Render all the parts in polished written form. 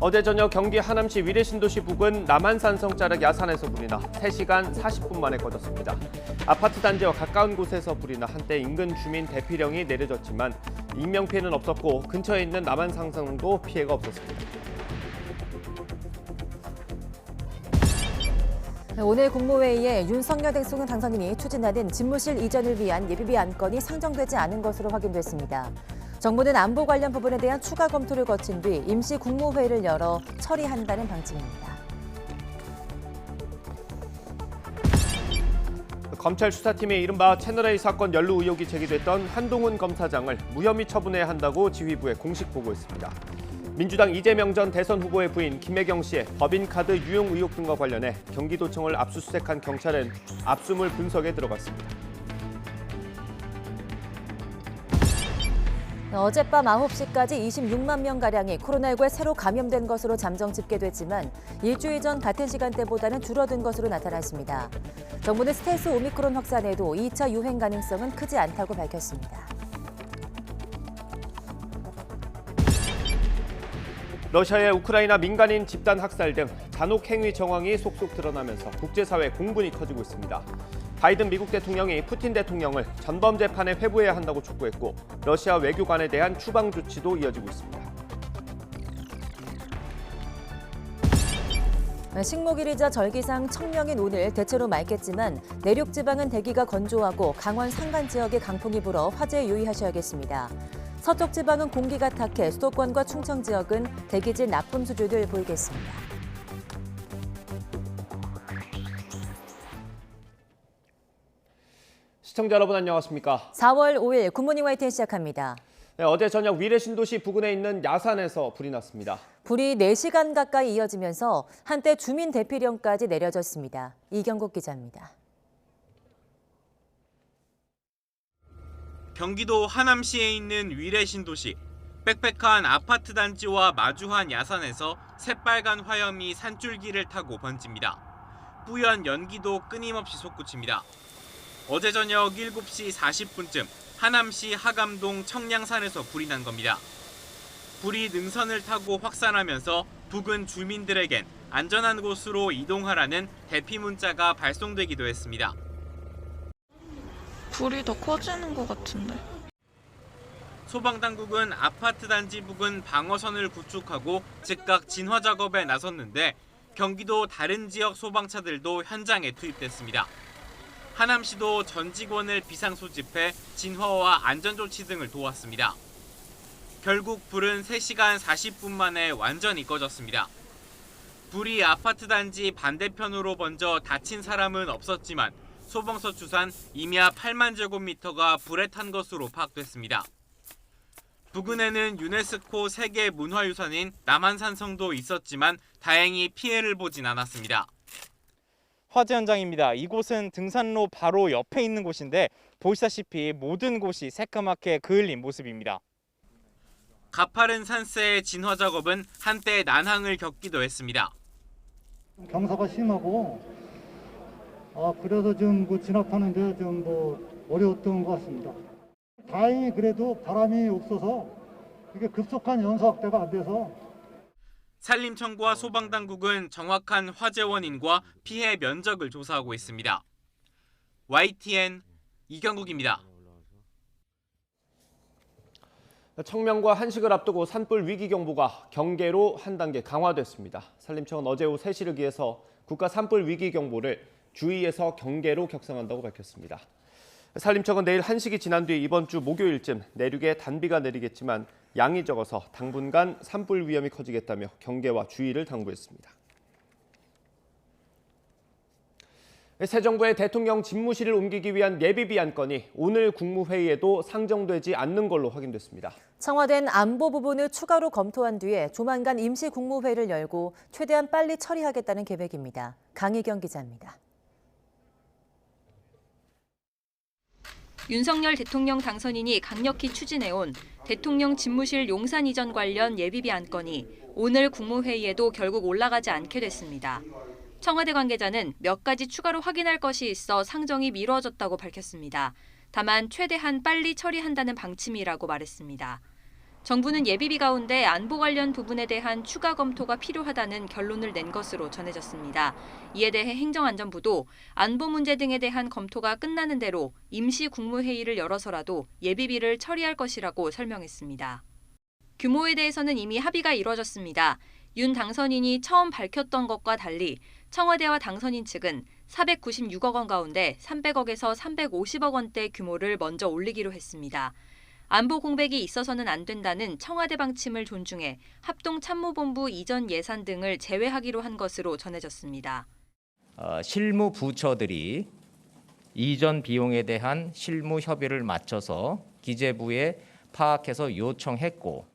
어제 저녁 경기 하남시 위례신도시 부근 남한산성 자락 야산에서 불이 나 3시간 40분 만에 꺼졌습니다. 아파트 단지와 가까운 곳에서 불이 나 한때 인근 주민 대피령이 내려졌지만 인명피해는 없었고 근처에 있는 남한산성도 피해가 없었습니다. 오늘 국무회의에 윤석열 대통령 당선인이 추진하는 집무실 이전을 위한 예비비 안건이 상정되지 않은 것으로 확인됐습니다. 정부는 안보 관련 부분에 대한 추가 검토를 거친 뒤 임시 국무회의를 열어 처리한다는 방침입니다. 검찰 수사팀의 이른바 채널A 사건 연루 의혹이 제기됐던 한동훈 검사장을 무혐의 처분해야 한다고 지휘부에 공식 보고했습니다. 민주당 이재명 전 대선 후보의 부인 김혜경 씨의 법인카드 유용 의혹 등과 관련해 경기도청을 압수수색한 경찰은 압수물 분석에 들어갔습니다. 어젯밤 9시까지 26만 명가량이 코로나19에 새로 감염된 것으로 잠정 집계됐지만 일주일 전 같은 시간대보다는 줄어든 것으로 나타났습니다. 정부는 스텔스 오미크론 확산에도 2차 유행 가능성은 크지 않다고 밝혔습니다. 러시아의 우크라이나 민간인 집단 학살 등 잔혹 행위 정황이 속속 드러나면서 국제사회 공분이 커지고 있습니다. 바이든 미국 대통령이 푸틴 대통령을 전범 재판에 회부해야 한다고 촉구했고 러시아 외교관에 대한 추방 조치도 이어지고 있습니다. 식목일이자 절기상 청명인 오늘 대체로 맑겠지만 내륙 지방은 대기가 건조하고 강원 산간 지역에 강풍이 불어 화재에 유의하셔야겠습니다. 서쪽 지방은 공기가 탁해 수도권과 충청 지역은 대기질 나쁨 수준을 보이겠습니다. 시청자 여러분 안녕하십니까? 4월 5일 굿모닝 YTN 시작합니다. 네, 어제 저녁 위례신도시 부근에 있는 야산에서 불이 났습니다. 불이 4시간 가까이 이어지면서 한때 주민 대피령까지 내려졌습니다. 이경국 기자입니다. 경기도 하남시에 있는 위례신도시. 빽빽한 아파트 단지와 마주한 야산에서 새빨간 화염이 산줄기를 타고 번집니다. 뿌연 연기도 끊임없이 솟구칩니다. 어제 저녁 7시 40분쯤 하남시 하감동 청량산에서 불이 난 겁니다. 불이 능선을 타고 확산하면서 부근 주민들에겐 안전한 곳으로 이동하라는 대피 문자가 발송되기도 했습니다. 불이 더 커지는 것 같은데. 소방당국은 아파트 단지 부근 방어선을 구축하고 즉각 진화 작업에 나섰는데 경기도 다른 지역 소방차들도 현장에 투입됐습니다. 하남시도 전 직원을 비상 소집해 진화와 안전조치 등을 도왔습니다. 결국 불은 3시간 40분 만에 완전히 꺼졌습니다. 불이 아파트 단지 반대편으로 번져 다친 사람은 없었지만 소방서 추산 임야 8만 제곱미터가 불에 탄 것으로 파악됐습니다. 부근에는 유네스코 세계 문화유산인 남한산성도 있었지만 다행히 피해를 보진 않았습니다. 화재 현장입니다. 이곳은 등산로 바로 옆에 있는 곳인데 보시다시피 모든 곳이 새까맣게 그을린 모습입니다. 가파른 산세의 진화 작업은 한때 난항을 겪기도 했습니다. 경사가 심하고 그래서 좀 진압하는데 좀 어려웠던 것 같습니다. 다행히 그래도 바람이 없어서 이게 급속한 연소 확대가 안 돼서. 산림청과 소방당국은 정확한 화재 원인과 피해 면적을 조사하고 있습니다. YTN 이경국입니다. 청명과 한식을 앞두고 산불 위기경보가 경계로 한 단계 강화됐습니다. 산림청은 어제 오후 3시를 기해서 국가 산불 위기경보를 주의에서 경계로 격상한다고 밝혔습니다. 산림청은 내일 한식이 지난 뒤 이번 주 목요일쯤 내륙에 단비가 내리겠지만 양이 적어서 당분간 산불 위험이 커지겠다며 경계와 주의를 당부했습니다. 새 정부의 대통령 집무실을 옮기기 위한 예비비 안건이 오늘 국무회의에도 상정되지 않는 걸로 확인됐습니다. 청와대는 안보 부분을 추가로 검토한 뒤에 조만간 임시 국무회의를 열고 최대한 빨리 처리하겠다는 계획입니다. 강희경 기자입니다. 윤석열 대통령 당선인이 강력히 추진해온 대통령 집무실 용산 이전 관련 예비비 안건이 오늘 국무회의에도 결국 올라가지 않게 됐습니다. 청와대 관계자는 몇 가지 추가로 확인할 것이 있어 상정이 미뤄졌다고 밝혔습니다. 다만 최대한 빨리 처리한다는 방침이라고 말했습니다. 정부는 예비비 가운데 안보 관련 부분에 대한 추가 검토가 필요하다는 결론을 낸 것으로 전해졌습니다. 이에 대해 행정안전부도 안보 문제 등에 대한 검토가 끝나는 대로 임시 국무회의를 열어서라도 예비비를 처리할 것이라고 설명했습니다. 규모에 대해서는 이미 합의가 이뤄졌습니다. 윤 당선인이 처음 밝혔던 것과 달리 청와대와 당선인 측은 496억 원 가운데 300억에서 350억 원대 규모를 먼저 올리기로 했습니다. 안보 공백이 있어서는 안 된다는 청와대 방침을 존중해 합동참모본부 이전 예산 등을 제외하기로 한 것으로 전해졌습니다. 실무 부처들이 이전 비용에 대한 실무 협의를 마쳐서 기재부에 파악해서 요청했고,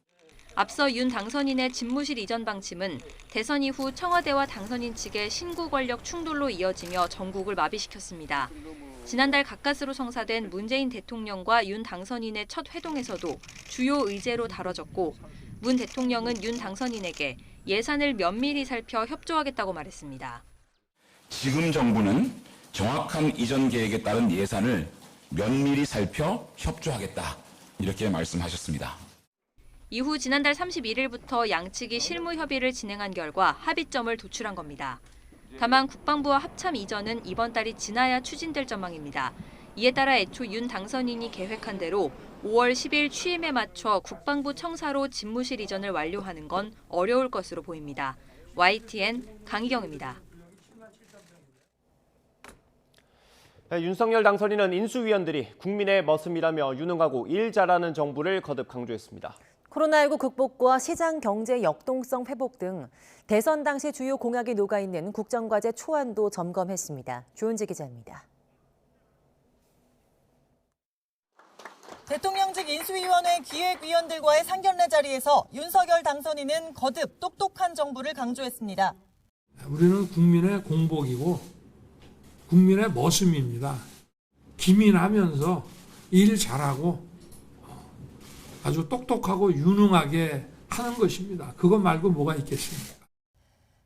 앞서 윤 당선인의 집무실 이전 방침은 대선 이후 청와대와 당선인 측의 신구 권력 충돌로 이어지며 전국을 마비시켰습니다. 지난달 가까스로 성사된 문재인 대통령과 윤 당선인의 첫 회동에서도 주요 의제로 다뤄졌고, 문 대통령은 윤 당선인에게 예산을 면밀히 살펴 협조하겠다고 말했습니다. 지금 정부는 정확한 이전 계획에 따른 예산을 면밀히 살펴 협조하겠다, 이렇게 말씀하셨습니다. 이후 지난달 31일부터 양측이 실무 협의를 진행한 결과 합의점을 도출한 겁니다. 다만 국방부와 합참 이전은 이번 달이 지나야 추진될 전망입니다. 이에 따라 애초 윤 당선인이 계획한 대로 5월 10일 취임에 맞춰 국방부 청사로 집무실 이전을 완료하는 건 어려울 것으로 보입니다. YTN 강희경입니다. 윤석열 당선인은 인수위원들이 국민의 머슴이라며 유능하고 일 잘하는 정부를 거듭 강조했습니다. 코로나19 극복과 시장 경제 역동성 회복 등 대선 당시 주요 공약이 녹아있는 국정과제 초안도 점검했습니다. 조은지 기자입니다. 대통령직 인수위원회 기획위원들과의 상견례 자리에서 윤석열 당선인은 거듭 똑똑한 정부를 강조했습니다. 우리는 국민의 공복이고 국민의 머슴입니다. 기민하면서 일 잘하고 아주 똑똑하고 유능하게 하는 것입니다. 그것 말고 뭐가 있겠습니까?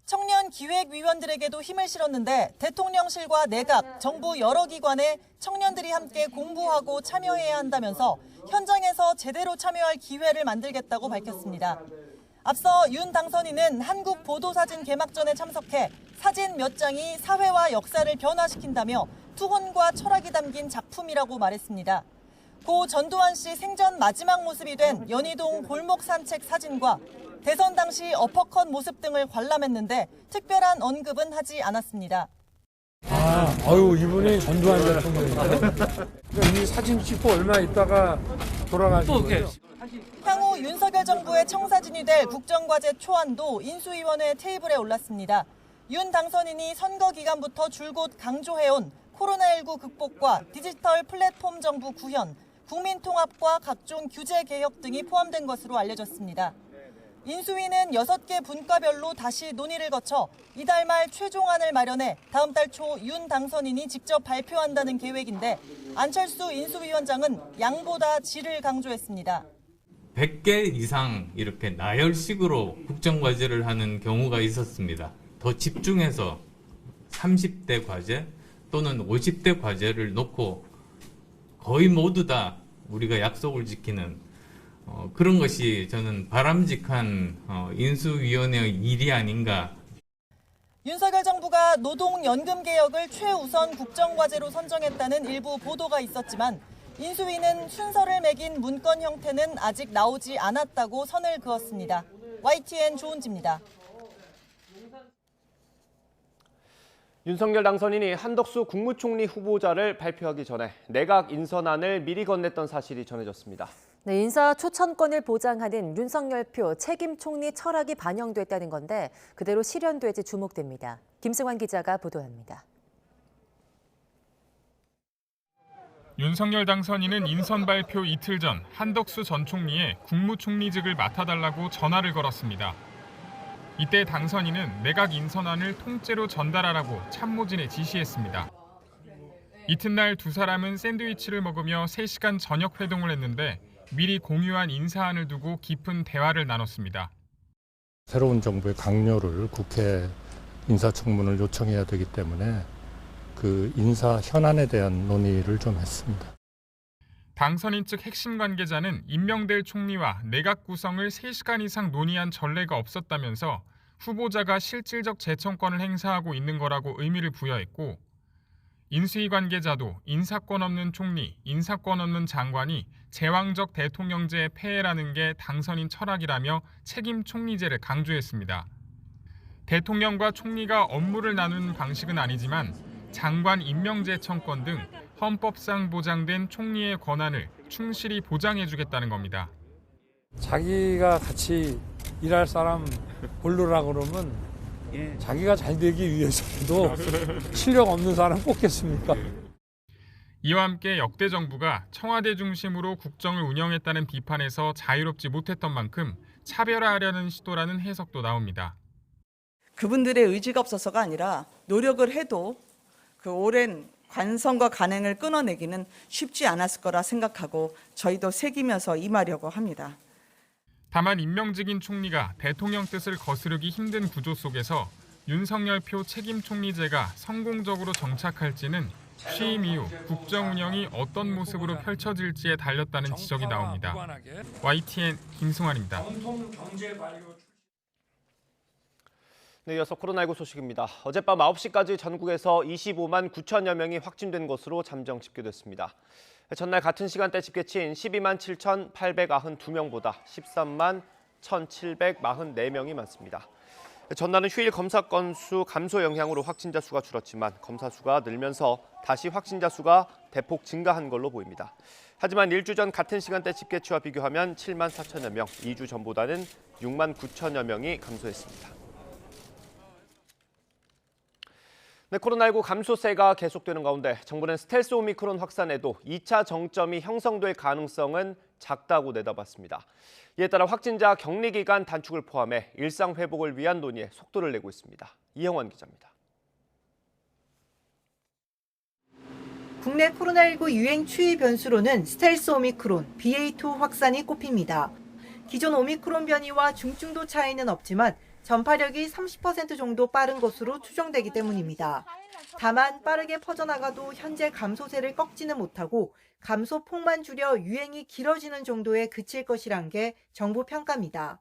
청년 기획위원들에게도 힘을 실었는데 대통령실과 내각, 정부 여러 기관에 청년들이 함께 공부하고 참여해야 한다면서 현장에서 제대로 참여할 기회를 만들겠다고 밝혔습니다. 앞서 윤 당선인은 한국 보도사진 개막전에 참석해 사진 몇 장이 사회와 역사를 변화시킨다며 투혼과 철학이 담긴 작품이라고 말했습니다. 고 전두환 씨 생전 마지막 모습이 된 연희동 골목 산책 사진과 대선 당시 어퍼컷 모습 등을 관람했는데 특별한 언급은 하지 않았습니다. 이분이 전두환 대통령인가요? 이 사진 찍고 얼마 있다가 돌아가신 거예요. 향후 윤석열 정부의 청사진이 될 국정과제 초안도 인수위원회 테이블에 올랐습니다. 윤 당선인이 선거 기간부터 줄곧 강조해온 코로나19 극복과 디지털 플랫폼 정부 구현, 국민통합과 각종 규제 개혁 등이 포함된 것으로 알려졌습니다. 인수위는 6개 분과별로 다시 논의를 거쳐 이달 말 최종안을 마련해 다음 달 초 윤 당선인이 직접 발표한다는 계획인데 안철수 인수위원장은 양보다 질을 강조했습니다. 100개 이상 이렇게 나열식으로 국정과제를 하는 경우가 있었습니다. 더 집중해서 30대 과제 또는 50대 과제를 놓고 거의 모두 다 우리가 약속을 지키는 그런 것이 저는 바람직한 인수위원회의 일이 아닌가. 윤석열 정부가 노동연금 개혁을 최우선 국정과제로 선정했다는 일부 보도가 있었지만 인수위는 순서를 매긴 문건 형태는 아직 나오지 않았다고 선을 그었습니다. YTN 조은지입니다. 윤석열 당선인이 한덕수 국무총리 후보자를 발표하기 전에 내각 인선안을 미리 건넸던 사실이 전해졌습니다. 네, 인사 초천권을 보장하는 윤석열표 책임 총리 철학이 반영됐다는 건데 그대로 실현될지 주목됩니다. 김승환 기자가 보도합니다. 윤석열 당선인은 인선 발표 이틀 전 한덕수 전 총리의 국무총리직을 맡아달라고 전화를 걸었습니다. 이때 당선인은 내각 인선안을 통째로 전달하라고 참모진에 지시했습니다. 이튿날 두 사람은 샌드위치를 먹으며 3시간 저녁 회동을 했는데 미리 공유한 인사안을 두고 깊은 대화를 나눴습니다. 새로운 정부의 강요를 국회 인사청문을 요청해야 되기 때문에 그 인사 현안에 대한 논의를 좀 했습니다. 당선인 측 핵심 관계자는 임명될 총리와 내각 구성을 3시간 이상 논의한 전례가 없었다면서 후보자가 실질적 재청권을 행사하고 있는 거라고 의미를 부여했고, 인수위 관계자도 인사권 없는 총리, 인사권 없는 장관이 제왕적 대통령제의 폐해라는 게 당선인 철학이라며 책임 총리제를 강조했습니다. 대통령과 총리가 업무를 나누는 방식은 아니지만 장관 임명재청권 등 헌법상 보장된 총리의 권한을 충실히 보장해주겠다는 겁니다. 자기가 같이 일할 사람 고르라고 그러면 자기가 잘 되기 위해서라도 실력 없는 사람 뽑겠습니까? 이와 함께 역대 정부가 청와대 중심으로 국정을 운영했다는 비판에서 자유롭지 못했던 만큼 차별화하려는 시도라는 해석도 나옵니다. 그분들의 의지가 없어서가 아니라 노력을 해도 그 오랜 관성과 간행을 끊어내기는 쉽지 않았을 거라 생각하고 저희도 새기면서 임하려고 합니다. 다만 임명직인 총리가 대통령 뜻을 거스르기 힘든 구조 속에서 윤석열표 책임 총리제가 성공적으로 정착할지는 취임 이후 국정 운영이 어떤 모습으로 펼쳐질지에 달렸다는 지적이 나옵니다. YTN 김승환입니다. 네, 이어서 코로나19 소식입니다. 어젯밤 9시까지 전국에서 25만 9천여 명이 확진된 것으로 잠정 집계됐습니다. 전날 같은 시간대 집계치인 12만 7,892명보다 13만 1,744명이 많습니다. 전날은 휴일 검사 건수 감소 영향으로 확진자 수가 줄었지만 검사 수가 늘면서 다시 확진자 수가 대폭 증가한 걸로 보입니다. 하지만 일주 전 같은 시간대 집계치와 비교하면 7만 4천여 명, 2주 전보다는 6만 9천여 명이 감소했습니다. 네, 코로나19 감소세가 계속되는 가운데 정부는 스텔스 오미크론 확산에도 2차 정점이 형성될 가능성은 작다고 내다봤습니다. 이에 따라 확진자 격리 기간 단축을 포함해 일상 회복을 위한 논의에 속도를 내고 있습니다. 이영환 기자입니다. 국내 코로나19 유행 추이 변수로는 스텔스 오미크론, BA2 확산이 꼽힙니다. 기존 오미크론 변이와 중증도 차이는 없지만 전파력이 30% 정도 빠른 것으로 추정되기 때문입니다. 다만 빠르게 퍼져나가도 현재 감소세를 꺾지는 못하고 감소폭만 줄여 유행이 길어지는 정도에 그칠 것이란 게 정부 평가입니다.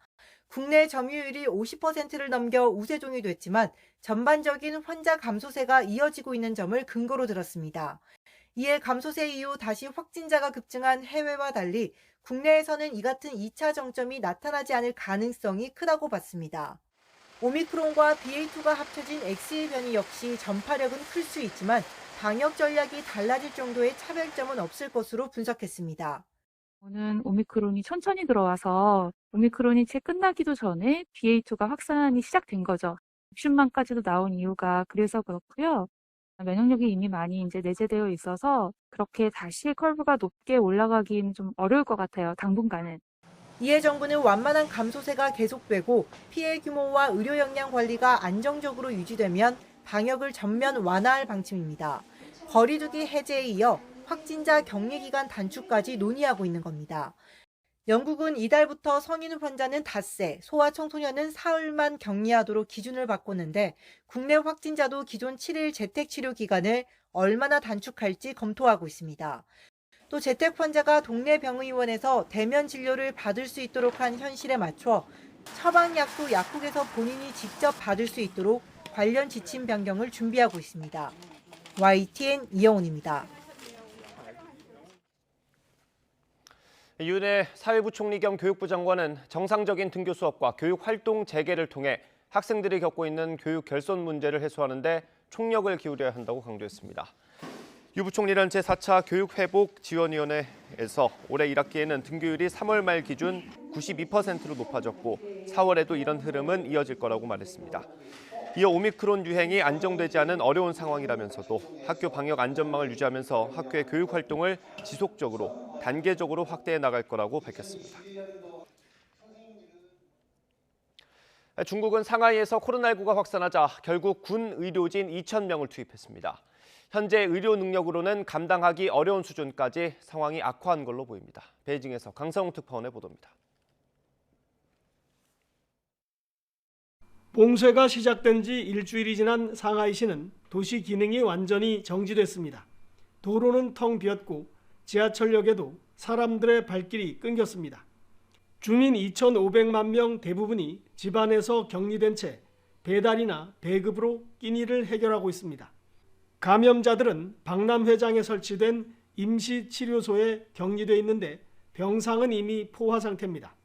국내 점유율이 50%를 넘겨 우세종이 됐지만 전반적인 환자 감소세가 이어지고 있는 점을 근거로 들었습니다. 이에 감소세 이후 다시 확진자가 급증한 해외와 달리 국내에서는 이 같은 2차 정점이 나타나지 않을 가능성이 크다고 봤습니다. 오미크론과 BA2가 합쳐진 XE 변이 역시 전파력은 클 수 있지만 방역 전략이 달라질 정도의 차별점은 없을 것으로 분석했습니다. 저는 오미크론이 천천히 들어와서 오미크론이 채 끝나기도 전에 BA2가 확산이 시작된 거죠. 60만까지도 나온 이유가 그래서 그렇고요. 면역력이 이미 많이 이제 내재되어 있어서 그렇게 다시 컬브가 높게 올라가긴 좀 어려울 것 같아요, 당분간은. 이에 정부는 완만한 감소세가 계속되고 피해 규모와 의료 역량 관리가 안정적으로 유지되면 방역을 전면 완화할 방침입니다. 거리 두기 해제에 이어 확진자 격리 기간 단축까지 논의하고 있는 겁니다. 영국은 이달부터 성인 환자는 닷새, 소아 청소년은 사흘만 격리하도록 기준을 바꿨는데 국내 확진자도 기존 7일 재택치료 기간을 얼마나 단축할지 검토하고 있습니다. 또 재택 환자가 동네 병의원에서 대면 진료를 받을 수 있도록 한 현실에 맞춰 처방약도 약국에서 본인이 직접 받을 수 있도록 관련 지침 변경을 준비하고 있습니다. YTN 이영훈입니다. 윤해 사회부총리 겸 교육부 장관은 정상적인 등교 수업과 교육 활동 재개를 통해 학생들이 겪고 있는 교육 결손 문제를 해소하는 데 총력을 기울여야 한다고 강조했습니다. 유 부총리는 제4차 교육회복지원위원회에서 올해 1학기에는 등교율이 3월 말 기준 92%로 높아졌고 4월에도 이런 흐름은 이어질 거라고 말했습니다. 이어 오미크론 유행이 안정되지 않은 어려운 상황이라면서도 학교 방역 안전망을 유지하면서 학교의 교육 활동을 지속적으로 단계적으로 확대해 나갈 거라고 밝혔습니다. 중국은 상하이에서 코로나19가 확산하자 결국 군 의료진 2,000명을 투입했습니다. 현재 의료 능력으로는 감당하기 어려운 수준까지 상황이 악화한 걸로 보입니다. 베이징에서 강성웅 특파원의 보도입니다. 봉쇄가 시작된 지 일주일이 지난 상하이시는 도시 기능이 완전히 정지됐습니다. 도로는 텅 비었고 지하철역에도 사람들의 발길이 끊겼습니다. 주민 2,500만 명 대부분이 집안에서 격리된 채 배달이나 배급으로 끼니를 해결하고 있습니다. 감염자들은 박람회장에 설치된 임시치료소에 격리돼 있는데 병상은 이미 포화 상태입니다.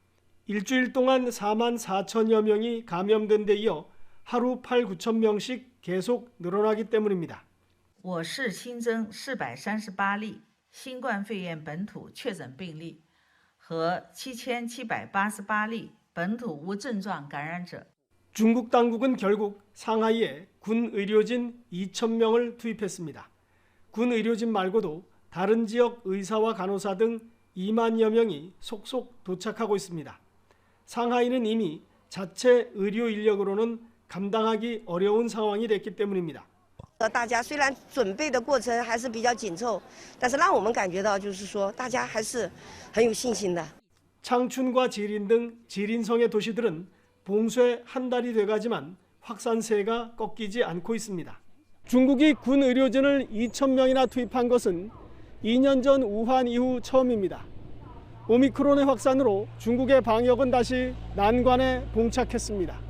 일주일 동안 4만 4천여 명이 감염된 데 이어 하루 8, 9천 명씩 계속 늘어나기 때문입니다. 我市新增438例新冠肺炎本土确诊病例和7788例本土无症状感染者。 중국 당국은 결국 상하이에 군 의료진 2,000명을 투입했습니다. 군 의료진 말고도 다른 지역 의사와 간호사 등 2만여 명이 속속 do착하고 있습니다. 상하이는 이미 자체 의료 인력으로는 감당하기 어려운 상황이 됐기 때문입니다. 大家虽然准备的过程还是比较紧凑，但是让我们感觉到就是说大家还是很有信心的。 창춘과 지린 등 지린성의 도시들은 봉쇄 한 달이 돼가지만 확산세가 꺾이지 않고 있습니다. 중국이 군 의료진을 2,000명이나 투입한 것은 2년 전 우한 이후 처음입니다. 오미크론의 확산으로 중국의 방역은 다시 난관에 봉착했습니다.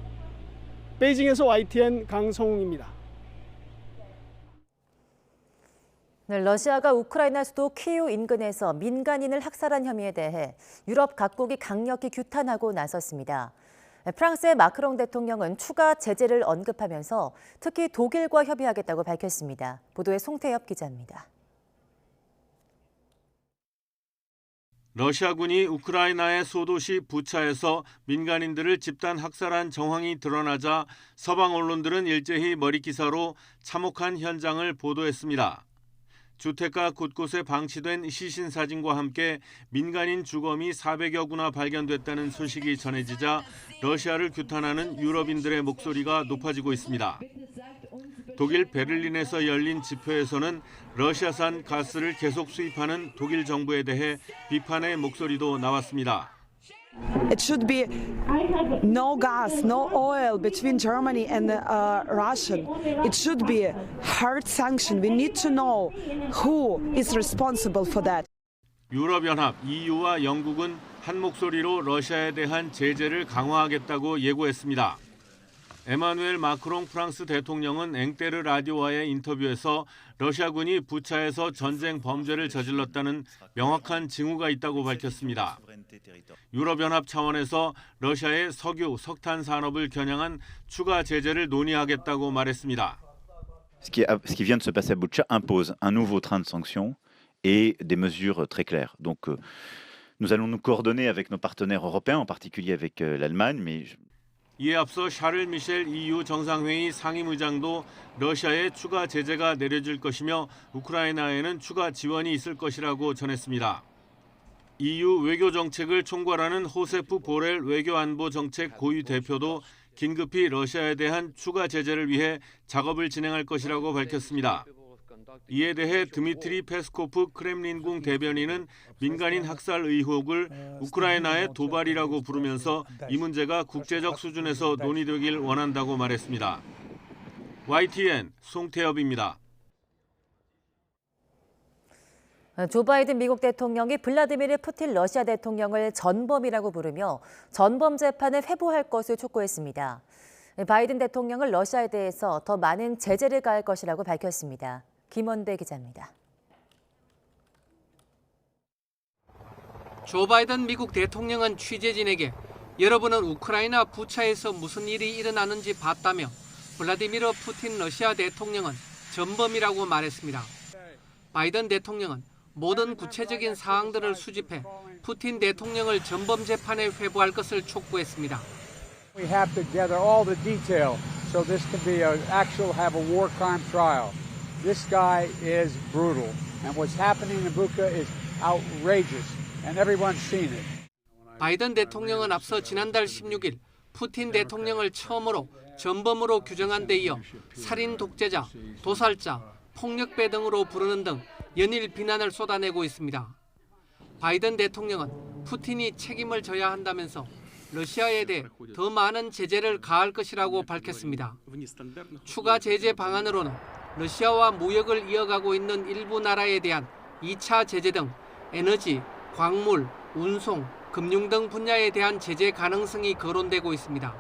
베이징에서 YTN 강성웅입니다. 네, 러시아가 우크라이나 수도 키이우 인근에서 민간인을 학살한 혐의에 대해 유럽 각국이 강력히 규탄하고 나섰습니다. 프랑스의 마크롱 대통령은 추가 제재를 언급하면서 특히 독일과 협의하겠다고 밝혔습니다. 보도에 송태엽 기자입니다. 러시아군이 우크라이나의 소도시 부차에서 민간인들을 집단 학살한 정황이 드러나자 서방 언론들은 일제히 머리기사로 참혹한 현장을 보도했습니다. 주택가 곳곳에 방치된 시신 사진과 함께 민간인 주검이 400여 구나 발견됐다는 소식이 전해지자 러시아를 규탄하는 유럽인들의 목소리가 높아지고 있습니다. 독일 베를린에서 열린 집회에서는 러시아산 가스를 계속 수입하는 독일 정부에 대해 비판의 목소리도 나왔습니다. It should be no gas, no oil between Germany and Russia. It should be hard sanction. We need to know who is responsible for that. 유럽연합 EU와 영국은 한 목소리로 러시아에 대한 제재를 강화하겠다고 예고했습니다. 에마누엘 마크롱 프랑스 대통령은 앵테르 라디오와의 인터뷰에서 러시아군이 부차에서 전쟁 범죄를 저질렀다는 명확한 징후가 있다고 밝혔습니다. 유럽연합 차원에서 러시아의 석유, 석탄 산업을 겨냥한 추가 제재를 논의하겠다고 말했습니다. Ce qui vient de se passer à Boutcha impose un nouveau train de sanctions et des mesures très claires. Donc nous allons nous coordonner avec nos partenaires européens, en particulier avec l'Allemagne, mais 이에 앞서 샤를 미셸 EU 정상회의 상임의장도 러시아에 추가 제재가 내려질 것이며 우크라이나에는 추가 지원이 있을 것이라고 전했습니다. EU 외교 정책을 총괄하는 호세프 보렐 외교안보정책 고위 대표도 긴급히 러시아에 대한 추가 제재를 위해 작업을 진행할 것이라고 밝혔습니다. 이에 대해 드미트리 페스코프 크렘린궁 대변인은 민간인 학살 의혹을 우크라이나의 도발이라고 부르면서 이 문제가 국제적 수준에서 논의되길 원한다고 말했습니다. YTN 송태엽입니다. 조 바이든 미국 대통령이 블라디미르 푸틴 러시아 대통령을 전범이라고 부르며 전범 재판을 회부할 것을 촉구했습니다. 바이든 대통령은 러시아에 대해서 더 많은 제재를 가할 것이라고 밝혔습니다. 김원대 기자입니다. 조 바이든 미국 대통령은 취재진에게 여러분은 우크라이나 부차에서 무슨 일이 일어나는지 봤다며 블라디미르 푸틴 러시아 대통령은 전범이라고 말했습니다. 바이든 대통령은 모든 구체적인 사항들을 수집해 푸틴 대통령을 전범 재판에 회부할 것을 촉구했습니다. We have to gather all the detail so this can be have a war crime trial. This guy is brutal, and what's happening in Bucha is outrageous, and everyone's seen it. 바이든 대통령은 앞서 지난달 16일 푸틴 대통령을 처음으로 전범으로 규정한 데 이어 살인 독재자, 도살자, 폭력배 등으로 부르는 등 연일 비난을 쏟아내고 있습니다. 바이든 대통령은 푸틴이 책임을 져야 한다면서 러시아에 대해 더 많은 제재를 가할 것이라고 밝혔습니다. 추가 제재 방안으로는 러시아와 무역을 이어가고 있는 일부 나라에 대한 2차 제재 등 에너지, 광물, 운송, 금융 등 분야에 대한 제재 가능성이 거론되고 있습니다.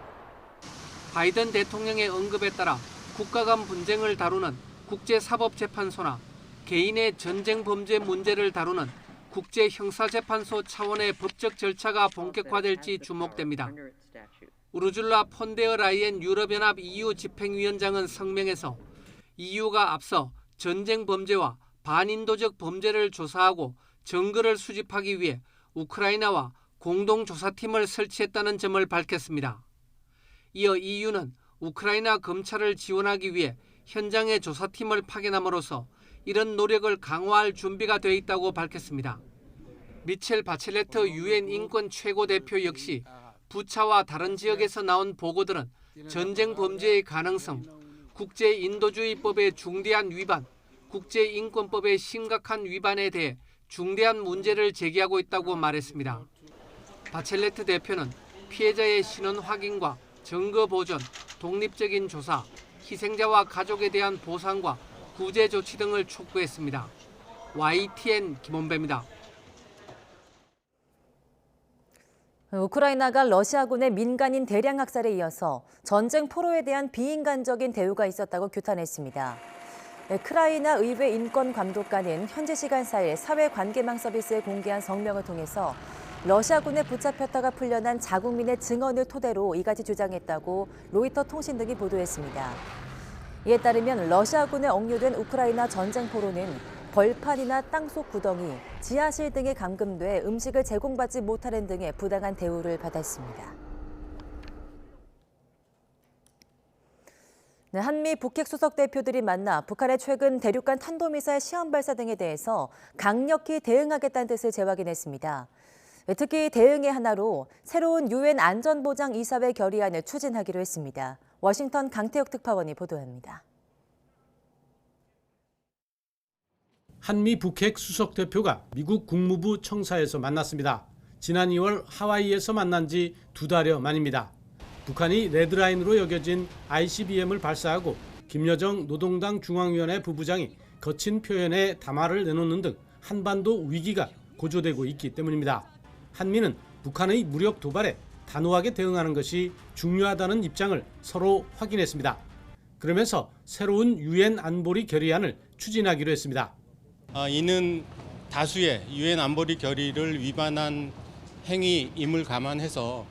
바이든 대통령의 언급에 따라 국가 간 분쟁을 다루는 국제사법재판소나 개인의 전쟁 범죄 문제를 다루는 국제형사재판소 차원의 법적 절차가 본격화될지 주목됩니다. 우르줄라 폰데어 라이엔 유럽연합 EU 집행위원장은 성명에서 EU가 앞서 전쟁 범죄와 반인도적 범죄를 조사하고 증거를 수집하기 위해 우크라이나와 공동조사팀을 설치했다는 점을 밝혔습니다. 이어 EU는 우크라이나 검찰을 지원하기 위해 현장에 조사팀을 파견함으로써 이런 노력을 강화할 준비가 돼 있다고 밝혔습니다. 미첼 바첼레트 유엔 인권 최고대표 역시 부차와 다른 지역에서 나온 보고들은 전쟁 범죄의 가능성, 국제인도주의법의 중대한 위반, 국제인권법의 심각한 위반에 대해 중대한 문제를 제기하고 있다고 말했습니다. 바첼레트 대표는 피해자의 신원 확인과 증거 보존, 독립적인 조사, 희생자와 가족에 대한 보상과 구제 조치 등을 촉구했습니다. YTN 김원배입니다. 우크라이나가 러시아군의 민간인 대량 학살에 이어서 전쟁 포로에 대한 비인간적인 대우가 있었다고 규탄했습니다. 크라이나 의회 인권감독관은 현지 시간 4일 사회관계망 서비스에 공개한 성명을 통해서 러시아군에 붙잡혔다가 풀려난 자국민의 증언을 토대로 이같이 주장했다고 로이터 통신 등이 보도했습니다. 이에 따르면 러시아군에 억류된 우크라이나 전쟁 포로는 벌판이나 땅속 구덩이, 지하실 등에 감금돼 음식을 제공받지 못하는 등의 부당한 대우를 받았습니다. 한미 북핵 수석 대표들이 만나 북한의 최근 대륙간 탄도미사일 시험 발사 등에 대해서 강력히 대응하겠다는 뜻을 재확인했습니다. 특히 대응의 하나로 새로운 유엔 안전보장이사회 결의안을 추진하기로 했습니다. 워싱턴 강태욱 특파원이 보도합니다. 한미 북핵 수석 대표가 미국 국무부 청사에서 만났습니다. 지난 2월 하와이에서 만난 지 2달여 만입니다. 북한이 레드라인으로 여겨진 ICBM을 발사하고 김여정 노동당 중앙위원회 부부장이 거친 표현에 담화를 내놓는 등 한반도 위기가 고조되고 있기 때문입니다. 한미는 북한의 무력 도발에 단호하게 대응하는 것이 중요하다는 입장을 서로 확인했습니다. 그러면서 새로운 유엔 안보리 결의안을 추진하기로 했습니다. 이는 다수의 유엔 안보리 결의를 위반한 행위임을 감안해서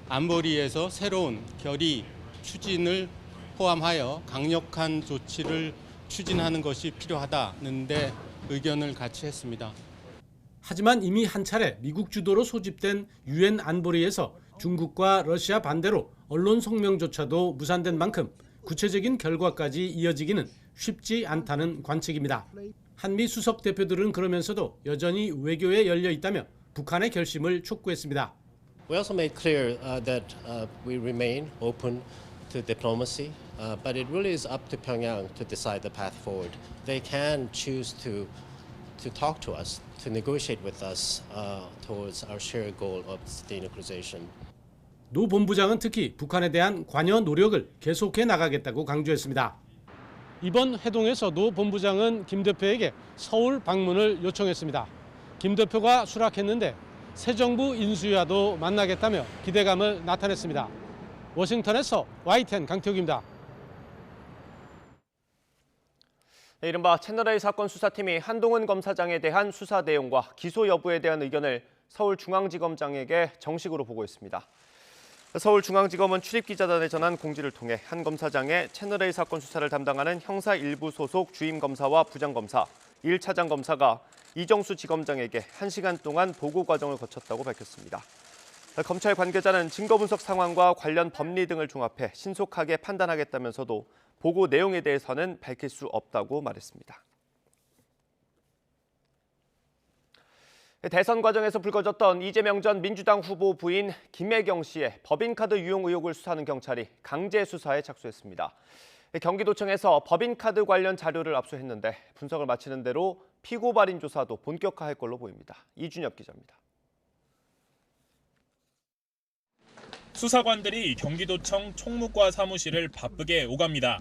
안보리에서 새로운 결의 추진을 포함하여 강력한 조치를 추진하는 것이 필요하다는 데 의견을 같이 했습니다. 하지만 이미 한 차례 미국 주도로 소집된 유엔 안보리에서 중국과 러시아 반대로 언론 성명조차도 무산된 만큼 구체적인 결과까지 이어지기는 쉽지 않다는 관측입니다. 한미 수석 대표들은 그러면서도 여전히 외교에 열려 있다며 북한의 결심을 촉구했습니다. We also made clear that we remain open to diplomacy, but it really is up to Pyongyang to decide the path forward. They can choose to talk to us, to negotiate with us towards our shared goal of denuclearization. 노 본부장은 특히 북한에 대한 관여 노력을 계속해 나가겠다고 강조했습니다. 이번 회동에서 노 본부장은 김 대표에게 서울 방문을 요청했습니다. 김 대표가 수락했는데 새 정부 인수위와도 만나겠다며 기대감을 나타냈습니다. 워싱턴에서 YTN 강태욱입니다. 이른바 채널A 사건 수사팀이 한동훈 검사장에 대한 수사 내용과 기소 여부에 대한 의견을 서울중앙지검장에게 정식으로 보고했습니다. 서울중앙지검은 출입기자단에 전한 공지를 통해 한 검사장의 채널A 사건 수사를 담당하는 형사 1부 소속 주임검사와 부장검사, 1차장 검사가 이정수 지검장에게 1시간 동안 보고 과정을 거쳤다고 밝혔습니다. 검찰 관계자는 증거 분석 상황과 관련 법리 등을 종합해 신속하게 판단하겠다면서도 보고 내용에 대해서는 밝힐 수 없다고 말했습니다. 대선 과정에서 불거졌던 이재명 전 민주당 후보 부인 김혜경 씨의 법인카드 유용 의혹을 수사하는 경찰이 강제 수사에 착수했습니다. 경기도청에서 법인카드 관련 자료를 압수했는데 분석을 마치는 대로 피고 발인 조사도 본격화할 걸로 보입니다. 이준엽 기자입니다. 수사관들이 경기도청 총무과 사무실을 바쁘게 오갑니다.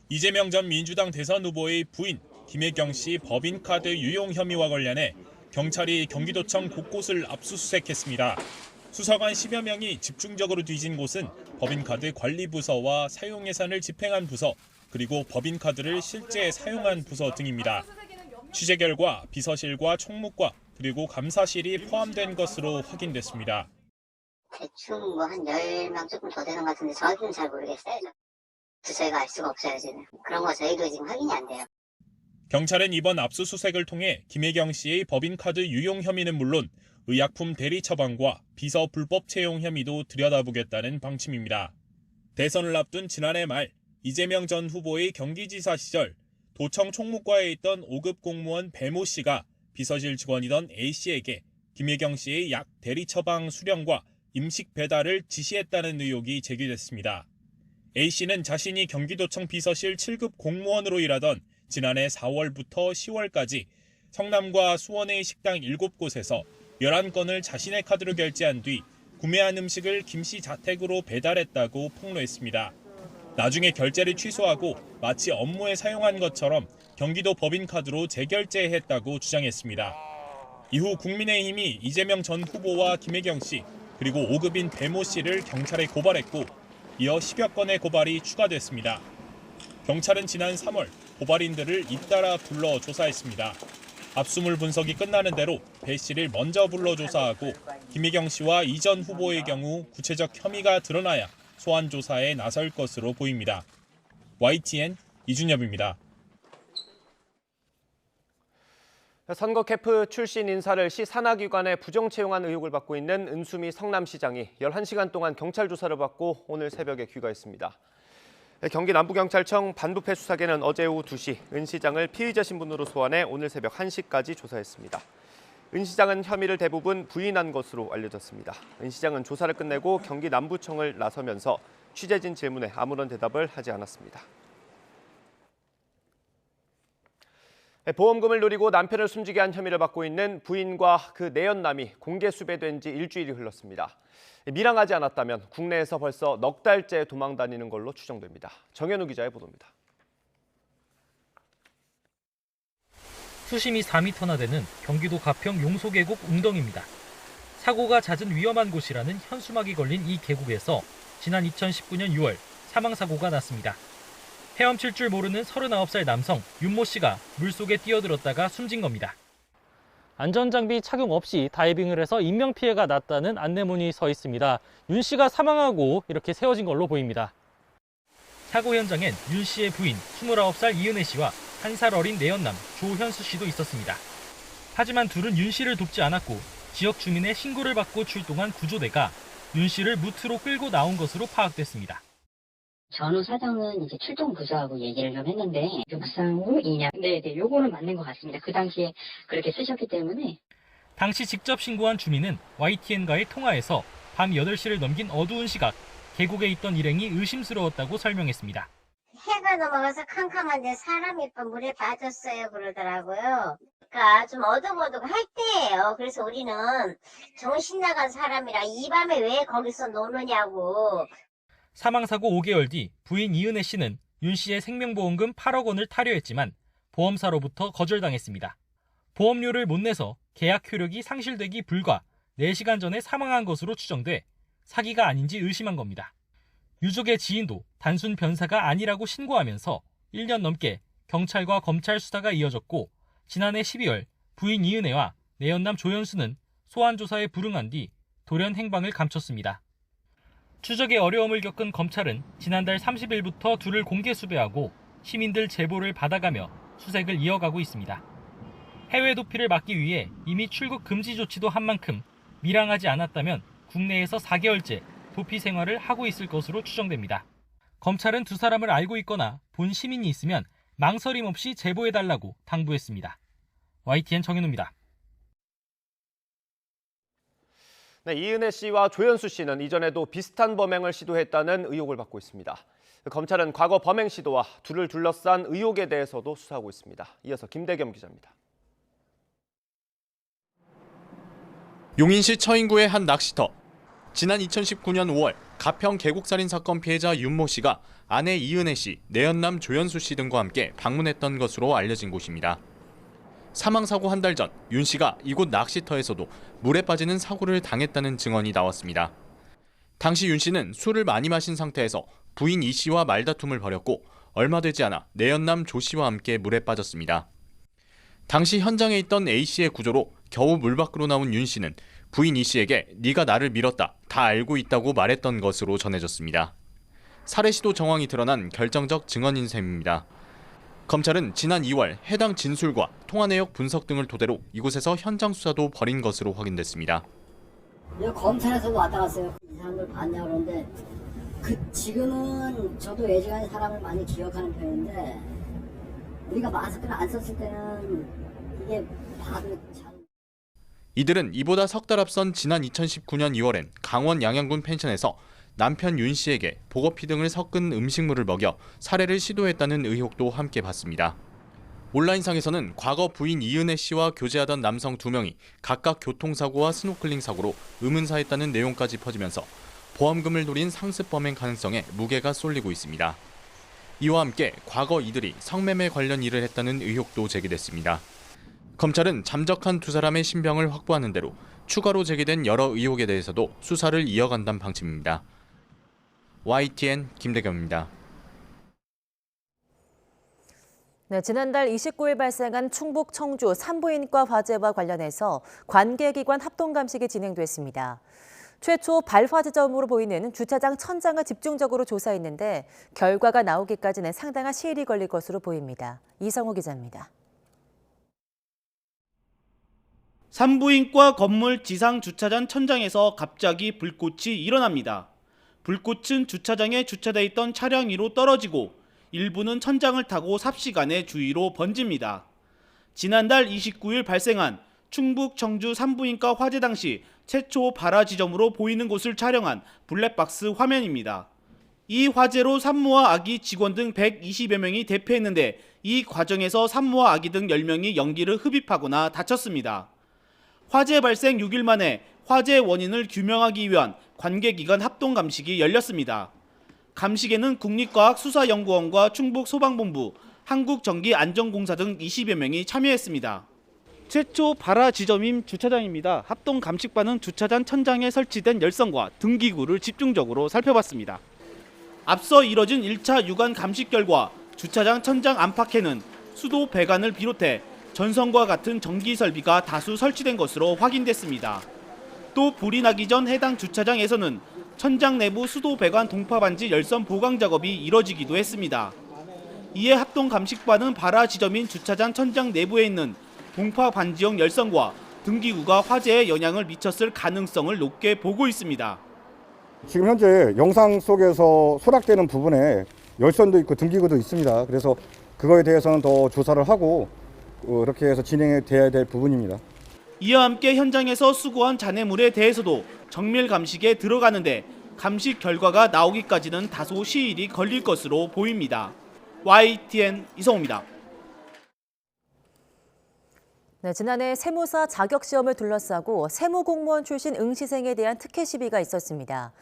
이재명 전 민주당 대선 후보의 부인 김혜경 씨 법인카드 유용 혐의와 관련해 경찰이 경기도청 곳곳을 압수수색했습니다. 수사관 10여 명이 집중적으로 뒤진 곳은 법인카드 관리부서와 사용 예산을 집행한 부서, 그리고 법인카드를 실제 사용한 부서 등입니다. 취재 결과 비서실과 총무과 그리고 감사실이 포함된 것으로 확인됐습니다. 대충 한 10명 조금 더 되는 것 같은데 정확히는 잘 모르겠어요. 저희가 알 수가 없어요, 지금. 그런 거 저희도 지금 확인이 안 돼요. 경찰은 이번 압수수색을 통해 김혜경 씨의 법인카드 유용 혐의는 물론 의약품 대리 처방과 비서 불법 채용 혐의도 들여다보겠다는 방침입니다. 대선을 앞둔 지난해 말 이재명 전 후보의 경기지사 시절 도청 총무과에 있던 5급 공무원 배모 씨가 비서실 직원이던 A 씨에게 김혜경 씨의 약 대리 처방 수령과 임식 배달을 지시했다는 의혹이 제기됐습니다. A 씨는 자신이 경기도청 비서실 7급 공무원으로 일하던 지난해 4월부터 10월까지 성남과 수원의 식당 7곳에서 11건을 자신의 카드로 결제한 뒤 구매한 음식을 김 씨 자택으로 배달했다고 폭로했습니다. 나중에 결제를 취소하고 마치 업무에 사용한 것처럼 경기도 법인카드로 재결제했다고 주장했습니다. 이후 국민의힘이 이재명 전 후보와 김혜경 씨 그리고 5급인 배모 씨를 경찰에 고발했고 이어 10여 건의 고발이 추가됐습니다. 경찰은 지난 3월 고발인들을 잇따라 불러 조사했습니다. 압수물 분석이 끝나는 대로 배 씨를 먼저 불러 조사하고 김혜경 씨와 이 전 후보의 경우 구체적 혐의가 드러나야 소환 조사에 나설 것으로 보입니다. YTN 이준엽입니다. 선거 캠프 출신 인사를 시 산하기관에 부정 채용한 의혹을 받고 있는 은수미 성남시장이 11시간 동안 경찰 조사를 받고 오늘 새벽에 귀가했습니다. 경기 남부경찰청 반부패 수사계는 어제 오후 2시 은 시장을 피의자 신분으로 소환해 오늘 새벽 1시까지 조사했습니다. 은 시장은 혐의를 대부분 부인한 것으로 알려졌습니다. 은 시장은 조사를 끝내고 경기 남부청을 나서면서 취재진 질문에 아무런 대답을 하지 않았습니다. 보험금을 노리고 남편을 숨지게 한 혐의를 받고 있는 부인과 그 내연남이 공개 수배된 지 일주일이 흘렀습니다. 밀항하지 않았다면 국내에서 벌써 넉 달째 도망다니는 걸로 추정됩니다. 정현우 기자의 보도입니다. 수심이 4m나 되는 경기도 가평 용소계곡 웅덩이입니다. 사고가 잦은 위험한 곳이라는 현수막이 걸린 이 계곡에서 지난 2019년 6월 사망사고가 났습니다. 헤엄칠 줄 모르는 39살 남성 윤모 씨가 물속에 뛰어들었다가 숨진 겁니다. 안전장비 착용 없이 다이빙을 해서 인명피해가 났다는 안내문이 서 있습니다. 윤 씨가 사망하고 이렇게 세워진 걸로 보입니다. 사고 현장엔 윤 씨의 부인 29살 이은혜 씨와 1살 어린 내연남 조현수 씨도 있었습니다. 하지만 둘은 윤 씨를 돕지 않았고 지역 주민의 신고를 받고 출동한 구조대가 윤 씨를 무트로 끌고 나온 것으로 파악됐습니다. 전후 사정은 이제 출동 부서하고 얘기를 좀 했는데 육상으로 인양. 네, 요거는 맞는 것 같습니다. 그 당시에 그렇게 쓰셨기 때문에. 당시 직접 신고한 주민은 YTN과의 통화에서 밤 8시를 넘긴 어두운 시각, 계곡에 있던 일행이 의심스러웠다고 설명했습니다. 해가 넘어가서 캄캄한데 사람이 물에 빠졌어요 그러더라고요. 그러니까 좀 어둑어둑할 때예요. 그래서 우리는 정신 나간 사람이라 이 밤에 왜 거기서 노느냐고. 사망사고 5개월 뒤 부인 이은혜 씨는 윤 씨의 생명보험금 8억 원을 타려했지만 보험사로부터 거절당했습니다. 보험료를 못 내서 계약 효력이 상실되기 불과 4시간 전에 사망한 것으로 추정돼 사기가 아닌지 의심한 겁니다. 유족의 지인도 단순 변사가 아니라고 신고하면서 1년 넘게 경찰과 검찰 수사가 이어졌고 지난해 12월 부인 이은혜와 내연남 조현수는 소환조사에 불응한 뒤 돌연 행방을 감췄습니다. 추적에 어려움을 겪은 검찰은 지난달 30일부터 둘을 공개 수배하고 시민들 제보를 받아가며 수색을 이어가고 있습니다. 해외 도피를 막기 위해 이미 출국 금지 조치도 한 만큼 밀항하지 않았다면 국내에서 4개월째 도피 생활을 하고 있을 것으로 추정됩니다. 검찰은 두 사람을 알고 있거나 본 시민이 있으면 망설임 없이 제보해달라고 당부했습니다. YTN 정현우입니다. 네, 이은혜 씨와 조현수 씨는 이전에도 비슷한 범행을 시도했다는 의혹을 받고 있습니다. 검찰은 과거 범행 시도와 둘을 둘러싼 의혹에 대해서도 수사하고 있습니다. 이어서 김대겸 기자입니다. 용인시 처인구의 한 낚시터. 지난 2019년 5월 가평 계곡살인 사건 피해자 윤모 씨가 아내 이은혜 씨, 내연남 조현수 씨 등과 함께 방문했던 것으로 알려진 곳입니다. 사망사고 한 달 전 윤 씨가 이곳 낚시터에서도 물에 빠지는 사고를 당했다는 증언이 나왔습니다. 당시 윤 씨는 술을 많이 마신 상태에서 부인 이 씨와 말다툼을 벌였고 얼마 되지 않아 내연남 조 씨와 함께 물에 빠졌습니다. 당시 현장에 있던 A 씨의 구조로 겨우 물 밖으로 나온 윤 씨는 부인 이 씨에게 네가 나를 밀었다, 다 알고 있다고 말했던 것으로 전해졌습니다. 살해 시도 정황이 드러난 결정적 증언인 셈입니다. 검찰은 지난 2월 해당 진술과 통화 내역 분석 등을 토대로 이곳에서 현장 수사도 벌인 것으로 확인됐습니다. 검찰에서도 왔다 갔어요. 이 사람들 봤냐 그러는데 지금은 저도 예전에 사람을 많이 기억하는 편인데 우리가 마스크를 안 썼을 때는 이게 봐도 잘. 이들은 이보다 석 달 앞선 지난 2019년 2월엔 강원 양양군 펜션에서 남편 윤 씨에게 보거피 등을 섞은 음식물을 먹여 살해를 시도했다는 의혹도 함께 받습니다. 온라인상에서는 과거 부인 이은혜 씨와 교제하던 남성 2명이 각각 교통사고와 스노클링 사고로 의문사했다는 내용까지 퍼지면서 보험금을 노린 상습 범행 가능성에 무게가 쏠리고 있습니다. 이와 함께 과거 이들이 성매매 관련 일을 했다는 의혹도 제기됐습니다. 검찰은 잠적한 두 사람의 신병을 확보하는 대로 추가로 제기된 여러 의혹에 대해서도 수사를 이어간다는 방침입니다. YTN 김대겸입니다. 네, 지난달 29일 발생한 충북 청주 산부인과 화재와 관련해서 관계기관 합동감식이 진행됐습니다. 최초 발화 지점으로 보이는 주차장 천장을 집중적으로 조사했는데 결과가 나오기까지는 상당한 시일이 걸릴 것으로 보입니다. 이성호 기자입니다. 산부인과 건물 지상 주차장 천장에서 갑자기 불꽃이 일어납니다. 불꽃은 주차장에 주차돼 있던 차량 위로 떨어지고 일부는 천장을 타고 삽시간에 주위로 번집니다. 지난달 29일 발생한 충북 청주 산부인과 화재 당시 최초 발화 지점으로 보이는 곳을 촬영한 블랙박스 화면입니다. 이 화재로 산모와 아기 직원 등 120여 명이 대피했는데 이 과정에서 산모와 아기 등 10명이 연기를 흡입하거나 다쳤습니다. 화재 발생 6일 만에 화재 원인을 규명하기 위한 관계기관 합동감식이 열렸습니다. 감식에는 국립과학수사연구원과 충북소방본부, 한국전기안전공사 등 20여 명이 참여했습니다. 최초 발화 지점인 주차장입니다. 합동감식반은 주차장 천장에 설치된 열선과 등기구를 집중적으로 살펴봤습니다. 앞서 이뤄진 1차 유관 감식 결과 주차장 천장 안팎에는 수도 배관을 비롯해 전선과 같은 전기 설비가 다수 설치된 것으로 확인됐습니다. 또 불이 나기 전 해당 주차장에서는 천장 내부 수도 배관 동파 반지 열선 보강 작업이 이뤄지기도 했습니다. 이에 합동 감식반은 발화 지점인 주차장 천장 내부에 있는 동파 반지형 열선과 등기구가 화재에 영향을 미쳤을 가능성을 높게 보고 있습니다. 지금 현재 영상 속에서 소락되는 부분에 열선도 있고 등기구도 있습니다. 그래서 그거에 대해서는 더 조사를 하고 이렇게 해서 진행돼야 될 부분입니다. 이와 함께 현장에서 수거한 잔해물에 대해서도 정밀 감식에 들어가는데 감식 결과가 나오기까지는 다소 시일이 걸릴 것으로 보입니다. YTN 이성호입니다. 네, 지난해 세무사 자격시험을 둘러싸고 세무공무원 출신 응시생에 대한 특혜 시비가 있었습니다.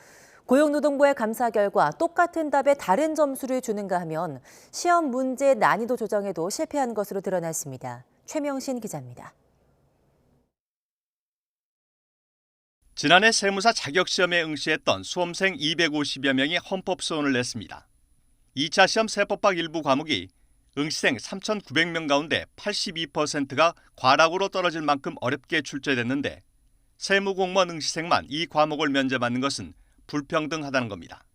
고용노동부의 감사 결과 똑같은 답에 다른 점수를 주는가 하면 시험 문제 난이도 조정에도 실패한 것으로 드러났습니다. 최명신 기자입니다. 지난해 세무사 자격시험에 응시했던 수험생 250여 명이 헌법소원을 냈습니다. 2차 시험 세법학 일부 과목이 응시생 3,900명 가운데 82%가 과락으로 떨어질 만큼 어렵게 출제됐는데 세무공무원 응시생만 이 과목을 면제받는 것은 불평등하다는 겁니다.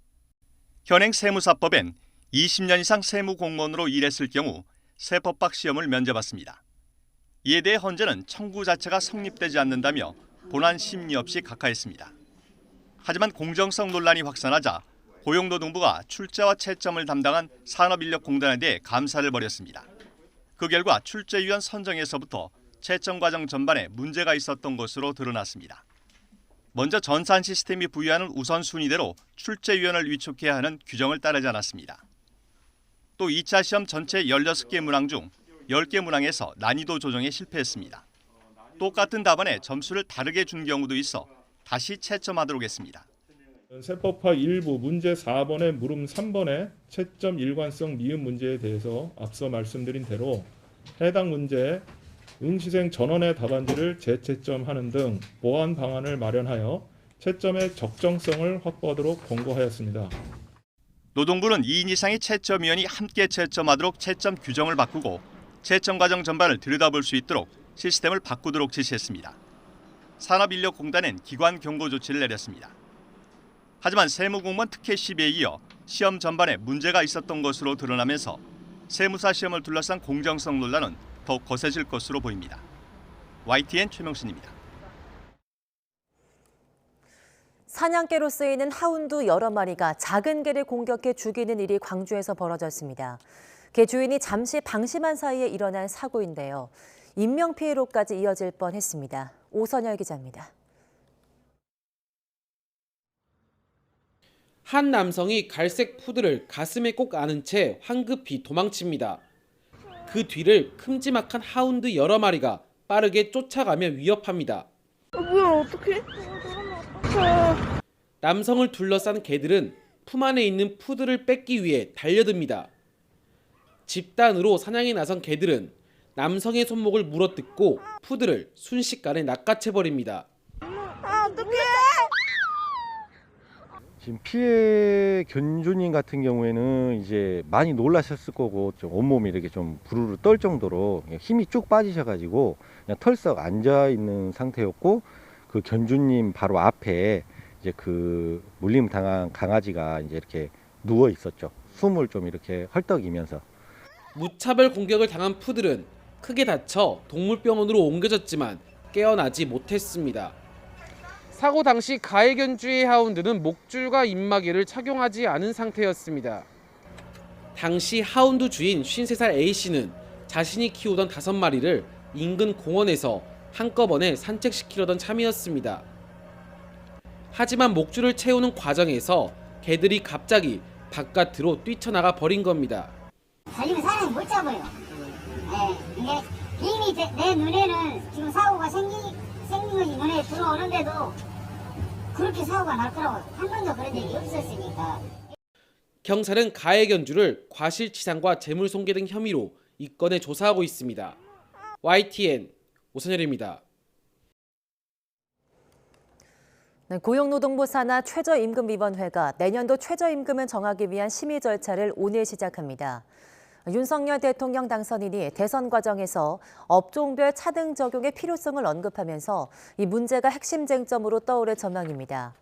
현행 세무사법엔 20년 이상 세무공무원으로 일했을 경우 세법학 시험을 면제받습니다. 이에 대해 헌재는 청구 자체가 성립되지 않는다며 본안 심리 없이 각하했습니다. 하지만 공정성 논란이 확산하자 고용노동부가 출제와 채점을 담당한 산업인력공단에 대해 감사를 벌였습니다. 그 결과 출제위원 선정에서부터 채점 과정 전반에 문제가 있었던 것으로 드러났습니다. 먼저 전산 시스템이 부여하는 우선순위대로 출제위원을 위촉해야 하는 규정을 따르지 않았습니다. 또 2차 시험 전체 16개 문항 중 10개 문항에서 난이도 조정에 실패했습니다. 똑같은 답안에 점수를 다르게 준 경우도 있어 다시 채점하도록 했습니다. 세법학 일부 문제 4번의 물음 3번의 채점 일관성 미흡 문제에 대해서 앞서 말씀드린 대로 해당 문제에 응시생 전원의 답안지를 재채점하는 등 보완 방안을 마련하여 채점의 적정성을 확보하도록 권고하였습니다. 노동부는 2인 이상의 채점위원이 함께 채점하도록 채점 규정을 바꾸고 채점 과정 전반을 들여다볼 수 있도록 시스템을 바꾸도록 지시했습니다. 산업인력공단은 기관 경고 조치를 내렸습니다. 하지만 세무공무원 특혜 시비에 이어 시험 전반에 문제가 있었던 것으로 드러나면서 세무사 시험을 둘러싼 공정성 논란은 더욱 거세질 것으로 보입니다. YTN 최명신입니다. 사냥개로 쓰이는 하운드 여러 마리가 작은 개를 공격해 죽이는 일이 광주에서 벌어졌습니다. 개 주인이 잠시 방심한 사이에 일어난 사고인데요. 인명피해로까지 이어질 뻔했습니다. 오선열 기자입니다. 한 남성이 갈색 푸드를 가슴에 꼭 안은 채 황급히 도망칩니다. 그 뒤를 큼지막한 하운드 여러 마리가 빠르게 쫓아가며 위협합니다. 뭐야, 어떡해? 남성을 둘러싼 개들은 품 안에 있는 푸드를 뺏기 위해 달려듭니다. 집단으로 사냥에 나선 개들은 남성의 손목을 물어뜯고 푸드를 순식간에 낚아채버립니다. 아, 어떡해! 지금 피해 견주님 같은 경우에는 이제 많이 놀라셨을 거고 좀 온몸이 이렇게 좀 부르르 떨 정도로 힘이 쭉 빠지셔가지고 그냥 털썩 앉아 있는 상태였고, 그 견주님 바로 앞에 이제 그 물림 당한 강아지가 이제 이렇게 누워 있었죠. 숨을 좀 이렇게 헐떡이면서. 무차별 공격을 당한 푸들은 크게 다쳐 동물병원으로 옮겨졌지만 깨어나지 못했습니다. 사고 당시 가해견주의 하운드는 목줄과 입마개를 착용하지 않은 상태였습니다. 당시 하운드 주인 53살 A씨는 자신이 키우던 5마리를 인근 공원에서 한꺼번에 산책시키려던 참이었습니다. 하지만 목줄을 채우는 과정에서 개들이 갑자기 바깥으로 뛰쳐나가 버린 겁니다. 달리면 사람이 못 잡아요. 네, 이미 내 눈에는 지금 사고가 생긴 것이 눈에 들어오는데도 그렇게 사고가 났더라고요. 한 번도 그런 적이 없었으니까. 경찰은 가해견주를 과실치상과 재물손괴 등 혐의로 입건해 조사하고 있습니다. YTN 오선열입니다. 네, 고용노동부 산하 최저임금위원회가 내년도 최저임금을 정하기 위한 심의 절차를 오늘 시작합니다. 윤석열 대통령 당선인이 대선 과정에서 업종별 차등 적용의 필요성을 언급하면서 이 문제가 핵심 쟁점으로 떠오를 전망입니다.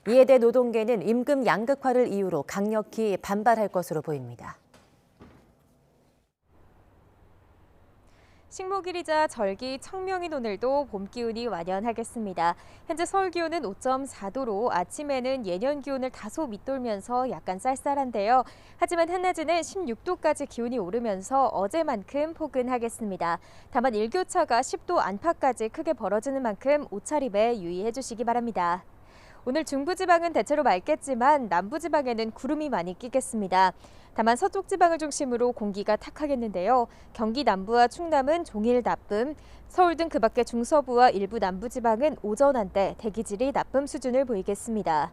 이에 대해 노동계는 임금 양극화를 이유로 강력히 반발할 것으로 보입니다. 식목일이자 절기 청명인 오늘도 봄 기운이 완연하겠습니다. 현재 서울 기온은 5.4도로 아침에는 예년 기온을 다소 밑돌면서 약간 쌀쌀한데요. 하지만 한낮에는 16도까지 기온이 오르면서 어제만큼 포근하겠습니다. 다만 일교차가 10도 안팎까지 크게 벌어지는 만큼 옷차림에 유의해 주시기 바랍니다. 오늘 중부지방은 대체로 맑겠지만 남부지방에는 구름이 많이 끼겠습니다. 다만 서쪽 지방을 중심으로 공기가 탁하겠는데요. 경기 남부와 충남은 종일 나쁨, 서울 등 그 밖의 중서부와 일부 남부지방은 오전 한때 대기질이 나쁨 수준을 보이겠습니다.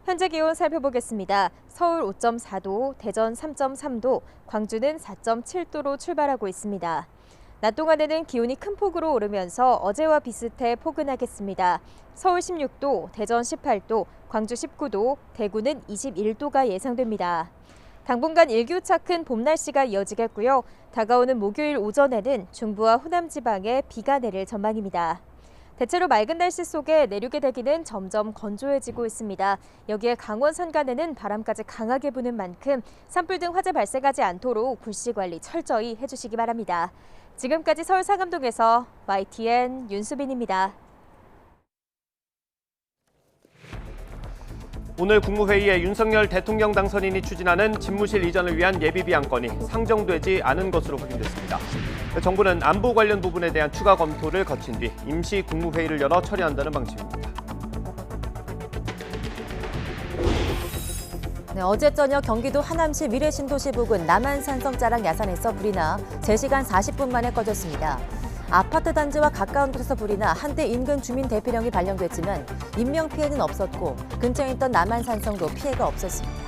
현재 기온 살펴보겠습니다. 서울 5.4도, 대전 3.3도, 광주는 4.7도로 출발하고 있습니다. 낮 동안에는 기온이 큰 폭으로 오르면서 어제와 비슷해 포근하겠습니다. 서울 16도, 대전 18도, 광주 19도, 대구는 21도가 예상됩니다. 당분간 일교차 큰 봄 날씨가 이어지겠고요. 다가오는 목요일 오전에는 중부와 호남 지방에 비가 내릴 전망입니다. 대체로 맑은 날씨 속에 내륙의 대기는 점점 건조해지고 있습니다. 여기에 강원 산간에는 바람까지 강하게 부는 만큼 산불 등 화재 발생하지 않도록 불씨 관리 철저히 해주시기 바랍니다. 지금까지 서울 상암동에서 YTN 윤수빈입니다. 오늘 국무회의에 윤석열 대통령 당선인이 추진하는 집무실 이전을 위한 예비비 안건이 상정되지 않은 것으로 확인됐습니다. 정부는 안보 관련 부분에 대한 추가 검토를 거친 뒤 임시 국무회의를 열어 처리한다는 방침입니다. 네, 어제 저녁 경기도 하남시 미래신도시 부근 남한산성자랑 야산에서 불이 나 3시간 40분 만에 꺼졌습니다. 아파트 단지와 가까운 곳에서 불이 나 한때 인근 주민 대피령이 발령됐지만 인명피해는 없었고 근처에 있던 남한산성도 피해가 없었습니다.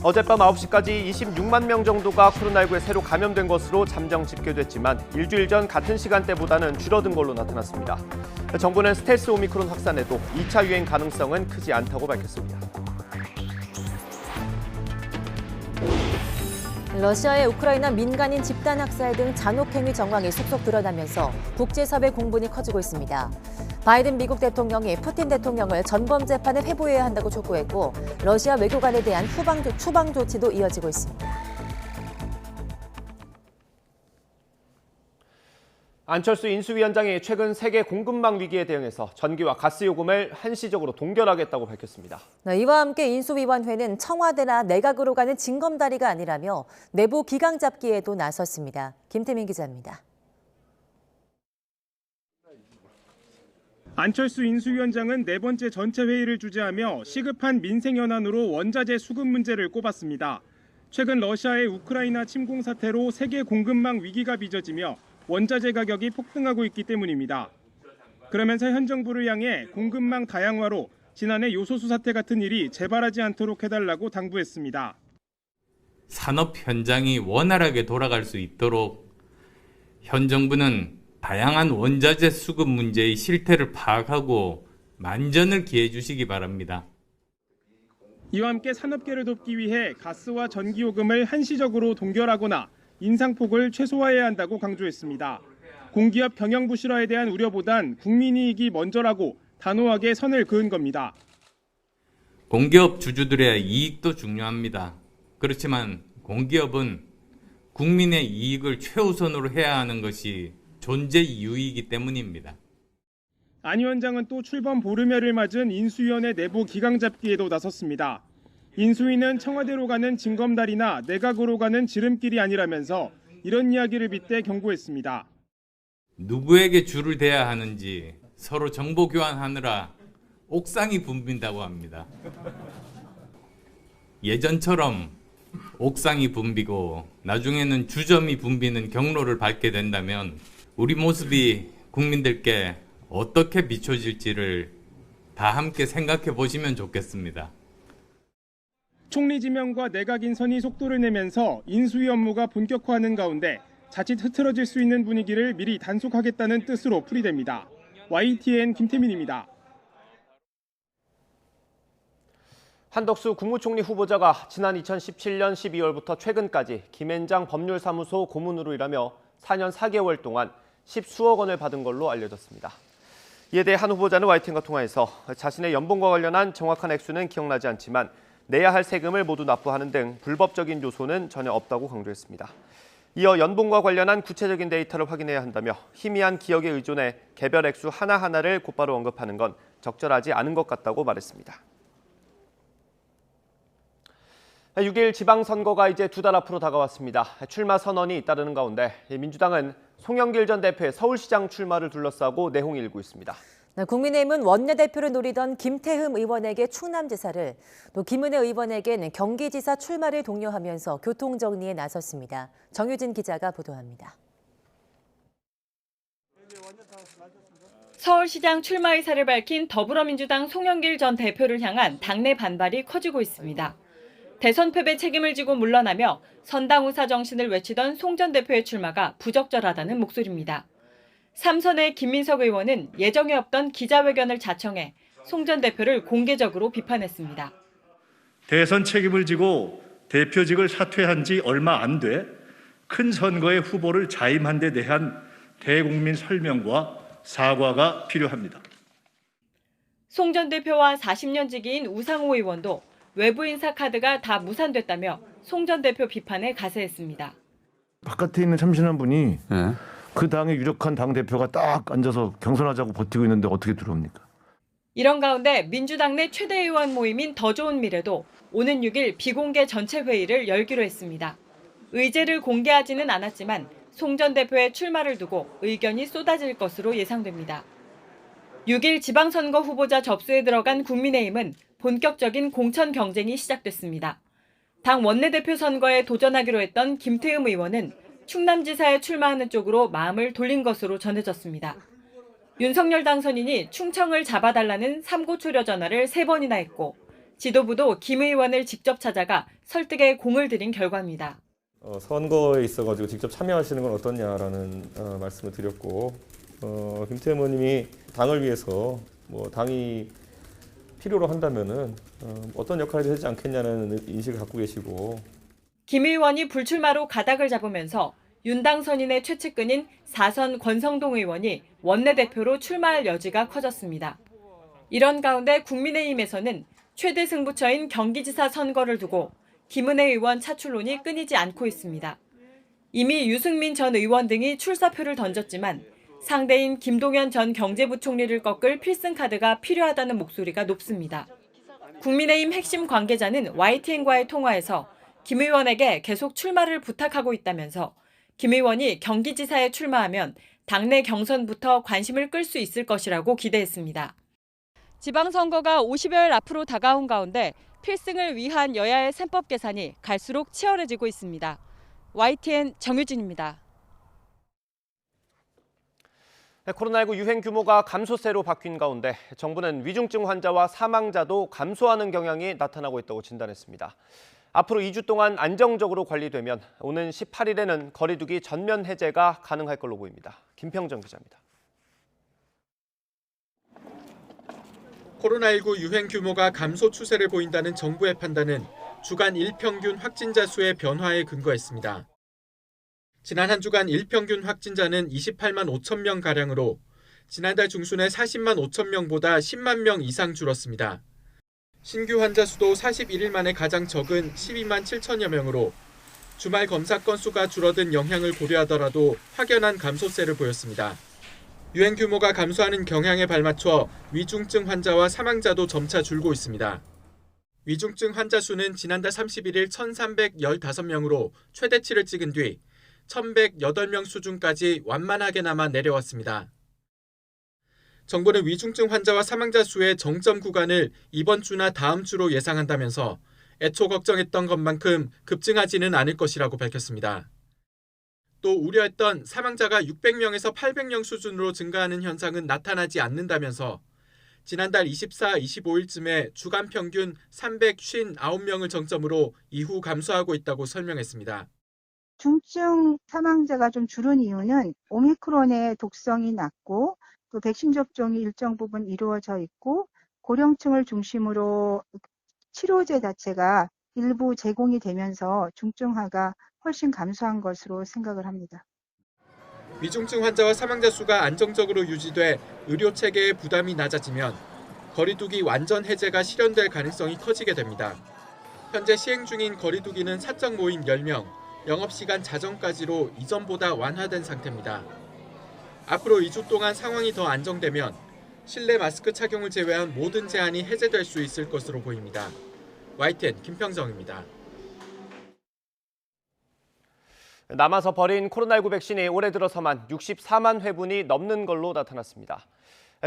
어젯밤 9시까지 26만 명 정도가 코로나19에 새로 감염된 것으로 잠정 집계됐지만 일주일 전 같은 시간대보다는 줄어든 걸로 나타났습니다. 정부는 스텔스 오미크론 확산에도 2차 유행 가능성은 크지 않다고 밝혔습니다. 러시아의 우크라이나 민간인 집단 학살 등 잔혹행위 정황이 속속 드러나면서 국제사회 공분이 커지고 있습니다. 바이든 미국 대통령이 푸틴 대통령을 전범 재판에 회부해야 한다고 촉구했고 러시아 외교관에 대한 추방 조치도 이어지고 있습니다. 안철수 인수위원장이 최근 세계 공급망 위기에 대응해서 전기와 가스 요금을 한시적으로 동결하겠다고 밝혔습니다. 이와 함께 인수위원회는 청와대나 내각으로 가는 징검다리가 아니라며 내부 기강 잡기에도 나섰습니다. 김태민 기자입니다. 안철수 인수위원장은 네 번째 전체 회의를 주재하며 시급한 민생 현안으로 원자재 수급 문제를 꼽았습니다. 최근 러시아의 우크라이나 침공 사태로 세계 공급망 위기가 빚어지며 원자재 가격이 폭등하고 있기 때문입니다. 그러면서 현 정부를 향해 공급망 다양화로 지난해 요소수 사태 같은 일이 재발하지 않도록 해달라고 당부했습니다. 산업 현장이 원활하게 돌아갈 수 있도록 현 정부는 다양한 원자재 수급 문제의 실태를 파악하고 만전을 기해 주시기 바랍니다. 이와 함께 산업계를 돕기 위해 가스와 전기요금을 한시적으로 동결하거나 인상폭을 최소화해야 한다고 강조했습니다. 공기업 경영 부실화에 대한 우려보단 국민이익이 먼저라고 단호하게 선을 그은 겁니다. 공기업 주주들의 이익도 중요합니다. 그렇지만 공기업은 국민의 이익을 최우선으로 해야 하는 것이 존재 이유이기 때문입니다. 안 위원장은 또 출범 보름여를 맞은 인수위원회 내부 기강 잡기에도 나섰습니다. 인수위는 청와대로 가는 징검다리나 내각으로 가는 지름길이 아니라면서 이런 이야기를 빗대 경고했습니다. 누구에게 줄을 대야 하는지 서로 정보 교환하느라 옥상이 붐빈다고 합니다. 예전처럼 옥상이 붐비고 나중에는 주점이 붐비는 경로를 밟게 된다면 우리 모습이 국민들께 어떻게 비춰질지를 다 함께 생각해 보시면 좋겠습니다. 총리 지명과 내각 인선이 속도를 내면서 인수위 업무가 본격화하는 가운데 자칫 흐트러질 수 있는 분위기를 미리 단속하겠다는 뜻으로 풀이됩니다. YTN 김태민입니다. 한덕수 국무총리 후보자가 지난 2017년 12월부터 최근까지 김앤장 법률사무소 고문으로 일하며 4년 4개월 동안 10수억 원을 받은 걸로 알려졌습니다. 이에 대해 한 후보자는 YTN과 통화에서 자신의 연봉과 관련한 정확한 액수는 기억나지 않지만 내야 할 세금을 모두 납부하는 등 불법적인 요소는 전혀 없다고 강조했습니다. 이어 연봉과 관련한 구체적인 데이터를 확인해야 한다며 희미한 기억에 의존해 개별 액수 하나하나를 곧바로 언급하는 건 적절하지 않은 것 같다고 말했습니다. 6일 지방선거가 이제 2달 앞으로 다가왔습니다. 출마 선언이 잇따르는 가운데 민주당은 송영길 전 대표의 서울시장 출마를 둘러싸고 내홍이 일고 있습니다. 국민의힘은 원내대표를 노리던 김태흠 의원에게 충남지사를, 또 김은혜 의원에게는 경기지사 출마를 독려하면서 교통정리에 나섰습니다. 정유진 기자가 보도합니다. 서울시장 출마 의사를 밝힌 더불어민주당 송영길 전 대표를 향한 당내 반발이 커지고 있습니다. 대선 패배 책임을 지고 물러나며 선당우사 정신을 외치던 송 전 대표의 출마가 부적절하다는 목소리입니다. 삼선의 김민석 의원은 예정에 없던 기자회견을 자청해 송 전 대표를 공개적으로 비판했습니다. 대선 책임을 지고 대표직을 사퇴한 지 얼마 안 돼 큰 선거에 후보를 자임한 데 대한 대국민 설명과 사과가 필요합니다. 송 전 대표와 40년 지기인 우상호 의원도 외부 인사 카드가 다 무산됐다며 송 전 대표 비판에 가세했습니다. 바깥에 있는 참신한 분이 그 당의 유력한 당대표가 딱 앉아서 경선하자고 버티고 있는데 어떻게 들어옵니까? 이런 가운데 민주당 내 최대 의원 모임인 더 좋은 미래도 오는 6일 비공개 전체 회의를 열기로 했습니다. 의제를 공개하지는 않았지만 송 전 대표의 출마를 두고 의견이 쏟아질 것으로 예상됩니다. 6일 지방선거 후보자 접수에 들어간 국민의힘은 본격적인 공천 경쟁이 시작됐습니다. 당 원내대표 선거에 도전하기로 했던 김태흠 의원은 충남지사에 출마하는 쪽으로 마음을 돌린 것으로 전해졌습니다. 윤석열 당선인이 충청을 잡아달라는 삼고초려 전화를 3번이나 했고 지도부도 김 의원을 직접 찾아가 설득에 공을 들인 결과입니다. 선거에 있어가지고 직접 참여하시는 건 어떠냐라는 말씀을 드렸고, 김태흠 의원님이 당을 위해서 당이 필요로 한다면은 어떤 역할이 되지 않겠냐는 인식을 갖고 계시고. 김 의원이 불출마로 가닥을 잡으면서 윤당 선인의 최측근인 4선 권성동 의원이 원내대표로 출마할 여지가 커졌습니다. 이런 가운데 국민의힘에서는 최대 승부처인 경기지사 선거를 두고 김은혜 의원 차출론이 끊이지 않고 있습니다. 이미 유승민 전 의원 등이 출사표를 던졌지만 상대인 김동연 전 경제부총리를 꺾을 필승카드가 필요하다는 목소리가 높습니다. 국민의힘 핵심 관계자는 YTN과의 통화에서 김 의원에게 계속 출마를 부탁하고 있다면서 김 의원이 경기지사에 출마하면 당내 경선부터 관심을 끌 수 있을 것이라고 기대했습니다. 지방선거가 50여일 앞으로 다가온 가운데 필승을 위한 여야의 셈법 계산이 갈수록 치열해지고 있습니다. YTN 정유진입니다. 코로나19 유행 규모가 감소세로 바뀐 가운데 정부는 위중증 환자와 사망자도 감소하는 경향이 나타나고 있다고 진단했습니다. 앞으로 2주 동안 안정적으로 관리되면 오는 18일에는 거리두기 전면 해제가 가능할 걸로 보입니다. 김평정 기자입니다. 코로나19 유행 규모가 감소 추세를 보인다는 정부의 판단은 주간 일평균 확진자 수의 변화에 근거했습니다. 지난 한 주간 일평균 확진자는 28만 5천 명가량으로 지난달 중순에 40만 5천 명보다 10만 명 이상 줄었습니다. 신규 환자 수도 41일 만에 가장 적은 12만 7천여 명으로 주말 검사 건수가 줄어든 영향을 고려하더라도 확연한 감소세를 보였습니다. 유행 규모가 감소하는 경향에 발맞춰 위중증 환자와 사망자도 점차 줄고 있습니다. 위중증 환자 수는 지난달 31일 1,315명으로 최대치를 찍은 뒤 1,108명 수준까지 완만하게나마 내려왔습니다. 정부는 위중증 환자와 사망자 수의 정점 구간을 이번 주나 다음 주로 예상한다면서 애초 걱정했던 것만큼 급증하지는 않을 것이라고 밝혔습니다. 또 우려했던 사망자가 600명에서 800명 수준으로 증가하는 현상은 나타나지 않는다면서 지난달 24, 25일쯤에 주간 평균 359명을 정점으로 이후 감소하고 있다고 설명했습니다. 중증 사망자가 좀 줄은 이유는 오미크론의 독성이 낮고 또 백신 접종이 일정 부분 이루어져 있고 고령층을 중심으로 치료제 자체가 일부 제공이 되면서 중증화가 훨씬 감소한 것으로 생각을 합니다. 위중증 환자와 사망자 수가 안정적으로 유지돼 의료 체계의 부담이 낮아지면 거리두기 완전 해제가 실현될 가능성이 커지게 됩니다. 현재 시행 중인 거리두기는 사적 모임 10명, 영업시간 자정까지로 이전보다 완화된 상태입니다. 앞으로 2주 동안 상황이 더 안정되면 실내 마스크 착용을 제외한 모든 제한이 해제될 수 있을 것으로 보입니다. YTN 김평정입니다. 남아서 버린 코로나19 백신이 올해 들어서만 64만 회분이 넘는 걸로 나타났습니다.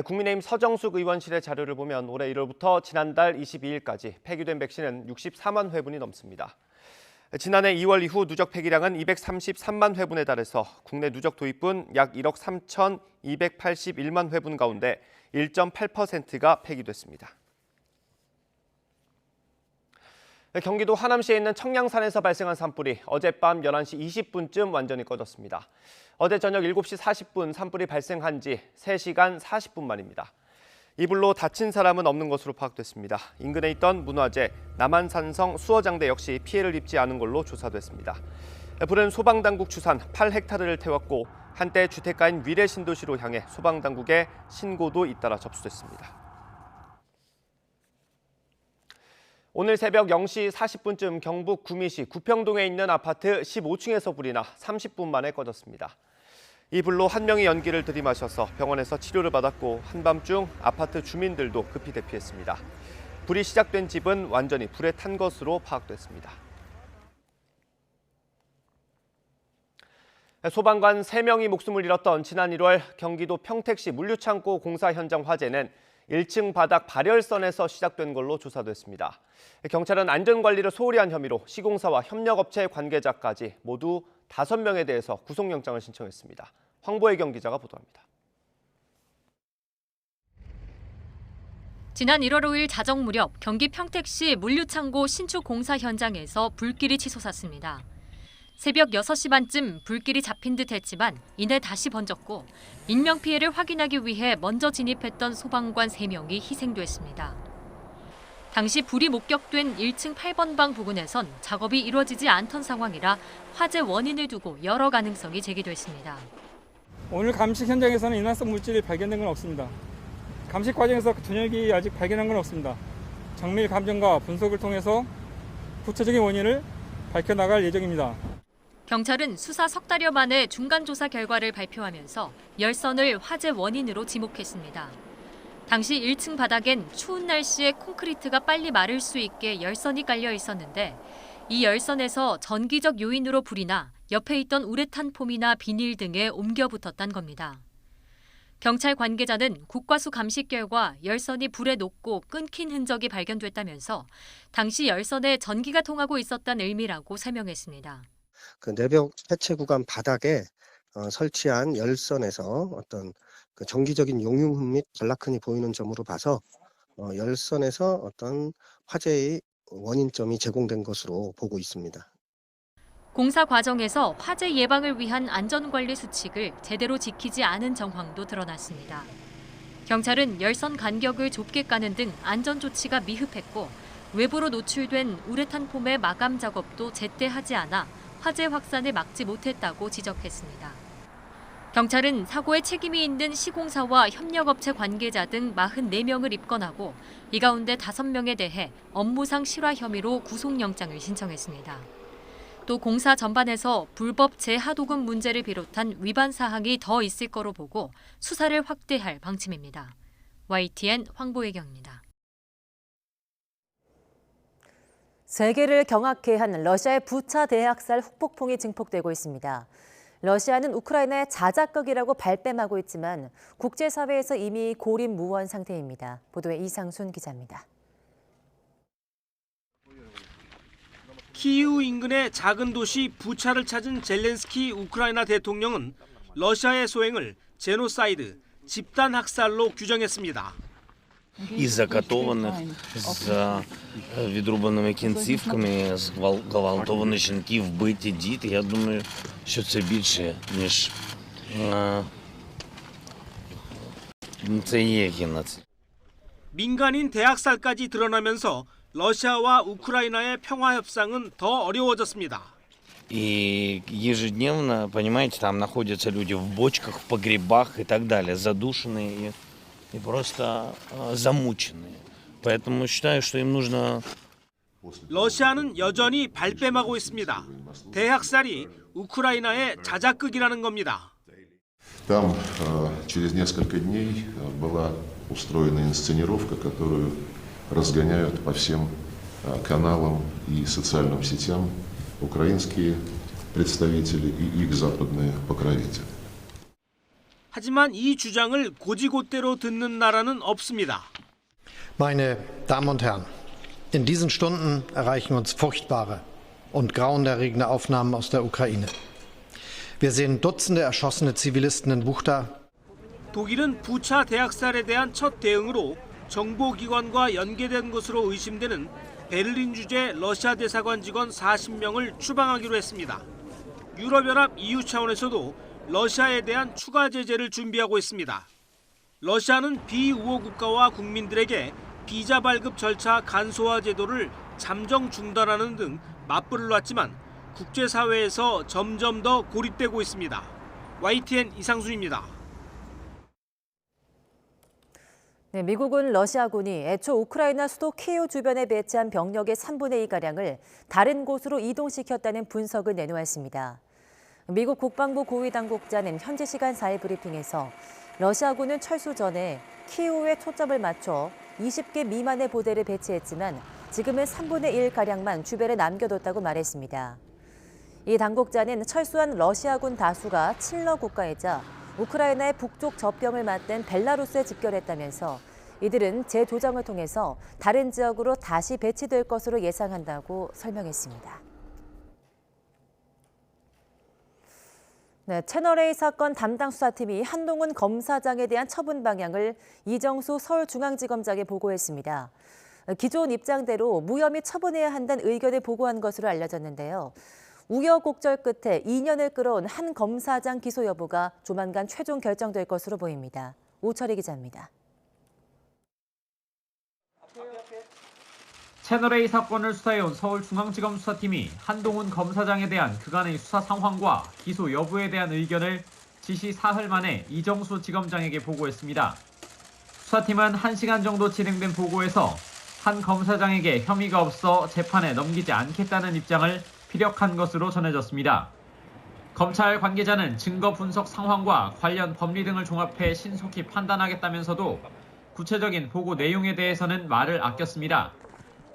국민의힘 서정숙 의원실의 자료를 보면 올해 1월부터 지난달 22일까지 폐기된 백신은 64만 회분이 넘습니다. 지난해 2월 이후 누적 폐기량은 233만 회분에 달해서 국내 누적 도입분 약 1억 3,281만 회분 가운데 1.8%가 폐기됐습니다. 경기도 하남시에 있는 청량산에서 발생한 산불이 어젯밤 11시 20분쯤 완전히 꺼졌습니다. 어제 저녁 7시 40분 산불이 발생한 지 3시간 40분 만입니다. 이 불로 다친 사람은 없는 것으로 파악됐습니다. 인근에 있던 문화재, 남한산성 수어장대 역시 피해를 입지 않은 걸로 조사됐습니다. 불은 소방당국 추산 8헥타르를 태웠고 한때 주택가인 위례신도시로 향해 소방당국의 신고도 잇따라 접수됐습니다. 오늘 새벽 0시 40분쯤 경북 구미시 구평동에 있는 아파트 15층에서 불이 나 30분 만에 꺼졌습니다. 이 불로 한 명이 연기를 들이마셔서 병원에서 치료를 받았고 한밤중 아파트 주민들도 급히 대피했습니다. 불이 시작된 집은 완전히 불에 탄 것으로 파악됐습니다. 소방관 3명이 목숨을 잃었던 지난 1월 경기도 평택시 물류창고 공사 현장 화재는 1층 바닥 발열선에서 시작된 걸로 조사됐습니다. 경찰은 안전관리를 소홀히 한 혐의로 시공사와 협력업체 관계자까지 모두 5명에 대해서 구속영장을 신청했습니다. 황보혜경 기자가 보도합니다. 지난 1월 5일 자정 무렵 경기 평택시 물류창고 신축 공사 현장에서 불길이 치솟았습니다. 새벽 6시 반쯤 불길이 잡힌 듯 했지만 이내 다시 번졌고 인명피해를 확인하기 위해 먼저 진입했던 소방관 3명이 희생됐습니다. 당시 불이 목격된 1층 8번 방 부근에선 작업이 이루어지지 않던 상황이라 화재 원인을 두고 여러 가능성이 제기됐습니다. 오늘 감식 현장에서는 인화성 물질이 발견된 건 없습니다. 감식 과정에서 전력이 아직 발견한 건 없습니다. 정밀 감정과 분석을 통해서 구체적인 원인을 밝혀나갈 예정입니다. 경찰은 수사 석 달여 만에 중간 조사 결과를 발표하면서 열선을 화재 원인으로 지목했습니다. 당시 1층 바닥엔 추운 날씨에 콘크리트가 빨리 마를 수 있게 열선이 깔려 있었는데 이 열선에서 전기적 요인으로 불이 나 옆에 있던 우레탄 폼이나 비닐 등에 옮겨 붙었단 겁니다. 경찰 관계자는 국과수 감식 결과 열선이 불에 녹고 끊긴 흔적이 발견됐다면서 당시 열선에 전기가 통하고 있었다는 의미라고 설명했습니다. 그 내벽 해체 구간 바닥에 설치한 열선에서 어떤 그 정기적인 용융 및 전락흔이 보이는 점으로 봐서 열선에서 어떤 화재의 원인점이 제공된 것으로 보고 있습니다. 공사 과정에서 화재 예방을 위한 안전관리 수칙을 제대로 지키지 않은 정황도 드러났습니다. 경찰은 열선 간격을 좁게 까는 등 안전 조치가 미흡했고 외부로 노출된 우레탄 폼의 마감 작업도 제때 하지 않아 화재 확산을 막지 못했다고 지적했습니다. 경찰은 사고에 책임이 있는 시공사와 협력업체 관계자 등 44명을 입건하고 이 가운데 5명에 대해 업무상 실화 혐의로 구속영장을 신청했습니다. 또 공사 전반에서 불법 재하도금 문제를 비롯한 위반 사항이 더 있을 거로 보고 수사를 확대할 방침입니다. YTN 황보혜경입니다. 세계를 경악해 한 러시아의 부차 대학살 후폭풍이 증폭되고 있습니다. 러시아는 우크라이나의 자작극이라고 발뺌하고 있지만 국제사회에서 이미 고립무원 상태입니다. 보도에 이상순 기자입니다. 키이우 인근의 작은 도시 부차를 찾은 젤렌스키 우크라이나 대통령은 러시아의 소행을 제노사이드, 집단 학살로 규정했습니다. и закатованных с відрубаними кінцівками, зґвалтовані жінки, вбиті діти. Я думаю, що це більше, ніж це є геноцид. 민간인 대학살까지 드러나면서 러시아와 우크라이나의 평화 협상은 더 어려워졌습니다. И ежедневно, понимаете, там находятся люди в бочках, в погребах и так далее, задушенные и просто замученные. Поэтому считаю, что им нужно... 러시아는 여전히 발뺌하고 있습니다. 대학살이 우크라이나의 자작극이라는 겁니다. Там через несколько дней была устроена инсценировка, которую разгоняют по всем каналам и социальным сетям украинские представители и их западные покровители. 하지만 이 주장을 고지곳대로 듣는 나라는 없습니다. Meine Damen und Herren, in diesen Stunden erreichen uns furchtbare und grauenerregende Aufnahmen aus der Ukraine. Wir sehen Dutzende erschossene Zivilisten in Buchta. 독일은 부차 대학살에 대한 첫 대응으로 정보기관과 연계된 것으로 의심되는 베를린 주재 러시아 대사관 직원 40명을 추방하기로 했습니다. 유럽연합 EU 차원에서도 러시아에 대한 추가 제재를 준비하고 있습니다. 러시아는 비우호 국가와 국민들에게 비자 발급 절차 간소화 제도를 잠정 중단하는 등 맞불을 놨지만 국제사회에서 점점 더 고립되고 있습니다. YTN 이상순입니다. 네, 미국은 러시아군이 애초 우크라이나 수도 키이우 주변에 배치한 병력의 3분의 2가량을 다른 곳으로 이동시켰다는 분석을 내놓았습니다. 미국 국방부 고위 당국자는 현지 시간 4일 브리핑에서 러시아군은 철수 전에 키이우에 초점을 맞춰 20개 미만의 부대를 배치했지만 지금은 3분의 1가량만 주변에 남겨뒀다고 말했습니다. 이 당국자는 철수한 러시아군 다수가 칠러 국가이자 우크라이나의 북쪽 접경을 맞댄 벨라루스에 집결했다면서 이들은 재조정을 통해서 다른 지역으로 다시 배치될 것으로 예상한다고 설명했습니다. 네, 채널A 사건 담당 수사팀이 한동훈 검사장에 대한 처분 방향을 이정수 서울중앙지검장에 보고했습니다. 기존 입장대로 무혐의 처분해야 한다는 의견을 보고한 것으로 알려졌는데요. 우여곡절 끝에 2년을 끌어온 한 검사장 기소 여부가 조만간 최종 결정될 것으로 보입니다. 오철희 기자입니다. 채널A 사건을 수사해온 서울중앙지검 수사팀이 한동훈 검사장에 대한 그간의 수사 상황과 기소 여부에 대한 의견을 지시 사흘 만에 이정수 지검장에게 보고했습니다. 수사팀은 1시간 정도 진행된 보고에서 한 검사장에게 혐의가 없어 재판에 넘기지 않겠다는 입장을 피력한 것으로 전해졌습니다. 검찰 관계자는 증거 분석 상황과 관련 법리 등을 종합해 신속히 판단하겠다면서도 구체적인 보고 내용에 대해서는 말을 아꼈습니다.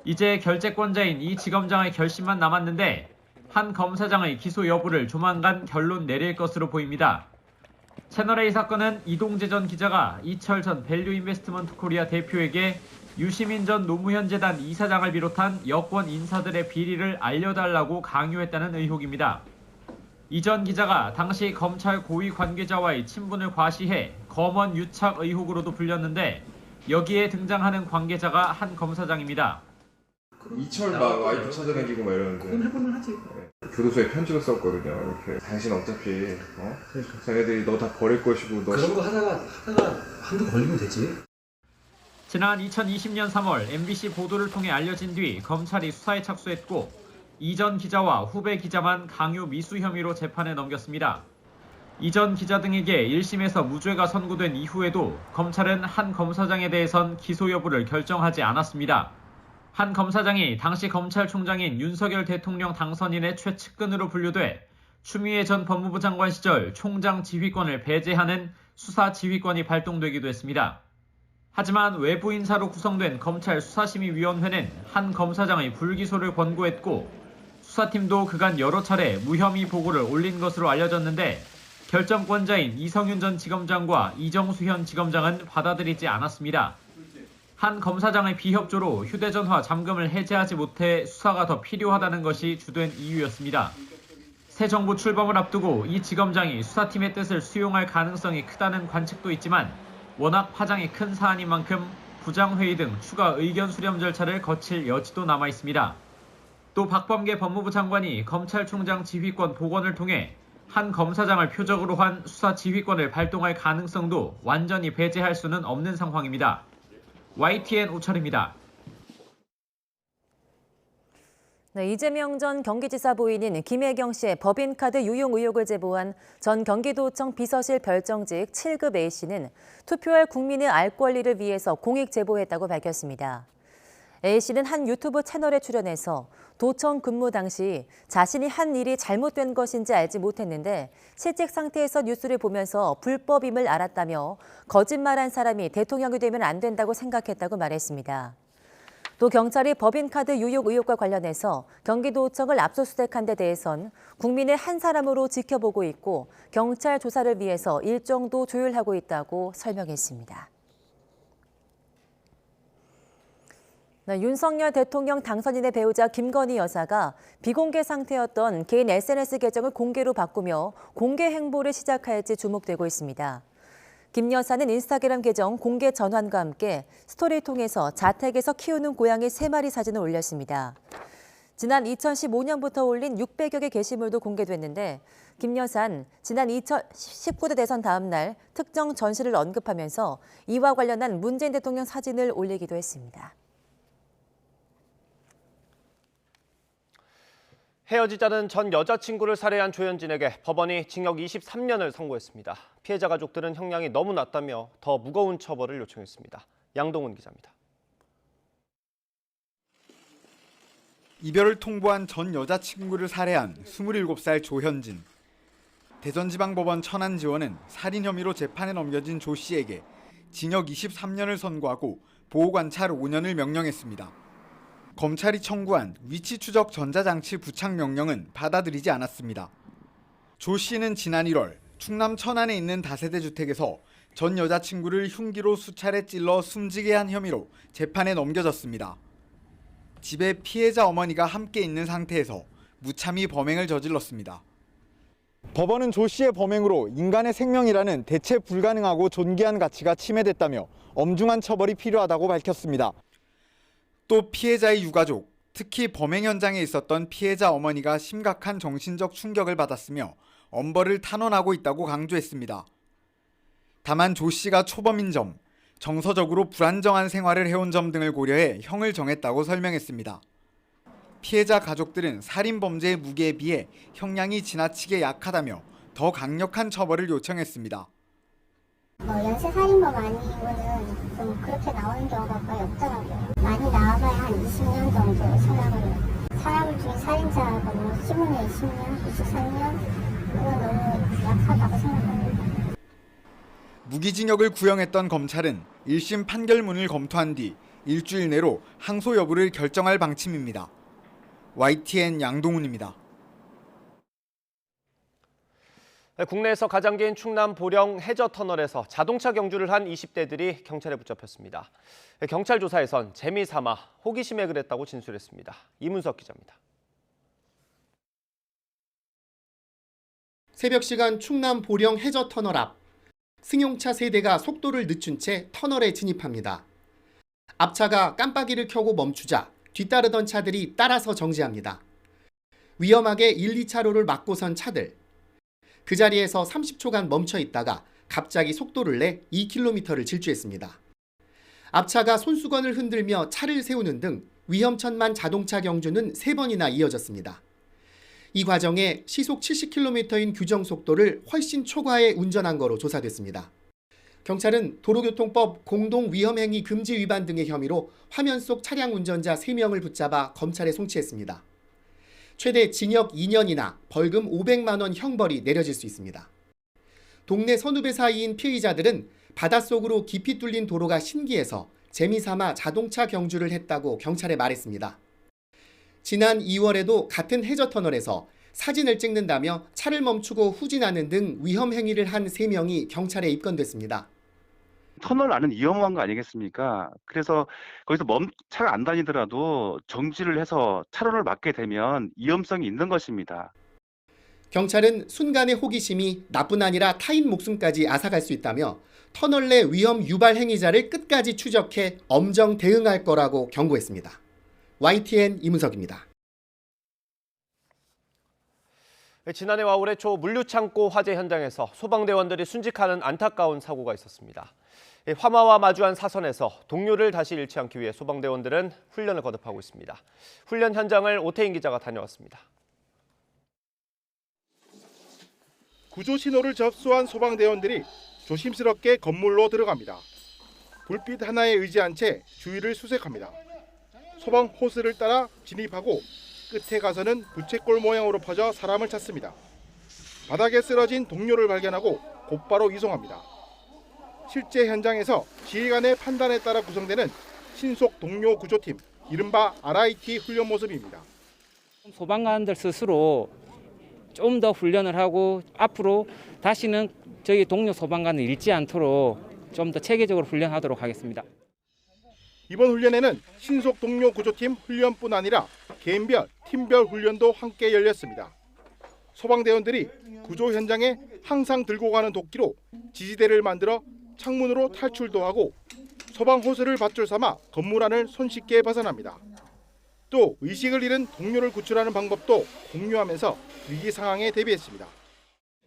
이제 결재권자인 이 지검장의 결심만 남았는데 한 검사장의 기소 여부를 조만간 결론 내릴 것으로 보입니다. 채널A 사건은 이동재 전 기자가 이철 전 밸류인베스트먼트 코리아 대표에게 유시민 전 노무현 재단 이사장을 비롯한 여권 인사들의 비리를 알려달라고 강요했다는 의혹입니다. 이 전 기자가 당시 검찰 고위 관계자와의 친분을 과시해 검언 유착 의혹으로도 불렸는데 여기에 등장하는 관계자가 한 검사장입니다. 이철 막 와이프 찾아다니고 막 이러는데 그건 해보면 하지. 교도소에 편지를 썼거든요. 이렇게 당신 어차피 자네들이 너 다 버릴 것이고 너 그런 거 하다가 한두 걸리면 되지. 지난 2020년 3월 MBC 보도를 통해 알려진 뒤 검찰이 수사에 착수했고 이 전 기자와 후배 기자만 강요 미수 혐의로 재판에 넘겼습니다. 이 전 기자 등에게 1심에서 무죄가 선고된 이후에도 검찰은 한 검사장에 대해선 기소 여부를 결정하지 않았습니다. 한 검사장이 당시 검찰총장인 윤석열 대통령 당선인의 최측근으로 분류돼 추미애 전 법무부 장관 시절 총장 지휘권을 배제하는 수사 지휘권이 발동되기도 했습니다. 하지만 외부 인사로 구성된 검찰 수사심의위원회는 한 검사장의 불기소를 권고했고 수사팀도 그간 여러 차례 무혐의 보고를 올린 것으로 알려졌는데 결정권자인 이성윤 전 지검장과 이정수 현 지검장은 받아들이지 않았습니다. 한 검사장의 비협조로 휴대전화 잠금을 해제하지 못해 수사가 더 필요하다는 것이 주된 이유였습니다. 새 정부 출범을 앞두고 이 지검장이 수사팀의 뜻을 수용할 가능성이 크다는 관측도 있지만 워낙 파장이 큰 사안인 만큼 부장회의 등 추가 의견 수렴 절차를 거칠 여지도 남아 있습니다. 또 박범계 법무부 장관이 검찰총장 지휘권 복원을 통해 한 검사장을 표적으로 한 수사 지휘권을 발동할 가능성도 완전히 배제할 수는 없는 상황입니다. YTN 오철입니다. 네, 이재명 전 경기지사 부인인 김혜경 씨의 법인카드 유용 의혹을 제보한 전 경기도청 비서실 별정직 7급 A씨는 투표할 국민의 알 권리를 위해서 공익 제보했다고 밝혔습니다. A씨는 한 유튜브 채널에 출연해서 도청 근무 당시 자신이 한 일이 잘못된 것인지 알지 못했는데 실직 상태에서 뉴스를 보면서 불법임을 알았다며 거짓말한 사람이 대통령이 되면 안 된다고 생각했다고 말했습니다. 또 경찰이 법인카드 유용 의혹과 관련해서 경기도청을 압수수색한 데 대해선 국민의 한 사람으로 지켜보고 있고 경찰 조사를 위해서 일정도 조율하고 있다고 설명했습니다. 네, 윤석열 대통령 당선인의 배우자 김건희 여사가 비공개 상태였던 개인 SNS 계정을 공개로 바꾸며 공개 행보를 시작할지 주목되고 있습니다. 김 여사는 인스타그램 계정 공개 전환과 함께 스토리를 통해서 자택에서 키우는 고양이 3마리 사진을 올렸습니다. 지난 2015년부터 올린 600여 개 게시물도 공개됐는데 김 여사는 지난 2019대 대선 다음 날 특정 전시를 언급하면서 이와 관련한 문재인 대통령 사진을 올리기도 했습니다. 헤어지자는 전 여자친구를 살해한 조현진에게 법원이 징역 23년을 선고했습니다. 피해자 가족들은 형량이 너무 낮다며 더 무거운 처벌을 요청했습니다. 양동훈 기자입니다. 이별을 통보한 전 여자친구를 살해한 27살 조현진. 대전지방법원 천안지원은 살인 혐의로 재판에 넘겨진 조 씨에게 징역 23년을 선고하고 보호관찰 5년을 명령했습니다. 검찰이 청구한 위치 추적 전자장치 부착 명령은 받아들이지 않았습니다. 조 씨는 지난 1월 충남 천안에 있는 다세대 주택에서 전 여자친구를 흉기로 수차례 찔러 숨지게 한 혐의로 재판에 넘겨졌습니다. 집에 피해자 어머니가 함께 있는 상태에서 무참히 범행을 저질렀습니다. 법원은 조 씨의 범행으로 인간의 생명이라는 대체 불가능하고 존귀한 가치가 침해됐다며 엄중한 처벌이 필요하다고 밝혔습니다. 또 피해자의 유가족, 특히 범행 현장에 있었던 피해자 어머니가 심각한 정신적 충격을 받았으며 엄벌을 탄원하고 있다고 강조했습니다. 다만 조 씨가 초범인 점, 정서적으로 불안정한 생활을 해온 점 등을 고려해 형을 정했다고 설명했습니다. 피해자 가족들은 살인 범죄의 무게에 비해 형량이 지나치게 약하다며 더 강력한 처벌을 요청했습니다. 연쇄 살인범 아니고는 좀 그렇게 나오는 경우가 거의 없더라고요. 많이 나와봐야 한 20년 정도 생각을 해요. 사람을 죽인 살인자가 뭐 15년, 20년, 23년 이건 너무 약하다고 생각합니다. 무기징역을 구형했던 검찰은 1심 판결문을 검토한 뒤 일주일 내로 항소 여부를 결정할 방침입니다. YTN 양동훈입니다. 국내에서 가장 긴 충남 보령 해저 터널에서 자동차 경주를 한 20대들이 경찰에 붙잡혔습니다. 경찰 조사에선 재미삼아 호기심에 그랬다고 진술했습니다. 이문석 기자입니다. 새벽 시간 충남 보령 해저 터널 앞. 승용차 3대가 속도를 늦춘 채 터널에 진입합니다. 앞차가 깜빡이를 켜고 멈추자 뒤따르던 차들이 따라서 정지합니다. 위험하게 1, 2차로를 막고 선 차들. 그 자리에서 30초간 멈춰 있다가 갑자기 속도를 내 2km를 질주했습니다. 앞차가 손수건을 흔들며 차를 세우는 등 위험천만 자동차 경주는 3번이나 이어졌습니다. 이 과정에 시속 70km인 규정 속도를 훨씬 초과해 운전한 거로 조사됐습니다. 경찰은 도로교통법 공동위험행위 금지 위반 등의 혐의로 화면 속 차량 운전자 3명을 붙잡아 검찰에 송치했습니다. 최대 징역 2년이나 벌금 500만 원 형벌이 내려질 수 있습니다. 동네 선후배 사이인 피의자들은 바닷속으로 깊이 뚫린 도로가 신기해서 재미삼아 자동차 경주를 했다고 경찰에 말했습니다. 지난 2월에도 같은 해저터널에서 사진을 찍는다며 차를 멈추고 후진하는 등 위험 행위를 한 3명이 경찰에 입건됐습니다. 터널 안은 위험한 거 아니겠습니까? 그래서 거기서 차가 안 다니더라도 정지를 해서 차로를 막게 되면 위험성이 있는 것입니다. 경찰은 순간의 호기심이 나뿐 아니라 타인 목숨까지 앗아갈 수 있다며 터널 내 위험 유발 행위자를 끝까지 추적해 엄정 대응할 거라고 경고했습니다. YTN 이문석입니다. 지난해와 올해 초 물류창고 화재 현장에서 소방대원들이 순직하는 안타까운 사고가 있었습니다. 화마와 마주한 사선에서 동료를 다시 잃지 않기 위해 소방대원들은 훈련을 거듭하고 있습니다. 훈련 현장을 오태인 기자가 다녀왔습니다. 구조 신호를 접수한 소방대원들이 조심스럽게 건물로 들어갑니다. 불빛 하나에 의지한 채 주위를 수색합니다. 소방 호스를 따라 진입하고 끝에 가서는 부채꼴 모양으로 퍼져 사람을 찾습니다. 바닥에 쓰러진 동료를 발견하고 곧바로 이송합니다. 실제 현장에서 지휘관의 판단에 따라 구성되는 신속 동료 구조팀, 이른바 RIT 훈련 모습입니다. 소방관들 스스로 좀 더 훈련을 하고 앞으로 다시는 저희 동료 소방관을 잃지 않도록 좀 더 체계적으로 훈련하도록 하겠습니다. 이번 훈련에는 신속 동료 구조팀 훈련뿐 아니라 개인별, 팀별 훈련도 함께 열렸습니다. 소방대원들이 구조 현장에 항상 들고 가는 도끼로 지지대를 만들어 창문으로 탈출도 하고 소방 호스를 밧줄 삼아 건물 안을 손쉽게 벗어납니다. 또 의식을 잃은 동료를 구출하는 방법도 공유하면서 위기 상황에 대비했습니다.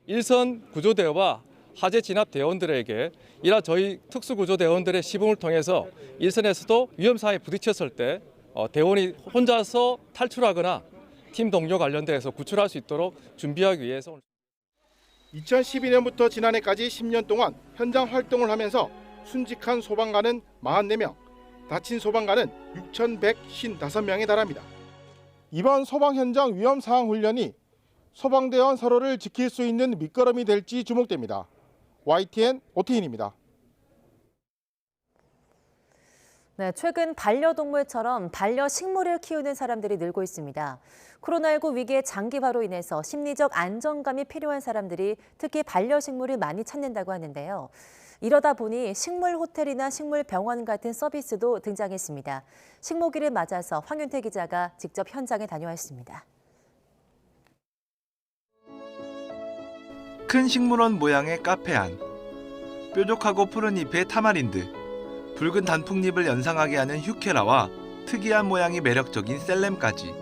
일선 구조대와 화재 진압 대원들에게 이런 저희 특수구조대원들의 시범을 통해서 일선에서도 위험 상황에 부딪혔을 때 대원이 혼자서 탈출하거나 팀 동료 관련돼서 구출할 수 있도록 준비하기 위해서 2012년부터 지난해까지 10년 동안 현장 활동을 하면서 순직한 소방관은 44명, 다친 소방관은 6,155명에 달합니다. 이번 소방 현장 위험 상황 훈련이 소방대원 서로를 지킬 수 있는 밑거름이 될지 주목됩니다. YTN 오태인입니다. 네, 최근 반려동물처럼 반려식물을 키우는 사람들이 늘고 있습니다. 코로나19 위기의 장기화로 인해서 심리적 안정감이 필요한 사람들이 특히 반려식물을 많이 찾는다고 하는데요. 이러다 보니 식물 호텔이나 식물 병원 같은 서비스도 등장했습니다. 식모기를 맞아서 황윤태 기자가 직접 현장에 다녀왔습니다. 큰 식물원 모양의 카페 안, 뾰족하고 푸른 잎의 타마린드, 붉은 단풍잎을 연상하게 하는 휴케라와 특이한 모양이 매력적인 셀렘까지.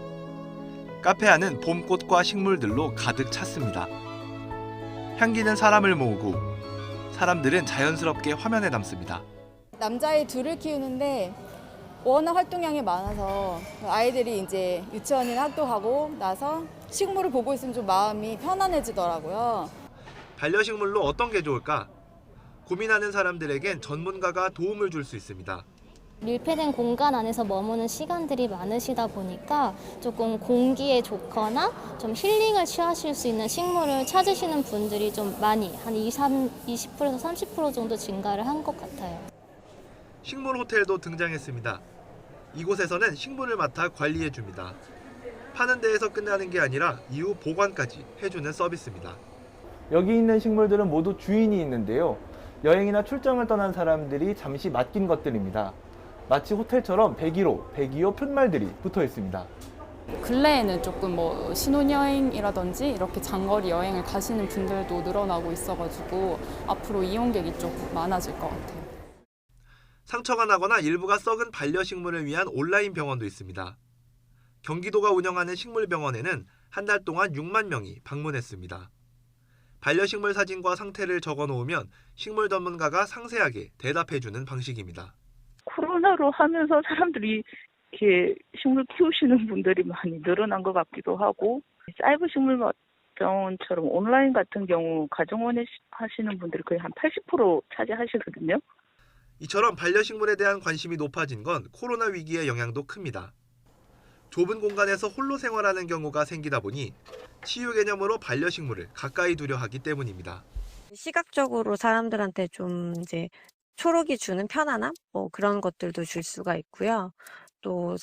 카페 안은 봄꽃과 식물들로 가득 찼습니다. 향기는 사람을 모으고 사람들은 자연스럽게 화면에 담습니다. 남자아이 둘을 키우는데 워낙 활동량이 많아서 아이들이 이제 유치원이나 학교 가고 나서 식물을 보고 있으면 좀 마음이 편안해지더라고요. 반려식물로 어떤 게 좋을까? 고민하는 사람들에겐 전문가가 도움을 줄 수 있습니다. 밀폐된 공간 안에서 머무는 시간들이 많으시다 보니까 조금 공기에 좋거나 좀 힐링을 취하실 수 있는 식물을 찾으시는 분들이 좀 많이 한 20%에서 30% 정도 증가를 한 것 같아요. 식물 호텔도 등장했습니다. 이곳에서는 식물을 맡아 관리해 줍니다. 파는 데에서 끝나는 게 아니라 이후 보관까지 해주는 서비스입니다. 여기 있는 식물들은 모두 주인이 있는데요. 여행이나 출장을 떠난 사람들이 잠시 맡긴 것들입니다. 마치 호텔처럼 배기호 푯말들이 붙어 있습니다. 근래에는 조금 신혼여행이라든지 이렇게 장거리 여행을 가시는 분들도 늘어나고 있어가지고 앞으로 이용객이 좀 많아질 것 같아요. 상처가 나거나 일부가 썩은 반려식물을 위한 온라인 병원도 있습니다. 경기도가 운영하는 식물병원에는 한 달 동안 6만 명이 방문했습니다. 반려식물 사진과 상태를 적어 놓으면 식물 전문가가 상세하게 대답해주는 방식입니다. 코로나로 하면서 사람들이 이렇게 식물 키우시는 분들이 많이 늘어난 것 같기도 하고, 사이버 식물병원처럼 온라인 같은 경우 가정원에 하시는 분들이 거의 한 80% 차지하시거든요. 이처럼 반려식물에 대한 관심이 높아진 건 코로나 위기의 영향도 큽니다. 좁은 공간에서 홀로 생활하는 경우가 생기다 보니 치유 개념으로 반려식물을 가까이 두려 하기 때문입니다. 시각적으로 사람들한테 좀 이제 초록이 주는 편안함? 그런 것들도 줄 수가 있고요. 또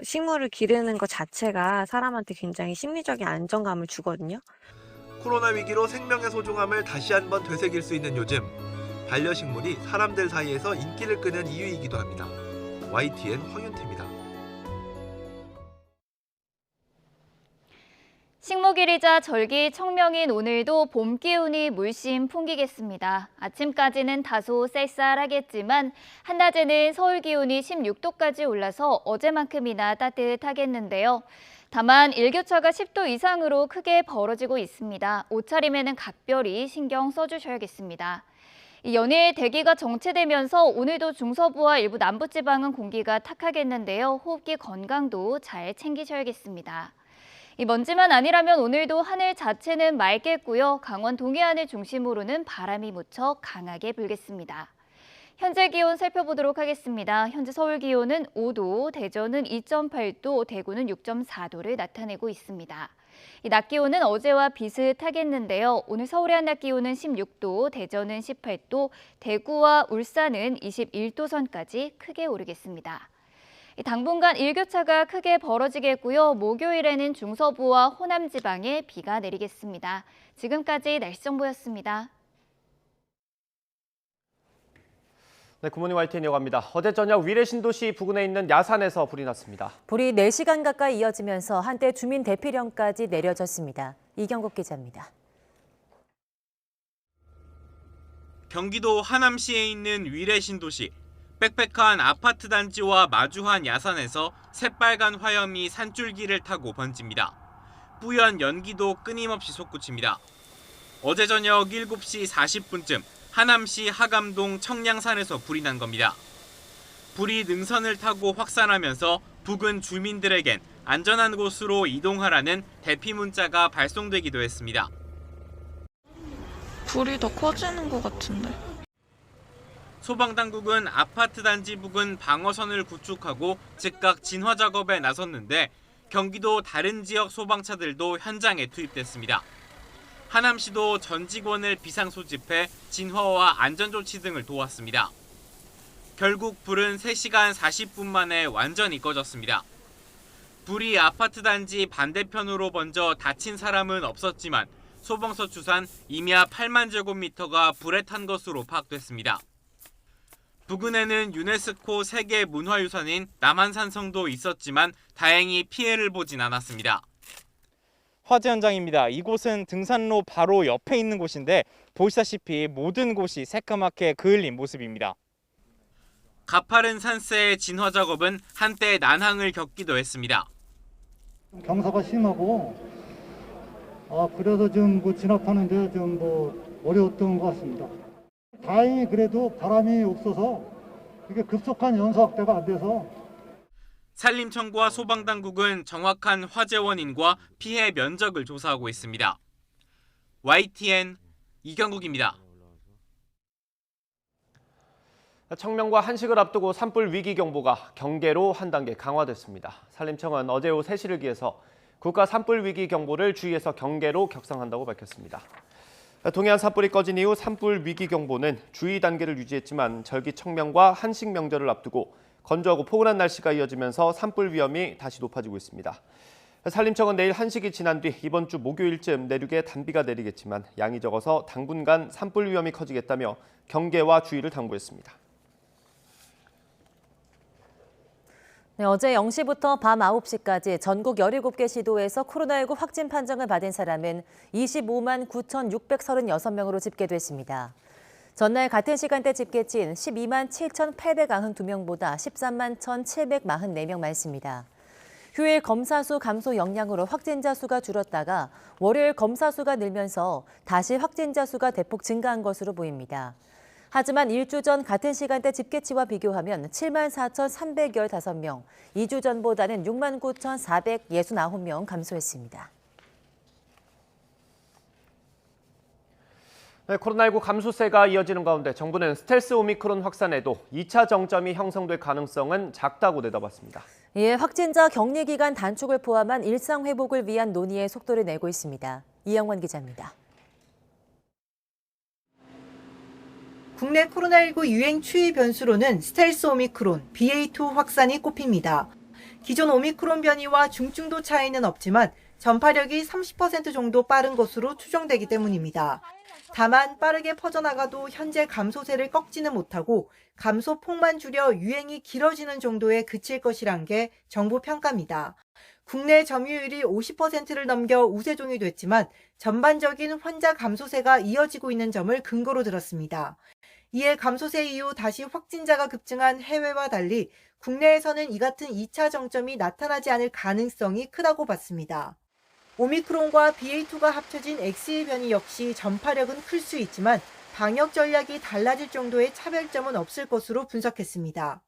식물을 기르는 것 자체가 사람한테 굉장히 심리적인 안정감을 주거든요. 코로나 위기로 생명의 소중함을 다시 한번 되새길 수 있는 요즘, 반려식물이 사람들 사이에서 인기를 끄는 이유이기도 합니다. YTN 황윤태입니다. 식목일이자 절기 청명인 오늘도 봄 기운이 물씬 풍기겠습니다. 아침까지는 다소 쌀쌀하겠지만 한낮에는 서울 기온이 16도까지 올라서 어제만큼이나 따뜻하겠는데요. 다만 일교차가 10도 이상으로 크게 벌어지고 있습니다. 옷차림에는 각별히 신경 써주셔야겠습니다. 연일 대기가 정체되면서 오늘도 중서부와 일부 남부지방은 공기가 탁하겠는데요. 호흡기 건강도 잘 챙기셔야겠습니다. 이 먼지만 아니라면 오늘도 하늘 자체는 맑겠고요. 강원 동해안을 중심으로는 바람이 무척 강하게 불겠습니다. 현재 기온 살펴보도록 하겠습니다. 현재 서울 기온은 5도, 대전은 2.8도, 대구는 6.4도를 나타내고 있습니다. 이 낮 기온은 어제와 비슷하겠는데요. 오늘 서울의 한낮 기온은 16도, 대전은 18도, 대구와 울산은 21도 선까지 크게 오르겠습니다. 당분간 일교차가 크게 벌어지겠고요. 목요일에는 중서부와 호남 지방에 비가 내리겠습니다. 지금까지 날씨 정보였습니다. 네, 굿모닝 YTN 이어갑니다. 어제 저녁 위례 신도시 부근에 있는 야산에서 불이 났습니다. 불이 4시간 가까이 이어지면서 한때 주민 대피령까지 내려졌습니다. 이경국 기자입니다. 경기도 하남시에 있는 위례 신도시. 빽빽한 아파트 단지와 마주한 야산에서 새빨간 화염이 산줄기를 타고 번집니다. 뿌연 연기도 끊임없이 솟구칩니다. 어제 저녁 7시 40분쯤 하남시 하감동 청량산에서 불이 난 겁니다. 불이 능선을 타고 확산하면서 부근 주민들에겐 안전한 곳으로 이동하라는 대피 문자가 발송되기도 했습니다. 불이 더 커지는 것 같은데. 소방당국은 아파트 단지 부근 방어선을 구축하고 즉각 진화 작업에 나섰는데 경기도 다른 지역 소방차들도 현장에 투입됐습니다. 하남시도 전 직원을 비상 소집해 진화와 안전조치 등을 도왔습니다. 결국 불은 3시간 40분 만에 완전히 꺼졌습니다. 불이 아파트 단지 반대편으로 번져 다친 사람은 없었지만 소방서 추산 임야 8만 제곱미터가 불에 탄 것으로 파악됐습니다. 부근에는 유네스코 세계 문화유산인 남한산성도 있었지만 다행히 피해를 보진 않았습니다. 화재 현장입니다. 이곳은 등산로 바로 옆에 있는 곳인데 보시다시피 모든 곳이 새까맣게 그을린 모습입니다. 가파른 산세의 진화 작업은 한때 난항을 겪기도 했습니다. 경사가 심하고 그래서 좀 진압하는데 좀 어려웠던 것 같습니다. 다행히 그래도 바람이 없어서 이게 급속한 연소 확대가 안 돼서. 산림청과 소방당국은 정확한 화재 원인과 피해 면적을 조사하고 있습니다. YTN 이경국입니다. 청명과 한식을 앞두고 산불 위기 경보가 경계로 한 단계 강화됐습니다. 산림청은 어제 오후 3시를 기해서 국가 산불 위기 경보를 주의에서 경계로 격상한다고 밝혔습니다. 동해안 산불이 꺼진 이후 산불 위기 경보는 주의 단계를 유지했지만 절기 청명과 한식 명절을 앞두고 건조하고 포근한 날씨가 이어지면서 산불 위험이 다시 높아지고 있습니다. 산림청은 내일 한식이 지난 뒤 이번 주 목요일쯤 내륙에 단비가 내리겠지만 양이 적어서 당분간 산불 위험이 커지겠다며 경계와 주의를 당부했습니다. 네, 어제 0시부터 밤 9시까지 전국 17개 시도에서 코로나19 확진 판정을 받은 사람은 25만 9,636명으로 집계됐습니다. 전날 같은 시간대 집계치인 12만 7,892명보다 13만 1,744명 많습니다. 휴일 검사 수 감소 영향으로 확진자 수가 줄었다가 월요일 검사 수가 늘면서 다시 확진자 수가 대폭 증가한 것으로 보입니다. 하지만 1주 전 같은 시간대 집계치와 비교하면 7만 4,315명, 2주 전보다는 6만 9,469명 감소했습니다. 네, 코로나19 감소세가 이어지는 가운데 정부는 스텔스 오미크론 확산에도 2차 정점이 형성될 가능성은 작다고 내다봤습니다. 이에 확진자 격리 기간 단축을 포함한 일상 회복을 위한 논의에 속도를 내고 있습니다. 이영원 기자입니다. 국내 코로나19 유행 추이 변수로는 스텔스 오미크론, BA2 확산이 꼽힙니다. 기존 오미크론 변이와 중증도 차이는 없지만 전파력이 30% 정도 빠른 것으로 추정되기 때문입니다. 다만 빠르게 퍼져나가도 현재 감소세를 꺾지는 못하고 감소폭만 줄여 유행이 길어지는 정도에 그칠 것이란 게 정부 평가입니다. 국내 점유율이 50%를 넘겨 우세종이 됐지만 전반적인 환자 감소세가 이어지고 있는 점을 근거로 들었습니다. 이에 감소세 이후 다시 확진자가 급증한 해외와 달리 국내에서는 이 같은 2차 정점이 나타나지 않을 가능성이 크다고 봤습니다. 오미크론과 BA2가 합쳐진 XE 변이 역시 전파력은 클 수 있지만 방역 전략이 달라질 정도의 차별점은 없을 것으로 분석했습니다.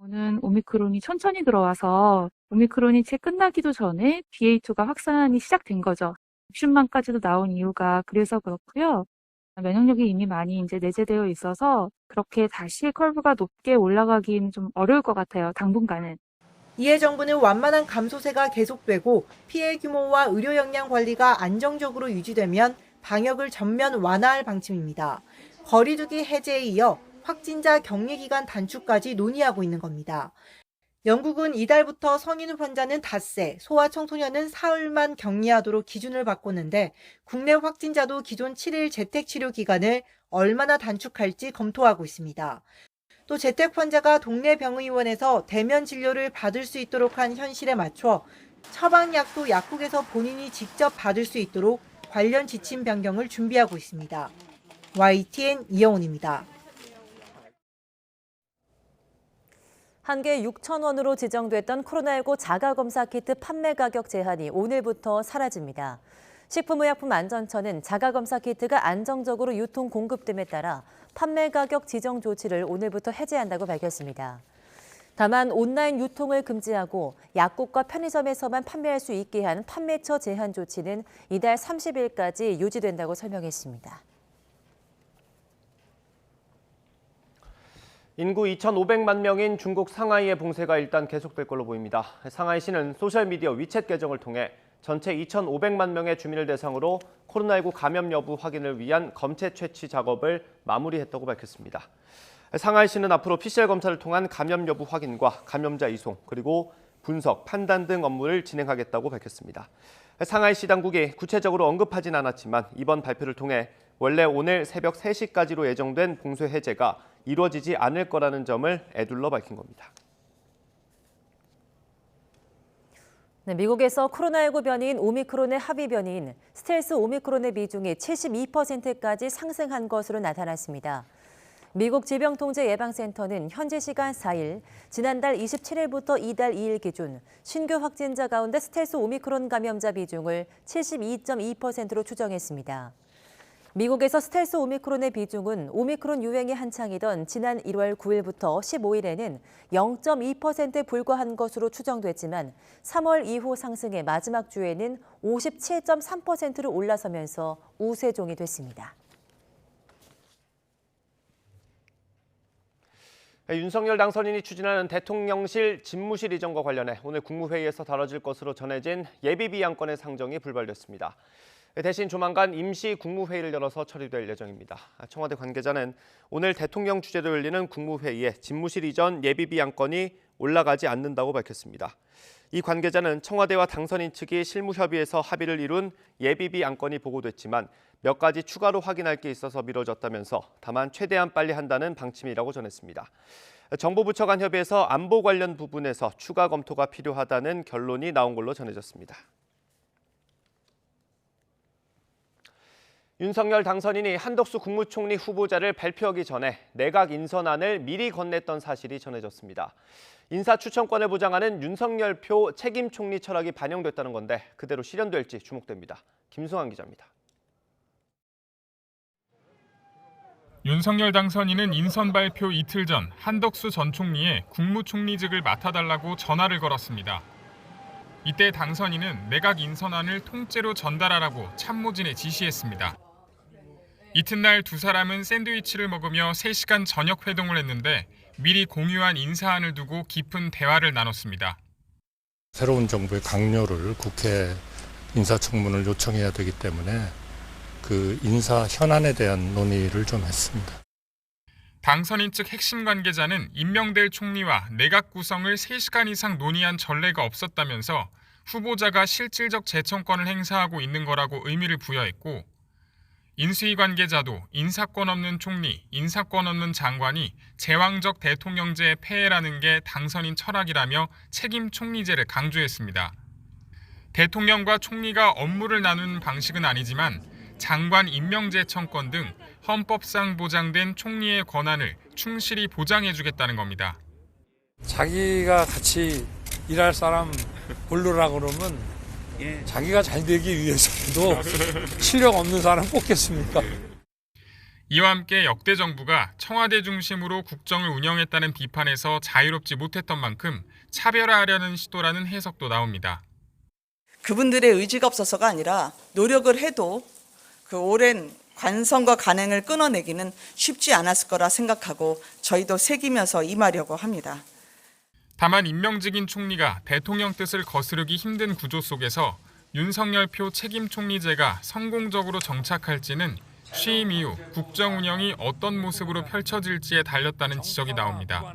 저는 오미크론이 천천히 들어와서 오미크론이 채 끝나기도 전에 BA2가 확산이 시작된 거죠. 60만까지도 나온 이유가 그래서 그렇고요. 면역력이 이미 많이 이제 내재되어 있어서 그렇게 다시 컬브가 높게 올라가긴 좀 어려울 것 같아요, 당분간은. 이에 정부는 완만한 감소세가 계속되고 피해 규모와 의료 역량 관리가 안정적으로 유지되면 방역을 전면 완화할 방침입니다. 거리두기 해제에 이어 확진자 격리 기간 단축까지 논의하고 있는 겁니다. 영국은 이달부터 성인 환자는 닷새, 소아청소년은 사흘만 격리하도록 기준을 바꿨는데 국내 확진자도 기존 7일 재택치료 기간을 얼마나 단축할지 검토하고 있습니다. 또 재택 환자가 동네 병의원에서 대면 진료를 받을 수 있도록 한 현실에 맞춰 처방약도 약국에서 본인이 직접 받을 수 있도록 관련 지침 변경을 준비하고 있습니다. YTN 이영훈입니다. 한 개 6,000원으로 지정됐던 코로나19 자가검사 키트 판매 가격 제한이 오늘부터 사라집니다. 식품의약품안전처는 자가검사 키트가 안정적으로 유통 공급됨에 따라 판매 가격 지정 조치를 오늘부터 해제한다고 밝혔습니다. 다만 온라인 유통을 금지하고 약국과 편의점에서만 판매할 수 있게 한 판매처 제한 조치는 이달 30일까지 유지된다고 설명했습니다. 인구 2,500만 명인 중국 상하이의 봉쇄가 일단 계속될 걸로 보입니다. 상하이시는 소셜미디어 위챗 계정을 통해 전체 2,500만 명의 주민을 대상으로 코로나19 감염 여부 확인을 위한 검체 채취 작업을 마무리했다고 밝혔습니다. 상하이시는 앞으로 PCR 검사를 통한 감염 여부 확인과 감염자 이송, 그리고 분석, 판단 등 업무를 진행하겠다고 밝혔습니다. 상하이시 당국이 구체적으로 언급하진 않았지만 이번 발표를 통해 원래 오늘 새벽 3시까지로 예정된 봉쇄 해제가 이루어지지 않을 거라는 점을 애둘러 밝힌 겁니다. 네, 미국에서 코로나19 변이인 오미크론의 합의 변이인 스텔스 오미크론의 비중이 72%까지 상승한 것으로 나타났습니다. 미국 질병통제예방센터는 현지 시간 4일, 지난달 27일부터 이달 2일 기준 신규 확진자 가운데 스텔스 오미크론 감염자 비중을 72.2%로 추정했습니다. 미국에서 스텔스 오미크론의 비중은 오미크론 유행이 한창이던 지난 1월 9일부터 15일에는 0.2%에 불과한 것으로 추정됐지만 3월 이후 상승해 마지막 주에는 57.3%로 올라서면서 우세종이 됐습니다. 윤석열 당선인이 추진하는 대통령실 집무실 이전과 관련해 오늘 국무회의에서 다뤄질 것으로 전해진 예비비 안건의 상정이 불발됐습니다. 대신 조만간 임시 국무회의를 열어서 처리될 예정입니다. 청와대 관계자는 오늘 대통령 주재로 열리는 국무회의에 집무실 이전 예비비 안건이 올라가지 않는다고 밝혔습니다. 이 관계자는 청와대와 당선인 측이 실무협의에서 합의를 이룬 예비비 안건이 보고됐지만 몇 가지 추가로 확인할 게 있어서 미뤄졌다면서 다만 최대한 빨리 한다는 방침이라고 전했습니다. 정부 부처 간 협의에서 안보 관련 부분에서 추가 검토가 필요하다는 결론이 나온 걸로 전해졌습니다. 윤석열 당선인이 한덕수 국무총리 후보자를 발표하기 전에 내각 인선안을 미리 건넸던 사실이 전해졌습니다. 인사 추천권을 보장하는 윤석열표 책임 총리 철학이 반영됐다는 건데 그대로 실현될지 주목됩니다. 김승환 기자입니다. 윤석열 당선인은 인선 발표 이틀 전 한덕수 전 총리에 국무총리직을 맡아달라고 전화를 걸었습니다. 이때 당선인은 내각 인선안을 통째로 전달하라고 참모진에 지시했습니다. 이튿날 두 사람은 샌드위치를 먹으며 3시간 저녁 회동을 했는데 미리 공유한 인사안을 두고 깊은 대화를 나눴습니다. 새로운 정부의 강요를 국회 인사청문을 요청해야 되기 때문에 그 인사 현안에 대한 논의를 좀 했습니다. 당선인 측 핵심 관계자는 임명될 총리와 내각 구성을 3시간 이상 논의한 전례가 없었다면서 후보자가 실질적 재청권을 행사하고 있는 거라고 의미를 부여했고 인수위 관계자도 인사권 없는 총리, 인사권 없는 장관이 제왕적 대통령제의 폐해라는 게 당선인 철학이라며 책임 총리제를 강조했습니다. 대통령과 총리가 업무를 나누는 방식은 아니지만 장관 임명재청권 등 헌법상 보장된 총리의 권한을 충실히 보장해주겠다는 겁니다. 자기가 같이 일할 사람 고르라 그러면 자기가 잘 되기 위해서도 실력 없는 사람 뽑겠습니까? 이와 함께 역대 정부가 청와대 중심으로 국정을 운영했다는 비판에서 자유롭지 못했던 만큼 차별화하려는 시도라는 해석도 나옵니다. 그분들의 의지가 없어서가 아니라 노력을 해도 그 오랜 관성과 간행을 끊어내기는 쉽지 않았을 거라 생각하고 저희도 새기면서 임하려고 합니다. 다만 임명직인 총리가 대통령 뜻을 거스르기 힘든 구조 속에서 윤석열표 책임 총리제가 성공적으로 정착할지는 취임 이후 국정 운영이 어떤 모습으로 펼쳐질지에 달렸다는 지적이 나옵니다.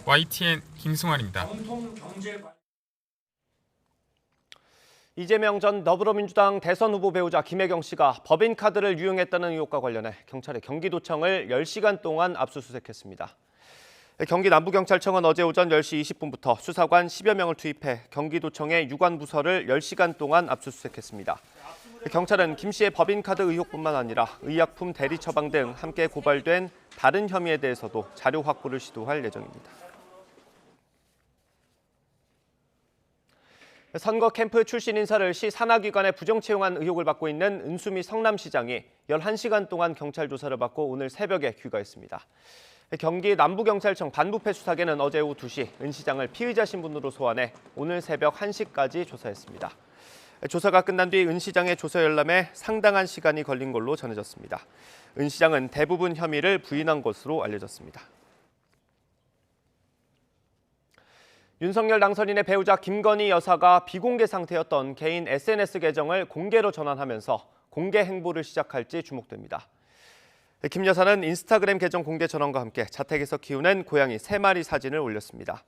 YTN 김승환입니다. 이재명 전 더불어민주당 대선 후보 배우자 김혜경 씨가 법인카드를 유용했다는 의혹과 관련해 경찰이 경기도청을 10시간 동안 압수수색했습니다. 경기 남부경찰청은 어제 오전 10시 20분부터 수사관 10여 명을 투입해 경기도청의 유관부서를 10시간 동안 압수수색했습니다. 경찰은 김 씨의 법인카드 의혹뿐만 아니라 의약품 대리 처방 등 함께 고발된 다른 혐의에 대해서도 자료 확보를 시도할 예정입니다. 선거 캠프 출신 인사를 시 산하기관에 부정 채용한 의혹을 받고 있는 은수미 성남시장이 11시간 동안 경찰 조사를 받고 오늘 새벽에 귀가했습니다. 경기 남부경찰청 반부패 수사계는 어제 오후 2시 은 시장을 피의자 신분으로 소환해 오늘 새벽 1시까지 조사했습니다. 조사가 끝난 뒤 은 시장의 조사 열람에 상당한 시간이 걸린 걸로 전해졌습니다. 은 시장은 대부분 혐의를 부인한 것으로 알려졌습니다. 윤석열 당선인의 배우자 김건희 여사가 비공개 상태였던 개인 SNS 계정을 공개로 전환하면서 공개 행보를 시작할지 주목됩니다. 김 여사는 인스타그램 계정 공개 전환과 함께 자택에서 키우는 고양이 3마리 사진을 올렸습니다.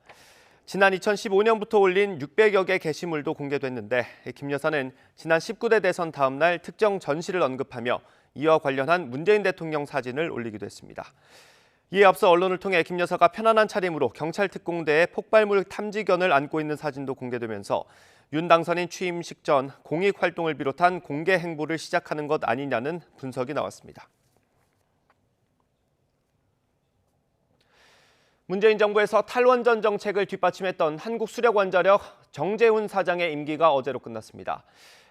지난 2015년부터 올린 600여 개 게시물도 공개됐는데 김 여사는 지난 19대 대선 다음 날 특정 전시를 언급하며 이와 관련한 문재인 대통령 사진을 올리기도 했습니다. 이에 앞서 언론을 통해 김 여사가 편안한 차림으로 경찰 특공대에 폭발물 탐지견을 안고 있는 사진도 공개되면서 윤 당선인 취임식 전 공익 활동을 비롯한 공개 행보를 시작하는 것 아니냐는 분석이 나왔습니다. 문재인 정부에서 탈원전 정책을 뒷받침했던 한국수력원자력 정재훈 사장의 임기가 어제로 끝났습니다.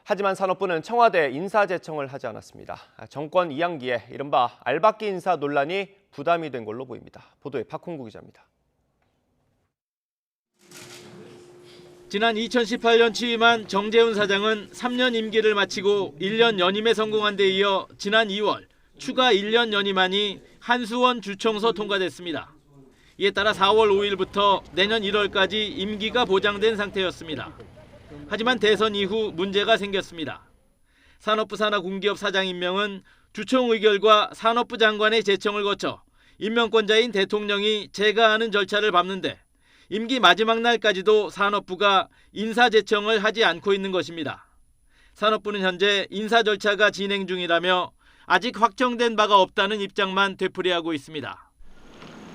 하지만 산업부는 청와대에 인사 제청을 하지 않았습니다. 정권 2학기에 이른바 알박기 인사 논란이 부담이 된 걸로 보입니다. 보도에 박홍구 기자입니다. 지난 2018년 취임한 정재훈 사장은 3년 임기를 마치고 1년 연임에 성공한 데 이어 지난 2월 추가 1년 연임안이 한수원 주총서 통과됐습니다. 이에 따라 4월 5일부터 내년 1월까지 임기가 보장된 상태였습니다. 하지만 대선 이후 문제가 생겼습니다. 산업부 산하 공기업 사장 임명은 주총 의결과 산업부 장관의 제청을 거쳐 임명권자인 대통령이 제가하는 절차를 밟는데 임기 마지막 날까지도 산업부가 인사 제청을 하지 않고 있는 것입니다. 산업부는 현재 인사 절차가 진행 중이라며 아직 확정된 바가 없다는 입장만 되풀이하고 있습니다.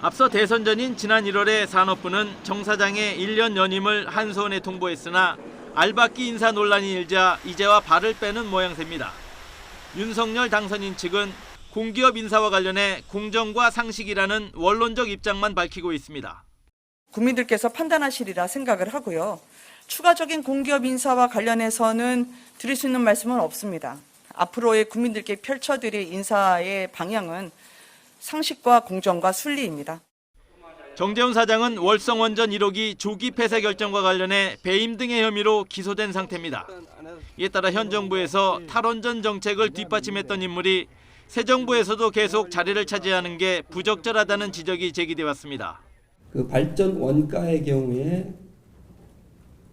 앞서 대선 전인 지난 1월에 산업부는 정 사장의 1년 연임을 한수원에 통보했으나 알박기 인사 논란이 일자 이제와 발을 빼는 모양새입니다. 윤석열 당선인 측은 공기업 인사와 관련해 공정과 상식이라는 원론적 입장만 밝히고 있습니다. 국민들께서 판단하시리라 생각을 하고요. 추가적인 공기업 인사와 관련해서는 드릴 수 있는 말씀은 없습니다. 앞으로의 국민들께 펼쳐드릴 인사의 방향은 상식과 공정과 순리입니다. 정재훈 사장은 월성원전 1호기 조기 폐쇄 결정과 관련해 배임 등의 혐의로 기소된 상태입니다. 이에 따라 현 정부에서 탈원전 정책을 뒷받침했던 인물이 새 정부에서도 계속 자리를 차지하는 게 부적절하다는 지적이 제기돼 왔습니다. 그 발전 원가의 경우에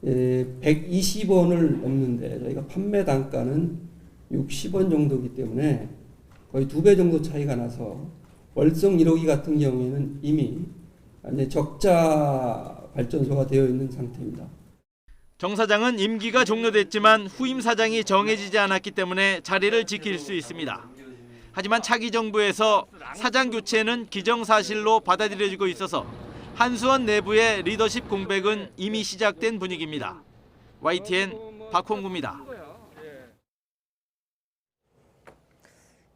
120원을 넘는데 저희가 판매 단가는 60원 정도이기 때문에 거의 2배 정도 차이가 나서 월성 1호기 같은 경우에는 이미 적자 발전소가 되어 있는 상태입니다. 정 사장은 임기가 종료됐지만 후임 사장이 정해지지 않았기 때문에 자리를 지킬 수 있습니다. 하지만 차기 정부에서 사장 교체는 기정사실로 받아들여지고 있어서 한수원 내부의 리더십 공백은 이미 시작된 분위기입니다. YTN 박홍구입니다.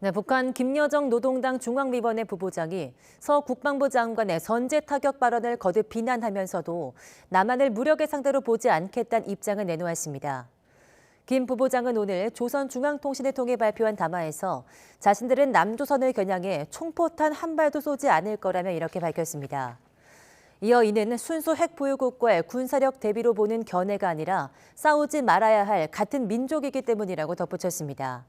네, 북한 김여정 노동당 중앙위원회 부부장이 서 국방부 장관의 선제 타격 발언을 거듭 비난하면서도 남한을 무력의 상대로 보지 않겠다는 입장을 내놓았습니다. 김 부부장은 오늘 조선중앙통신을 통해 발표한 담화에서 자신들은 남조선을 겨냥해 총포탄 한 발도 쏘지 않을 거라며 이렇게 밝혔습니다. 이어 이는 순수 핵 보유국과의 군사력 대비로 보는 견해가 아니라 싸우지 말아야 할 같은 민족이기 때문이라고 덧붙였습니다.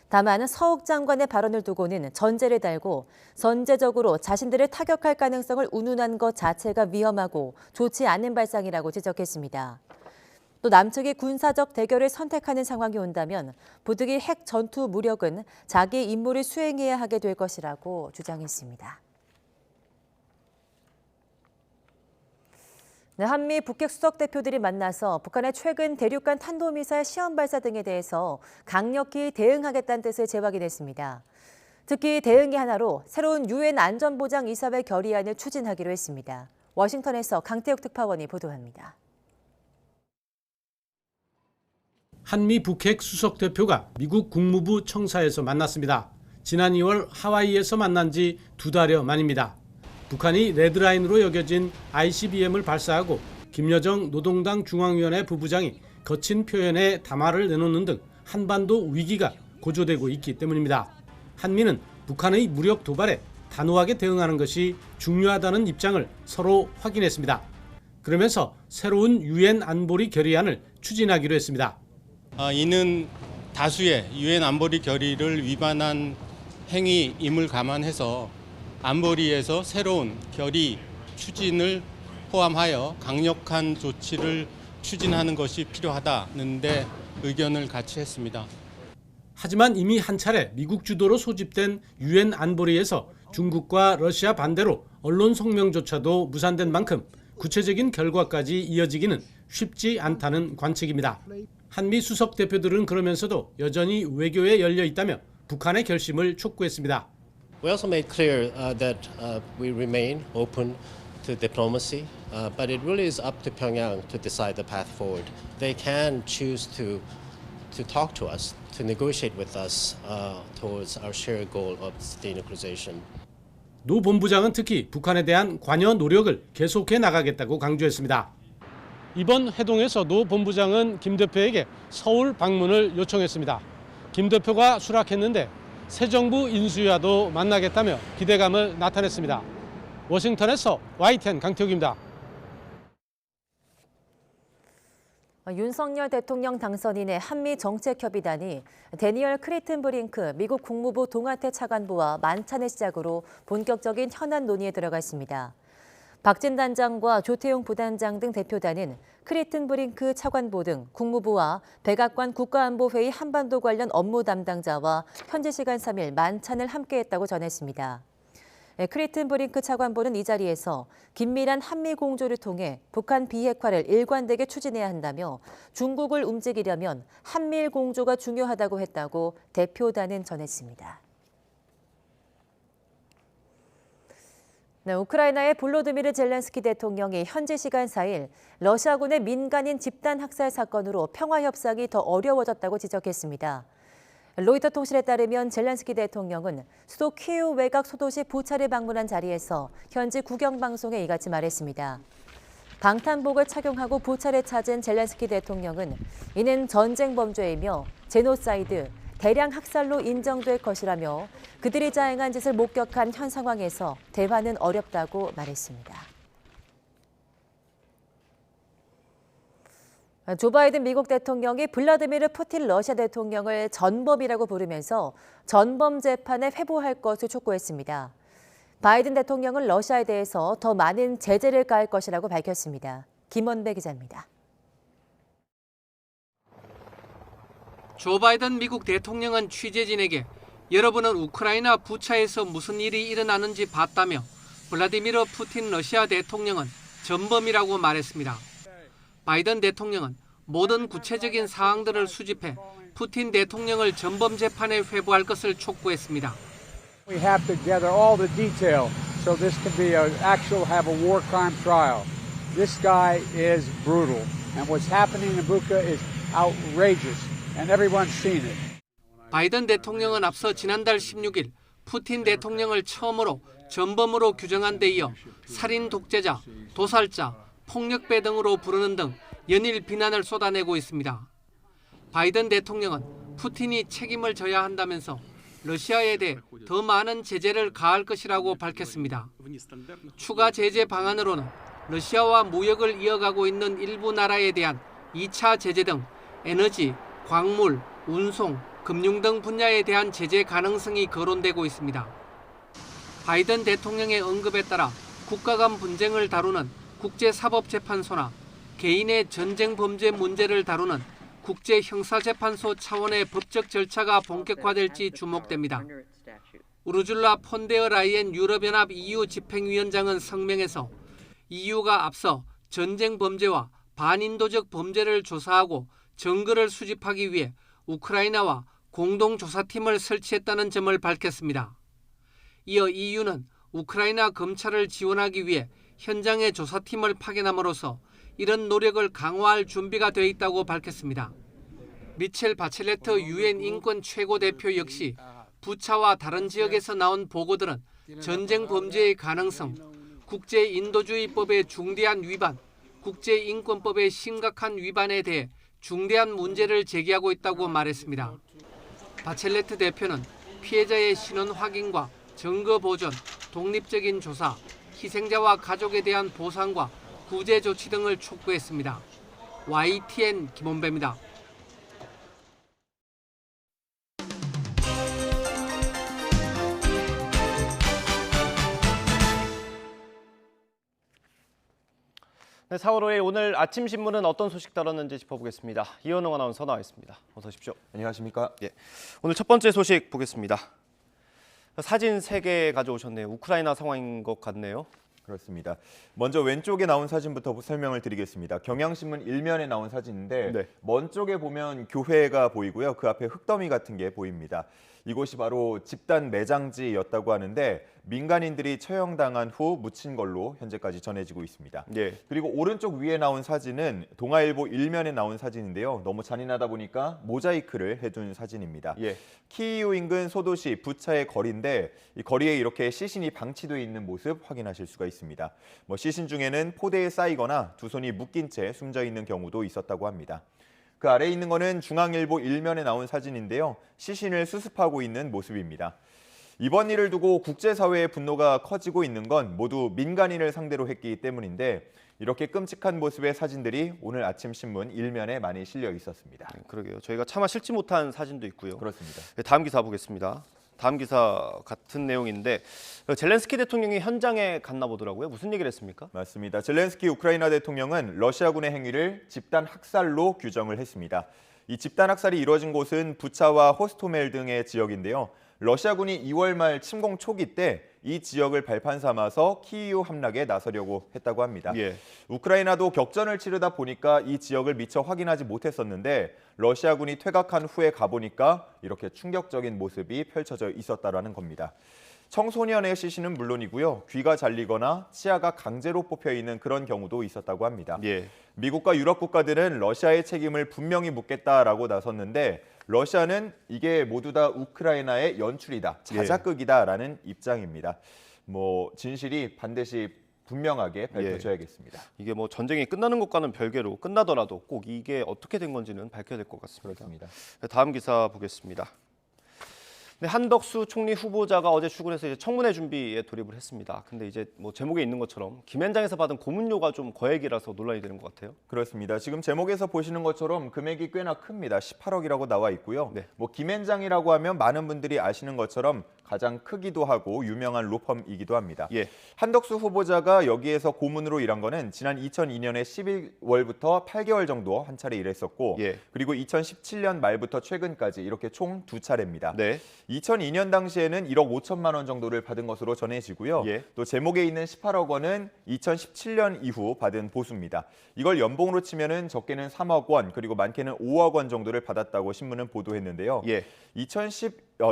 다만 서욱 장관의 발언을 두고는 전제를 달고 선제적으로 자신들을 타격할 가능성을 운운한 것 자체가 위험하고 좋지 않은 발상이라고 지적했습니다. 또 남측이 군사적 대결을 선택하는 상황이 온다면 부득이 핵 전투 무력은 자기 임무를 수행해야 하게 될 것이라고 주장했습니다. 네, 한미 북핵 수석 대표들이 만나서 북한의 최근 대륙간 탄도미사일 시험 발사 등에 대해서 강력히 대응하겠다는 뜻을 재확인했습니다. 특히 대응의 하나로 새로운 유엔 안전보장이사회 결의안을 추진하기로 했습니다. 워싱턴에서 강태욱 특파원이 보도합니다. 한미 북핵 수석 대표가 미국 국무부 청사에서 만났습니다. 지난 2월 하와이에서 만난 지 2달여 만입니다. 북한이 레드라인으로 여겨진 ICBM을 발사하고 김여정 노동당 중앙위원회 부부장이 거친 표현에 담화를 내놓는 등 한반도 위기가 고조되고 있기 때문입니다. 한미는 북한의 무력 도발에 단호하게 대응하는 것이 중요하다는 입장을 서로 확인했습니다. 그러면서 새로운 유엔 안보리 결의안을 추진하기로 했습니다. 이는 다수의 유엔 안보리 결의를 위반한 행위임을 감안해서 안보리에서 새로운 결의 추진을 포함하여 강력한 조치를 추진하는 것이 필요하다는 데 의견을 같이 했습니다. 하지만 이미 한 차례 미국 주도로 소집된 유엔 안보리에서 중국과 러시아 반대로 언론 성명조차도 무산된 만큼 구체적인 결과까지 이어지기는 쉽지 않다는 관측입니다. 한미 수석 대표들은 그러면서도 여전히 외교에 열려 있다며 북한의 결심을 촉구했습니다. We also made clear that we remain open to diplomacy, but it really is up to Pyongyang to decide the path forward. They can choose to talk to us, to negotiate with us towards our shared goal of denuclearization. 노 본부장은 특히 북한에 대한 관여 노력을 계속해 나가겠다고 강조했습니다. 이번 회동에서 노 본부장은 김 대표에게 서울 방문을 요청했습니다. 김 대표가 수락했는데 새 정부 인수위와도 만나겠다며 기대감을 나타냈습니다. 워싱턴에서 YTN 강태욱입니다. 윤석열 대통령 당선인의 한미정책협의단이 데니얼 크리튼브링크 미국 국무부 동아태 차관보와 만찬을 시작으로 본격적인 현안 논의에 들어갔습니다. 박진 단장과 조태용 부단장 등 대표단은 크리튼브링크 차관보 등 국무부와 백악관 국가안보회의 한반도 관련 업무 담당자와 현지 시간 3일 만찬을 함께했다고 전했습니다. 크리튼브링크 차관보는 이 자리에서 긴밀한 한미 공조를 통해 북한 비핵화를 일관되게 추진해야 한다며 중국을 움직이려면 한미일 공조가 중요하다고 했다고 대표단은 전했습니다. 우크라이나의 볼로드미르 젤렌스키 대통령이 현지 시간 4일 러시아군의 민간인 집단 학살 사건으로 평화 협상이 더 어려워졌다고 지적했습니다. 로이터 통신에 따르면 젤렌스키 대통령은 수도 키이우 외곽 소도시 부차를 방문한 자리에서 현지 국영방송에 이같이 말했습니다. 방탄복을 착용하고 부차를 찾은 젤렌스키 대통령은 이는 전쟁 범죄이며 제노사이드, 대량 학살로 인정될 것이라며 그들이 자행한 짓을 목격한 현 상황에서 대화는 어렵다고 말했습니다. 조 바이든 미국 대통령이 블라디미르 푸틴 러시아 대통령을 전범이라고 부르면서 전범 재판에 회부할 것을 촉구했습니다. 바이든 대통령은 러시아에 대해서 더 많은 제재를 가할 것이라고 밝혔습니다. 김원배 기자입니다. 조 바이든 미국 대통령은 취재진에게 여러분은 우크라이나 부차에서 무슨 일이 일어나는지 봤다며 블라디미르 푸틴 러시아 대통령은 전범이라고 말했습니다. 바이든 대통령은 모든 구체적인 사항들을 수집해 푸틴 대통령을 전범 재판에 회부할 것을 촉구했습니다. We have to gather all the detail so this can be actual have a war crime trial. This guy is brutal and what's happening in Bucha is outrageous and everyone's seen it. 바이든 대통령은 앞서 지난달 16일 푸틴 대통령을 처음으로 전범으로 규정한 데 이어 살인 독재자, 도살자, 폭력배 등으로 부르는 등 연일 비난을 쏟아내고 있습니다. 바이든 대통령은 푸틴이 책임을 져야 한다면서 러시아에 대해 더 많은 제재를 가할 것이라고 밝혔습니다. 추가 제재 방안으로는 러시아와 무역을 이어가고 있는 일부 나라에 대한 2차 제재 등 에너지, 광물, 운송, 금융 등 분야에 대한 제재 가능성이 거론되고 있습니다. 바이든 대통령의 언급에 따라 국가 간 분쟁을 다루는 국제사법재판소나 개인의 전쟁 범죄 문제를 다루는 국제형사재판소 차원의 법적 절차가 본격화될지 주목됩니다. 우르줄라 폰데어 라이엔 유럽연합 EU 집행위원장은 성명에서 EU가 앞서 전쟁 범죄와 반인도적 범죄를 조사하고 증거를 수집하기 위해 우크라이나와 공동조사팀을 설치했다는 점을 밝혔습니다. 이어 EU는 우크라이나 검찰을 지원하기 위해 현장에 조사팀을 파견함으로써 이런 노력을 강화할 준비가 돼 있다고 밝혔습니다. 미첼 바첼레트 유엔 인권 최고대표 역시 부차와 다른 지역에서 나온 보고들은 전쟁 범죄의 가능성, 국제인도주의법의 중대한 위반, 국제인권법의 심각한 위반에 대해 중대한 문제를 제기하고 있다고 말했습니다. 바첼레트 대표는 피해자의 신원 확인과 증거 보존, 독립적인 조사, 희생자와 가족에 대한 보상과 구제 조치 등을 촉구했습니다. YTN 김원배입니다. 네, 4월 5일 오늘 아침 신문은 어떤 소식 다뤘는지 짚어보겠습니다. 이현웅 아나운서 나와 있습니다. 어서 오십시오. 안녕하십니까? 예, 오늘 첫 번째 소식 보겠습니다. 사진 3개 가져오셨네요. 우크라이나 상황인 것 같네요. 그렇습니다. 먼저 왼쪽에 나온 사진부터 설명을 드리겠습니다. 경향신문 1면에 나온 사진인데 네. 먼 쪽에 보면 교회가 보이고요. 그 앞에 흙더미 같은 게 보입니다. 이곳이 바로 집단 매장지였다고 하는데 민간인들이 처형당한 후 묻힌 걸로 현재까지 전해지고 있습니다. 예. 그리고 오른쪽 위에 나온 사진은 동아일보 일면에 나온 사진인데요. 너무 잔인하다 보니까 모자이크를 해둔 사진입니다. 예. 키이우 인근 소도시 부차의 거리인데 이 거리에 이렇게 시신이 방치되어 있는 모습 확인하실 수가 있습니다. 시신 중에는 포대에 쌓이거나 두 손이 묶인 채 숨져 있는 경우도 있었다고 합니다. 그 아래에 있는 거는 중앙일보 일면에 나온 사진인데요. 시신을 수습하고 있는 모습입니다. 이번 일을 두고 국제사회의 분노가 커지고 있는 건 모두 민간인을 상대로 했기 때문인데 이렇게 끔찍한 모습의 사진들이 오늘 아침 신문 일면에 많이 실려 있었습니다. 그러게요. 저희가 차마 실지 못한 사진도 있고요. 그렇습니다. 다음 기사 보겠습니다. 다음 기사 같은 내용인데 젤렌스키 대통령이 현장에 갔나 보더라고요. 무슨 얘기를 했습니까? 맞습니다. 젤렌스키 우크라이나 대통령은 러시아군의 행위를 집단 학살로 규정을 했습니다. 이 집단 학살이 이루어진 곳은 부차와 호스토멜 등의 지역인데요. 러시아군이 2월 말 침공 초기 때 이 지역을 발판 삼아서 키이우 함락에 나서려고 했다고 합니다. 예. 우크라이나도 격전을 치르다 보니까 이 지역을 미처 확인하지 못했었는데 러시아군이 퇴각한 후에 가보니까 이렇게 충격적인 모습이 펼쳐져 있었다라는 겁니다. 청소년의 시신은 물론이고요. 귀가 잘리거나 치아가 강제로 뽑혀 있는 그런 경우도 있었다고 합니다. 예. 미국과 유럽 국가들은 러시아의 책임을 분명히 묻겠다라고 나섰는데 러시아는 이게 모두 다 우크라이나의 연출이다, 자작극이다라는 입장입니다. 진실이 반드시 분명하게 밝혀져야겠습니다. 이게 전쟁이 끝나는 것과는 별개로 끝나더라도 꼭 이게 어떻게 된 건지는 밝혀야 될 것 같습니다. 그렇습니다. 다음 기사 보겠습니다. 네, 한덕수 총리 후보자가 어제 출근해서 이제 청문회 준비에 돌입을 했습니다. 근데 이제 제목에 있는 것처럼 김현장에서 받은 고문료가 좀 거액이라서 논란이 되는 것 같아요. 그렇습니다. 지금 제목에서 보시는 것처럼 금액이 꽤나 큽니다. 18억이라고 나와 있고요. 네. 김현장이라고 하면 많은 분들이 아시는 것처럼 가장 크기도 하고 유명한 로펌이기도 합니다. 예. 한덕수 후보자가 여기에서 고문으로 일한 거는 지난 2002년에 11월부터 8개월 정도 한 차례 일했었고 예. 그리고 2017년 말부터 최근까지 이렇게 총 2차례입니다. 네. 2002년 당시에는 1억 5천만 원 정도를 받은 것으로 전해지고요. 예. 또 제목에 있는 18억 원은 2017년 이후 받은 보수입니다. 이걸 연봉으로 치면은 적게는 3억 원 그리고 많게는 5억 원 정도를 받았다고 신문은 보도했는데요. 예.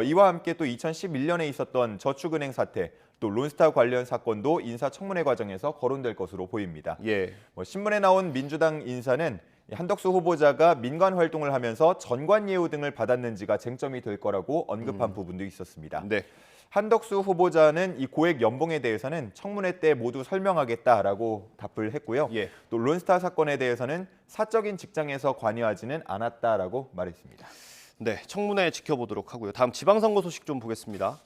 이와 함께 또 2011년에 있었던 저축은행 사태, 또 론스타 관련 사건도 인사청문회 과정에서 거론될 것으로 보입니다. 예. 신문에 나온 민주당 인사는 한덕수 후보자가 민간 활동을 하면서 전관예우 등을 받았는지가 쟁점이 될 거라고 언급한 부분도 있었습니다. 네. 한덕수 후보자는 이 고액 연봉에 대해서는 청문회 때 모두 설명하겠다라고 답을 했고요. 예. 또 론스타 사건에 대해서는 사적인 직장에서 관여하지는 않았다라고 말했습니다. 네, 청문회 지켜보도록 하고요. 다음 지방선거 소식 좀 보겠습니다.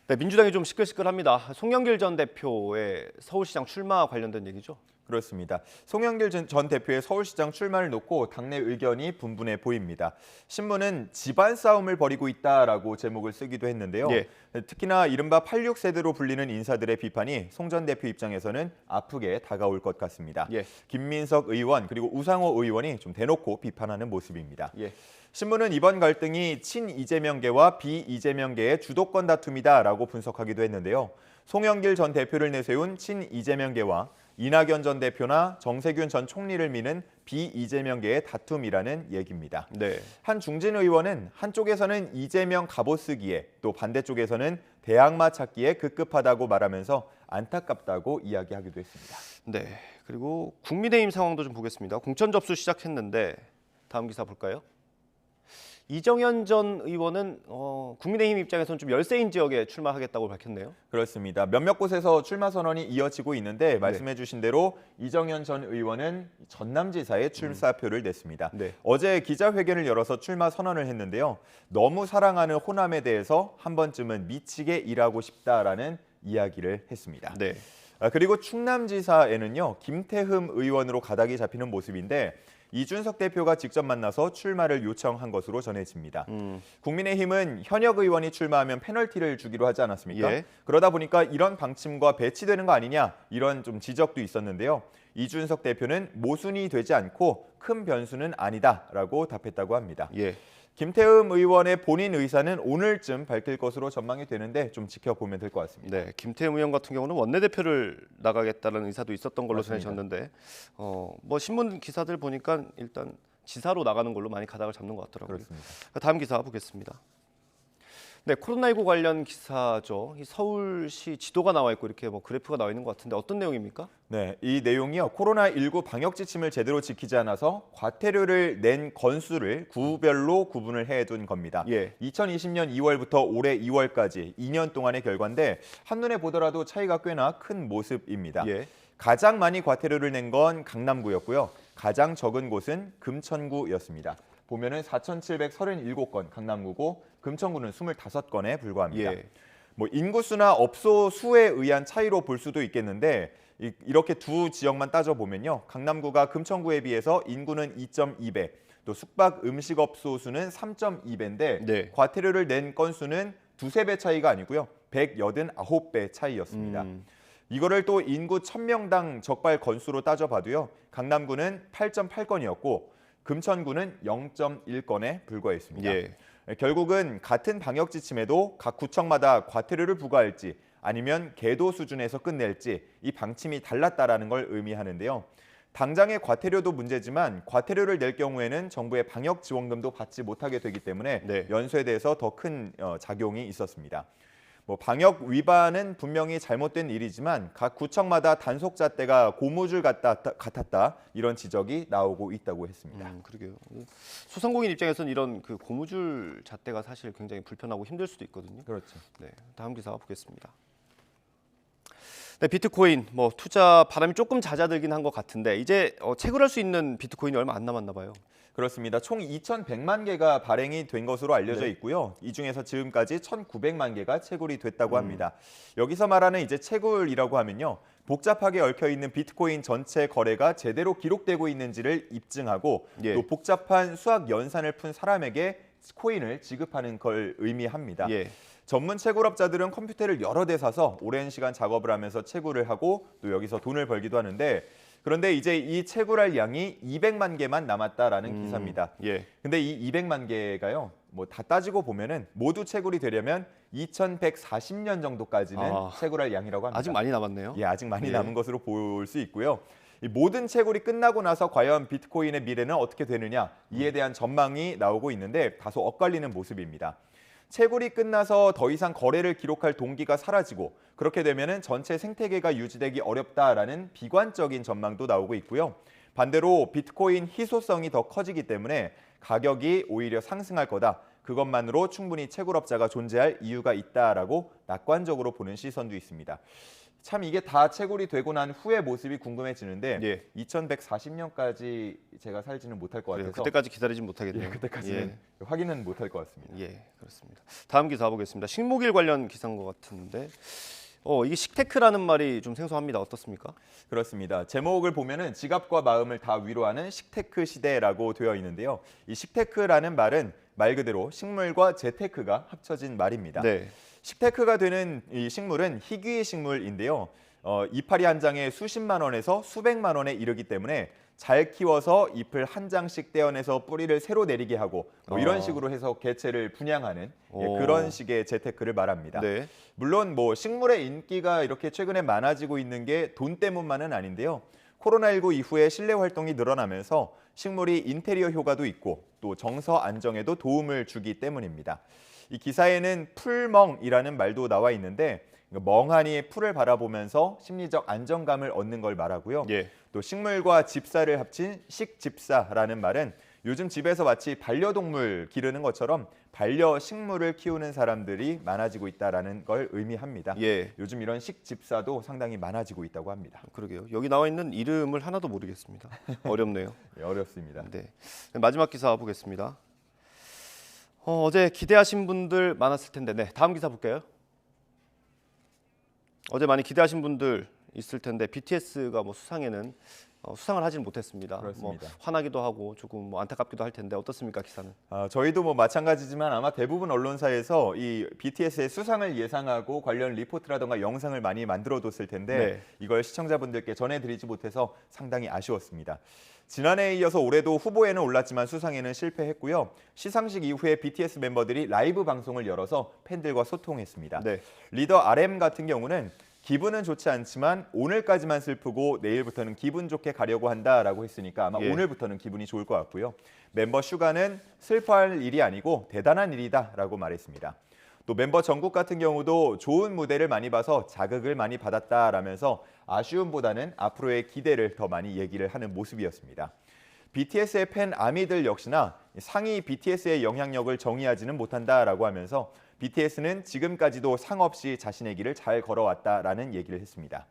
네, 민주당이 좀 시끌시끌합니다. 송영길 전 대표의 서울시장 출마 관련된 얘기죠? 그렇습니다. 송영길 전 대표의 서울시장 출마를 놓고 당내 의견이 분분해 보입니다. 신문은 집안 싸움을 벌이고 있다라고 제목을 쓰기도 했는데요. 예. 특히나 이른바 86세대로 불리는 인사들의 비판이 송 전 대표 입장에서는 아프게 다가올 것 같습니다. 예. 김민석 의원 그리고 우상호 의원이 좀 대놓고 비판하는 모습입니다. 예. 신문은 이번 갈등이 친이재명계와 비이재명계의 주도권 다툼이다라고 분석하기도 했는데요. 송영길 전 대표를 내세운 친이재명계와 이낙연 전 대표나 정세균 전 총리를 미는 비이재명계의 다툼이라는 얘기입니다. 네. 한 중진 의원은 한쪽에서는 이재명 갑옷쓰기에 또 반대쪽에서는 대항마 찾기에 급급하다고 말하면서 안타깝다고 이야기하기도 했습니다. 네. 그리고 국민의힘 상황도 좀 보겠습니다. 공천 접수 시작했는데 다음 기사 볼까요? 이정현 전 의원은 국민의힘 입장에서는 좀 열세인 지역에 출마하겠다고 밝혔네요. 그렇습니다. 몇몇 곳에서 출마 선언이 이어지고 있는데 말씀해 주신 대로 이정현 전 의원은 전남지사에 출사표를 냈습니다. 네. 어제 기자회견을 열어서 출마 선언을 했는데요. 너무 사랑하는 호남에 대해서 한 번쯤은 미치게 일하고 싶다라는 이야기를 했습니다. 네. 그리고 충남지사에는요. 김태흠 의원으로 가닥이 잡히는 모습인데 이준석 대표가 직접 만나서 출마를 요청한 것으로 전해집니다. 국민의힘은 현역 의원이 출마하면 페널티를 주기로 하지 않았습니까? 예. 그러다 보니까 이런 방침과 배치되는 거 아니냐 이런 좀 지적도 있었는데요. 이준석 대표는 모순이 되지 않고 큰 변수는 아니다라고 답했다고 합니다. 예. 김태흠 의원의 본인 의사는 오늘쯤 밝힐 것으로 전망이 되는데 좀 지켜보면 될 것 같습니다. 네, 김태흠 의원 같은 경우는 원내대표를 나가겠다는 의사도 있었던 걸로 맞습니다. 전해졌는데 신문 기사들 보니까 일단 지사로 나가는 걸로 많이 가닥을 잡는 것 같더라고요. 그렇습니다. 다음 기사 보겠습니다. 네, 코로나19 관련 기사죠. 이 서울시 지도가 나와 있고 이렇게 뭐 그래프가 나와 있는 것 같은데 어떤 내용입니까? 네, 이 내용이요. 코로나19 방역 지침을 제대로 지키지 않아서 과태료를 낸 건수를 구별로 구분을 해둔 겁니다. 2020년 2월부터 올해 2월까지 2년 동안의 결과인데 한눈에 보더라도 차이가 꽤나 큰 모습입니다. 가장 많이 과태료를 낸 건 강남구였고요. 가장 적은 곳은 금천구였습니다. 보면은 4,737건 강남구고 금천구는 25건에 불과합니다. 뭐 인구수나 업소 수에 의한 차이로 볼 수도 있겠는데 이렇게 두 지역만 따져보면요. 강남구가 금천구에 비해서 인구는 2.2배, 또 숙박 음식업소 수는 3.2배인데 과태료를 낸 건수는 두세 배 차이가 아니고요. 189배 차이였습니다. 이거를 또 인구 1000명당 적발 건수로 따져봐도요. 강남구는 8.8건이었고 금천구는 0.1건에 불과했습니다. 결국은 같은 방역 지침에도 각 구청마다 과태료를 부과할지 아니면 계도 수준에서 끝낼지 이 방침이 달랐다라는 걸 의미하는데요. 당장의 과태료도 문제지만 과태료를 낼 경우에는 정부의 방역 지원금도 받지 못하게 되기 때문에 연수에 대해서 더 큰 작용이 있었습니다. 뭐 방역 위반은 분명히 잘못된 일이지만 각 구청마다 단속 잣대가 고무줄 같았다 이런 지적이 나오고 있다고 했습니다. 그러게요. 소상공인 입장에서는 이런 그 고무줄 잣대가 사실 굉장히 불편하고 힘들 수도 있거든요. 그렇죠. 네, 다음 기사 보겠습니다. 네, 비트코인 뭐 투자 바람이 조금 잦아들긴 한 것 같은데 이제 채굴할 수 있는 비트코인이 얼마 안 남았나 봐요. 그렇습니다. 총 2,100만 개가 발행이 된 것으로 알려져 있고요. 이 중에서 지금까지 1,900만 개가 채굴이 됐다고 합니다. 여기서 말하는 이제 채굴이라고 하면요. 복잡하게 얽혀 있는 비트코인 전체 거래가 제대로 기록되고 있는지를 입증하고 또 복잡한 수학 연산을 푼 사람에게 코인을 지급하는 걸 의미합니다. 전문 채굴업자들은 컴퓨터를 여러 대 사서 오랜 시간 작업을 하면서 채굴을 하고 또 여기서 돈을 벌기도 하는데 그런데 이제 이 채굴할 양이 200만 개만 남았다라는 기사입니다. 근데 이 200만 개가요. 뭐 다 따지고 보면은 모두 채굴이 되려면 2140년 정도까지는 채굴할 양이라고 합니다. 아직 많이 남았네요. 아직 많이 남은 것으로 볼 수 있고요. 이 모든 채굴이 끝나고 나서 과연 비트코인의 미래는 어떻게 되느냐 이에 대한 전망이 나오고 있는데 다소 엇갈리는 모습입니다. 채굴이 끝나서 더 이상 거래를 기록할 동기가 사라지고 그렇게 되면은 전체 생태계가 유지되기 어렵다라는 비관적인 전망도 나오고 있고요. 반대로 비트코인 희소성이 더 커지기 때문에 가격이 오히려 상승할 거다. 그것만으로 충분히 채굴업자가 존재할 이유가 있다라고 낙관적으로 보는 시선도 있습니다. 참 이게 다 채굴이 되고 난 후의 모습이 궁금해지는데 2140년까지 제가 살지는 못할 것 같아서 그때까지 기다리진 못하겠네요. 그때까지는 확인은 못할 것 같습니다. 그렇습니다. 다음 기사 보겠습니다. 식목일 관련 기사인 것 같은데 이게 식테크라는 말이 좀 생소합니다. 어떻습니까? 그렇습니다. 제목을 보면은 지갑과 마음을 다 위로하는 식테크 시대라고 되어 있는데요. 이 식테크라는 말은 말 그대로 식물과 재테크가 합쳐진 말입니다. 식테크가 되는 이 식물은 희귀 식물인데요. 이파리 한 장에 수십만 원에서 수백만 원에 이르기 때문에 잘 키워서 잎을 한 장씩 떼어내서 뿌리를 새로 내리게 하고 뭐 이런 식으로 해서 개체를 분양하는 그런 식의 재테크를 말합니다. 물론 뭐 식물의 인기가 이렇게 최근에 많아지고 있는 게 돈 때문만은 아닌데요. 코로나19 이후에 실내 활동이 늘어나면서 식물이 인테리어 효과도 있고 또 정서 안정에도 도움을 주기 때문입니다. 이 기사에는 풀멍이라는 말도 나와 있는데 멍하니 풀을 바라보면서 심리적 안정감을 얻는 걸 말하고요. 또 식물과 집사를 합친 식집사라는 말은 요즘 집에서 마치 반려동물 기르는 것처럼 반려식물을 키우는 사람들이 많아지고 있다는 걸 의미합니다. 요즘 이런 식집사도 상당히 많아지고 있다고 합니다. 그러게요. 여기 나와 있는 이름을 하나도 모르겠습니다. 어렵네요. 어렵습니다. 마지막 기사 보겠습니다. 어제 기대하신 분들 많았을 텐데 다음 기사 볼까요? 어제 많이 기대하신 분들 있을 텐데 BTS가 뭐 수상에는 수상을 하지는 못했습니다. 뭐 화나기도 하고 조금 뭐 안타깝기도 할 텐데 어떻습니까 기사는? 저희도 뭐 마찬가지지만 아마 대부분 언론사에서 이 BTS의 수상을 예상하고 관련 리포트라던가 영상을 많이 만들어뒀을 텐데 이걸 시청자분들께 전해드리지 못해서 상당히 아쉬웠습니다. 지난해에 이어서 올해도 후보에는 올랐지만 수상에는 실패했고요. 시상식 이후에 BTS 멤버들이 라이브 방송을 열어서 팬들과 소통했습니다. 리더 RM 같은 경우는 기분은 좋지 않지만 오늘까지만 슬프고 내일부터는 기분 좋게 가려고 한다라고 했으니까 아마 오늘부터는 기분이 좋을 것 같고요. 멤버 슈가는 슬퍼할 일이 아니고 대단한 일이다라고 말했습니다. 또 멤버 정국 같은 경우도 좋은 무대를 많이 봐서 자극을 많이 받았다라면서 아쉬움보다는 앞으로의 기대를 더 많이 얘기를 하는 모습이었습니다. BTS의 팬 아미들 역시나 상이 BTS의 영향력을 정의하지는 못한다라고 하면서 BTS는 지금까지도 상 없이 자신의 길을 잘 걸어왔다라는 얘기를 했습니다.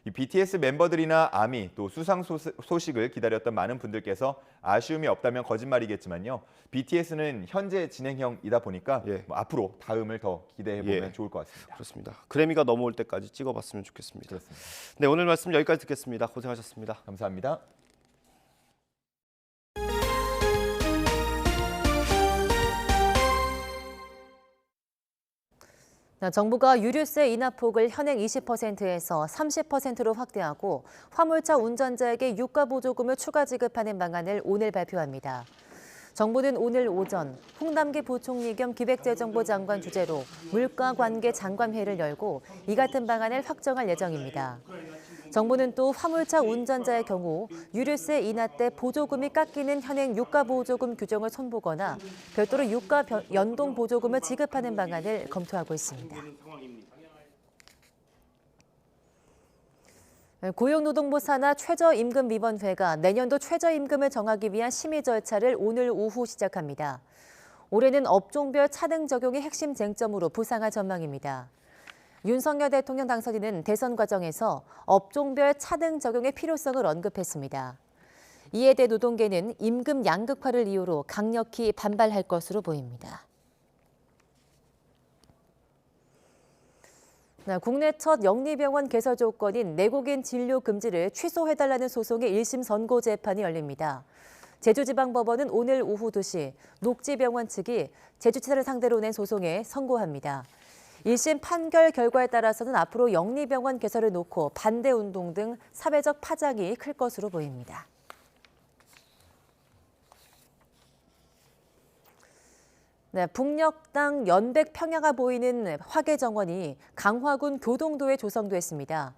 이 BTS 멤버들이나 아미 또 수상 소식을 기다렸던 많은 분들께서 아쉬움이 없다면 거짓말이겠지만요. BTS는 현재 진행형이다 보니까 뭐 앞으로 다음을 더 기대해보면 좋을 것 같습니다. 그렇습니다. 그래미가 넘어올 때까지 찍어봤으면 좋겠습니다. 그렇습니다. 네, 오늘 말씀 여기까지 듣겠습니다. 고생하셨습니다. 감사합니다. 정부가 유류세 인하폭을 현행 20%에서 30%로 확대하고 화물차 운전자에게 유가 보조금을 추가 지급하는 방안을 오늘 발표합니다. 정부는 오늘 오전 홍남기 부총리 겸 기획재정부 장관 주재로 물가관계 장관회의를 열고 이 같은 방안을 확정할 예정입니다. 정부는 또 화물차 운전자의 경우 유류세 인하 때 보조금이 깎이는 현행 유가 보조금 규정을 손보거나 별도로 유가 연동 보조금을 지급하는 방안을 검토하고 있습니다. 고용노동부 산하 최저임금위원회가 내년도 최저임금을 정하기 위한 심의 절차를 오늘 오후 시작합니다. 올해는 업종별 차등 적용이 핵심 쟁점으로 부상할 전망입니다. 윤석열 대통령 당선인은 대선 과정에서 업종별 차등 적용의 필요성을 언급했습니다. 이에 대해 노동계는 임금 양극화를 이유로 강력히 반발할 것으로 보입니다. 국내 첫 영리병원 개설 조건인 내국인 진료 금지를 취소해달라는 소송의 1심 선고 재판이 열립니다. 제주지방법원은 오늘 오후 2시 녹지병원 측이 제주지사를 상대로 낸 소송에 선고합니다. 1심 판결 결과에 따라서는 앞으로 영리병원 개설을 놓고 반대 운동 등 사회적 파장이 클 것으로 보입니다. 북녘 땅 연백 평야가 보이는 화계정원이 강화군 교동도에 조성됐습니다.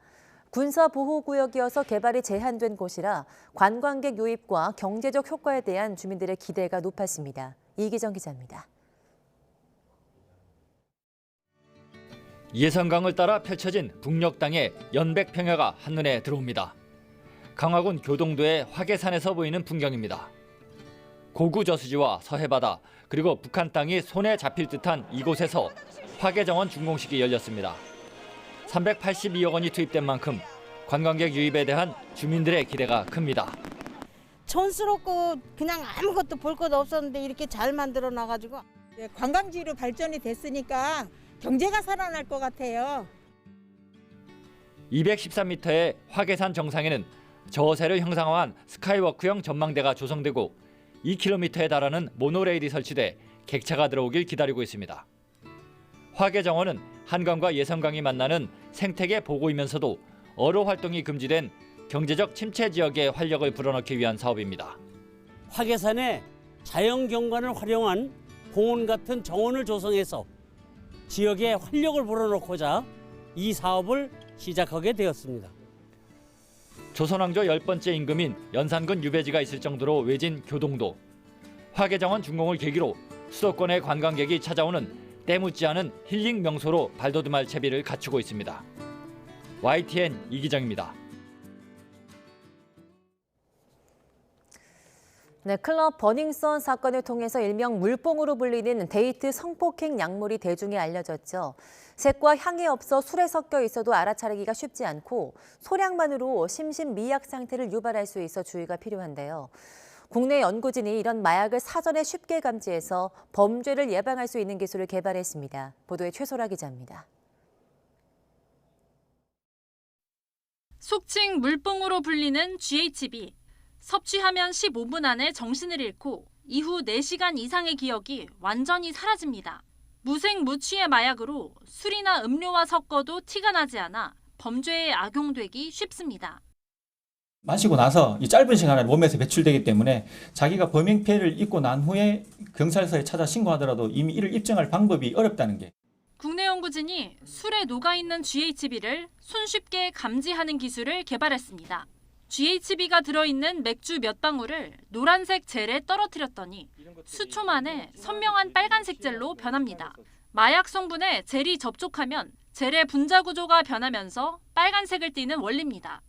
군사보호구역이어서 개발이 제한된 곳이라 관광객 유입과 경제적 효과에 대한 주민들의 기대가 높았습니다. 이기정 기자입니다. 예성강을 따라 펼쳐진 북녘 땅의 연백 평야가 한눈에 들어옵니다. 강화군 교동도의 화계산에서 보이는 풍경입니다. 고구 저수지와 서해바다 그리고 북한 땅이 손에 잡힐 듯한 이곳에서 화계정원 준공식이 열렸습니다. 382억 원이 투입된 만큼 관광객 유입에 대한 주민들의 기대가 큽니다. 촌스럽고 그냥 아무것도 볼 것 없었는데 이렇게 잘 만들어 놔가지고 관광지로 발전이 됐으니까 경제가 살아날 것 같아요. 213m의 화계산 정상에는 저세를 형상화한 스카이워크형 전망대가 조성되고 2km에 달하는 모노레일이 설치돼 객차가 들어오길 기다리고 있습니다. 화계정원은 한강과 예성강이 만나는 생태계 보고이면서도 어로 활동이 금지된 경제적 침체 지역에 활력을 불어넣기 위한 사업입니다. 화계산에 자연경관을 활용한 공원 같은 정원을 조성해서 지역에 활력을 불어넣고자 이 사업을 시작하게 되었습니다. 조선왕조 10번째 임금인 연산군 유배지가 있을 정도로 외진 교동도. 화계정원 준공을 계기로 수도권의 관광객이 찾아오는 때묻지 않은 힐링 명소로 발돋움할 채비를 갖추고 있습니다. YTN 이기정입니다. 클럽 버닝썬 사건을 통해서 일명 물뽕으로 불리는 데이트 성폭행 약물이 대중에 알려졌죠. 색과 향이 없어 술에 섞여 있어도 알아차리기가 쉽지 않고 소량만으로 심신미약 상태를 유발할 수 있어 주의가 필요한데요. 국내 연구진이 이런 마약을 사전에 쉽게 감지해서 범죄를 예방할 수 있는 기술을 개발했습니다. 보도에 최소라 기자입니다. 속칭 물뽕으로 불리는 GHB. 섭취하면 15분 안에 정신을 잃고 이후 4시간 이상의 기억이 완전히 사라집니다. 무색무취의 마약으로 술이나 음료와 섞어도 티가 나지 않아 범죄에 악용되기 쉽습니다. 마시고 나서 이 짧은 시간에 몸에서 배출되기 때문에 자기가 범행 피해를 입고 난 후에 경찰서에 찾아 신고하더라도 이미 이를 입증할 방법이 어렵다는 게. 국내 연구진이 술에 녹아있는 GHB를 손쉽게 감지하는 기술을 개발했습니다. GHB가 들어있는 맥주 몇 방울을 노란색 젤에 떨어뜨렸더니 수초 만에 선명한 빨간색 젤로 변합니다. 마약 성분에 젤이 접촉하면 젤의 분자 구조가 변하면서 빨간색을 띠는 원리입니다.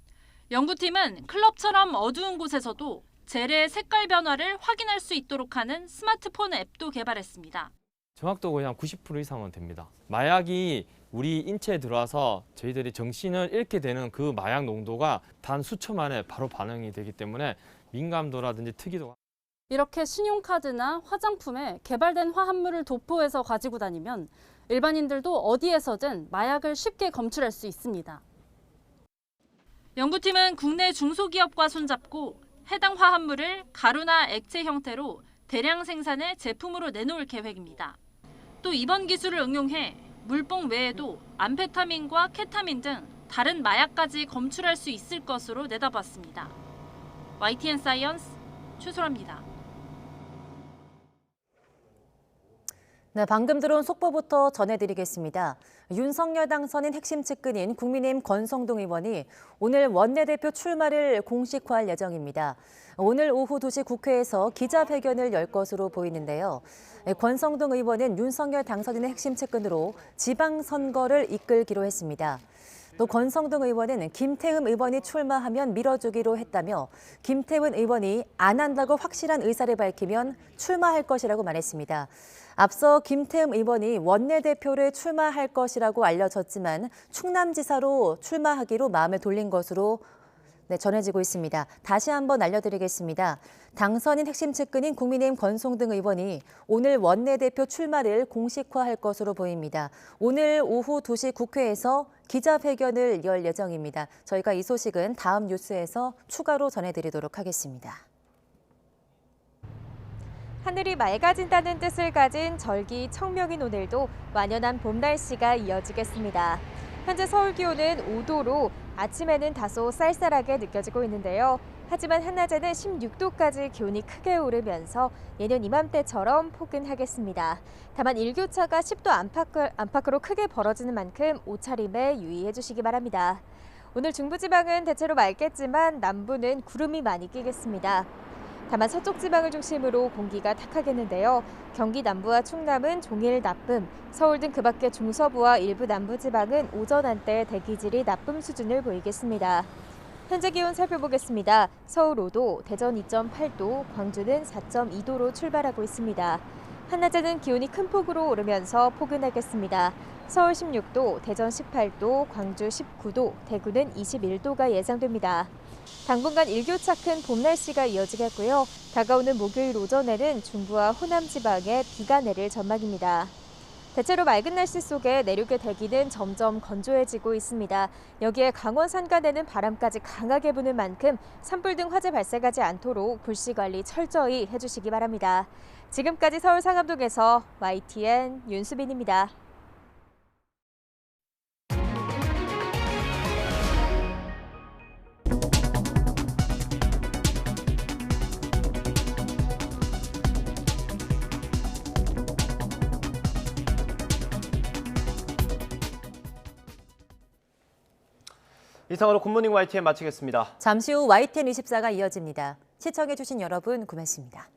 연구팀은 클럽처럼 어두운 곳에서도 젤의 색깔 변화를 확인할 수 있도록 하는 스마트폰 앱도 개발했습니다. 정확도가 한 90% 이상은 됩니다. 마약이 우리 인체에 들어와서 저희들이 정신을 잃게 되는 그 마약 농도가 단 수초 만에 바로 반응이 되기 때문에 민감도라든지 특이도가 이렇게 신용카드나 화장품에 개발된 화합물을 도포해서 가지고 다니면 일반인들도 어디에서든 마약을 쉽게 검출할 수 있습니다. 연구팀은 국내 중소기업과 손잡고 해당 화합물을 가루나 액체 형태로 대량 생산해 제품으로 내놓을 계획입니다. 또 이번 기술을 응용해 물뽕 외에도 암페타민과 케타민 등 다른 마약까지 검출할 수 있을 것으로 내다봤습니다. YTN 사이언스 최소라입니다. 네, 방금 들어온 속보부터 전해드리겠습니다. 윤석열 당선인 핵심 측근인 국민의힘 권성동 의원이 오늘 원내대표 출마를 공식화할 예정입니다. 오늘 오후 2시 국회에서 기자회견을 열 것으로 보이는데요. 권성동 의원은 윤석열 당선인의 핵심 측근으로 지방선거를 이끌기로 했습니다. 또 권성동 의원은 김태흠 의원이 출마하면 밀어주기로 했다며 김태훈 의원이 안 한다고 확실한 의사를 밝히면 출마할 것이라고 말했습니다. 앞서 김태흠 의원이 원내대표를 출마할 것이라고 알려졌지만 충남지사로 출마하기로 마음을 돌린 것으로 전해지고 있습니다. 다시 한번 알려드리겠습니다. 당선인 핵심 측근인 국민의힘 권성동 의원이 오늘 원내대표 출마를 공식화할 것으로 보입니다. 오늘 오후 2시 국회에서 기자회견을 열 예정입니다. 저희가 이 소식은 다음 뉴스에서 추가로 전해드리도록 하겠습니다. 하늘이 맑아진다는 뜻을 가진 절기 청명인 오늘도 완연한 봄 날씨가 이어지겠습니다. 현재 서울 기온은 5도로 아침에는 다소 쌀쌀하게 느껴지고 있는데요. 하지만 한낮에는 16도까지 기온이 크게 오르면서 예년 이맘때처럼 포근하겠습니다. 다만 일교차가 10도 안팎으로 크게 벌어지는 만큼 옷차림에 유의해 주시기 바랍니다. 오늘 중부지방은 대체로 맑겠지만 남부는 구름이 많이 끼겠습니다. 다만 서쪽 지방을 중심으로 공기가 탁하겠는데요. 경기 남부와 충남은 종일 나쁨, 서울 등 그 밖의 중서부와 일부 남부지방은 오전 한때 대기질이 나쁨 수준을 보이겠습니다. 현재 기온 살펴보겠습니다. 서울 5도, 대전 2.8도, 광주는 4.2도로 출발하고 있습니다. 한낮에는 기온이 큰 폭으로 오르면서 포근하겠습니다. 서울 16도, 대전 18도, 광주 19도, 대구는 21도가 예상됩니다. 당분간 일교차 큰 봄 날씨가 이어지겠고요. 다가오는 목요일 오전에는 중부와 호남 지방에 비가 내릴 전망입니다. 대체로 맑은 날씨 속에 내륙의 대기는 점점 건조해지고 있습니다. 여기에 강원 산간에는 바람까지 강하게 부는 만큼 산불 등 화재 발생하지 않도록 불씨 관리 철저히 해주시기 바랍니다. 지금까지 서울 상암동에서 YTN 윤수빈입니다. 이상으로 굿모닝 YTN 마치겠습니다. 잠시 후 YTN 24가 이어집니다. 시청해주신 여러분 고맙습니다.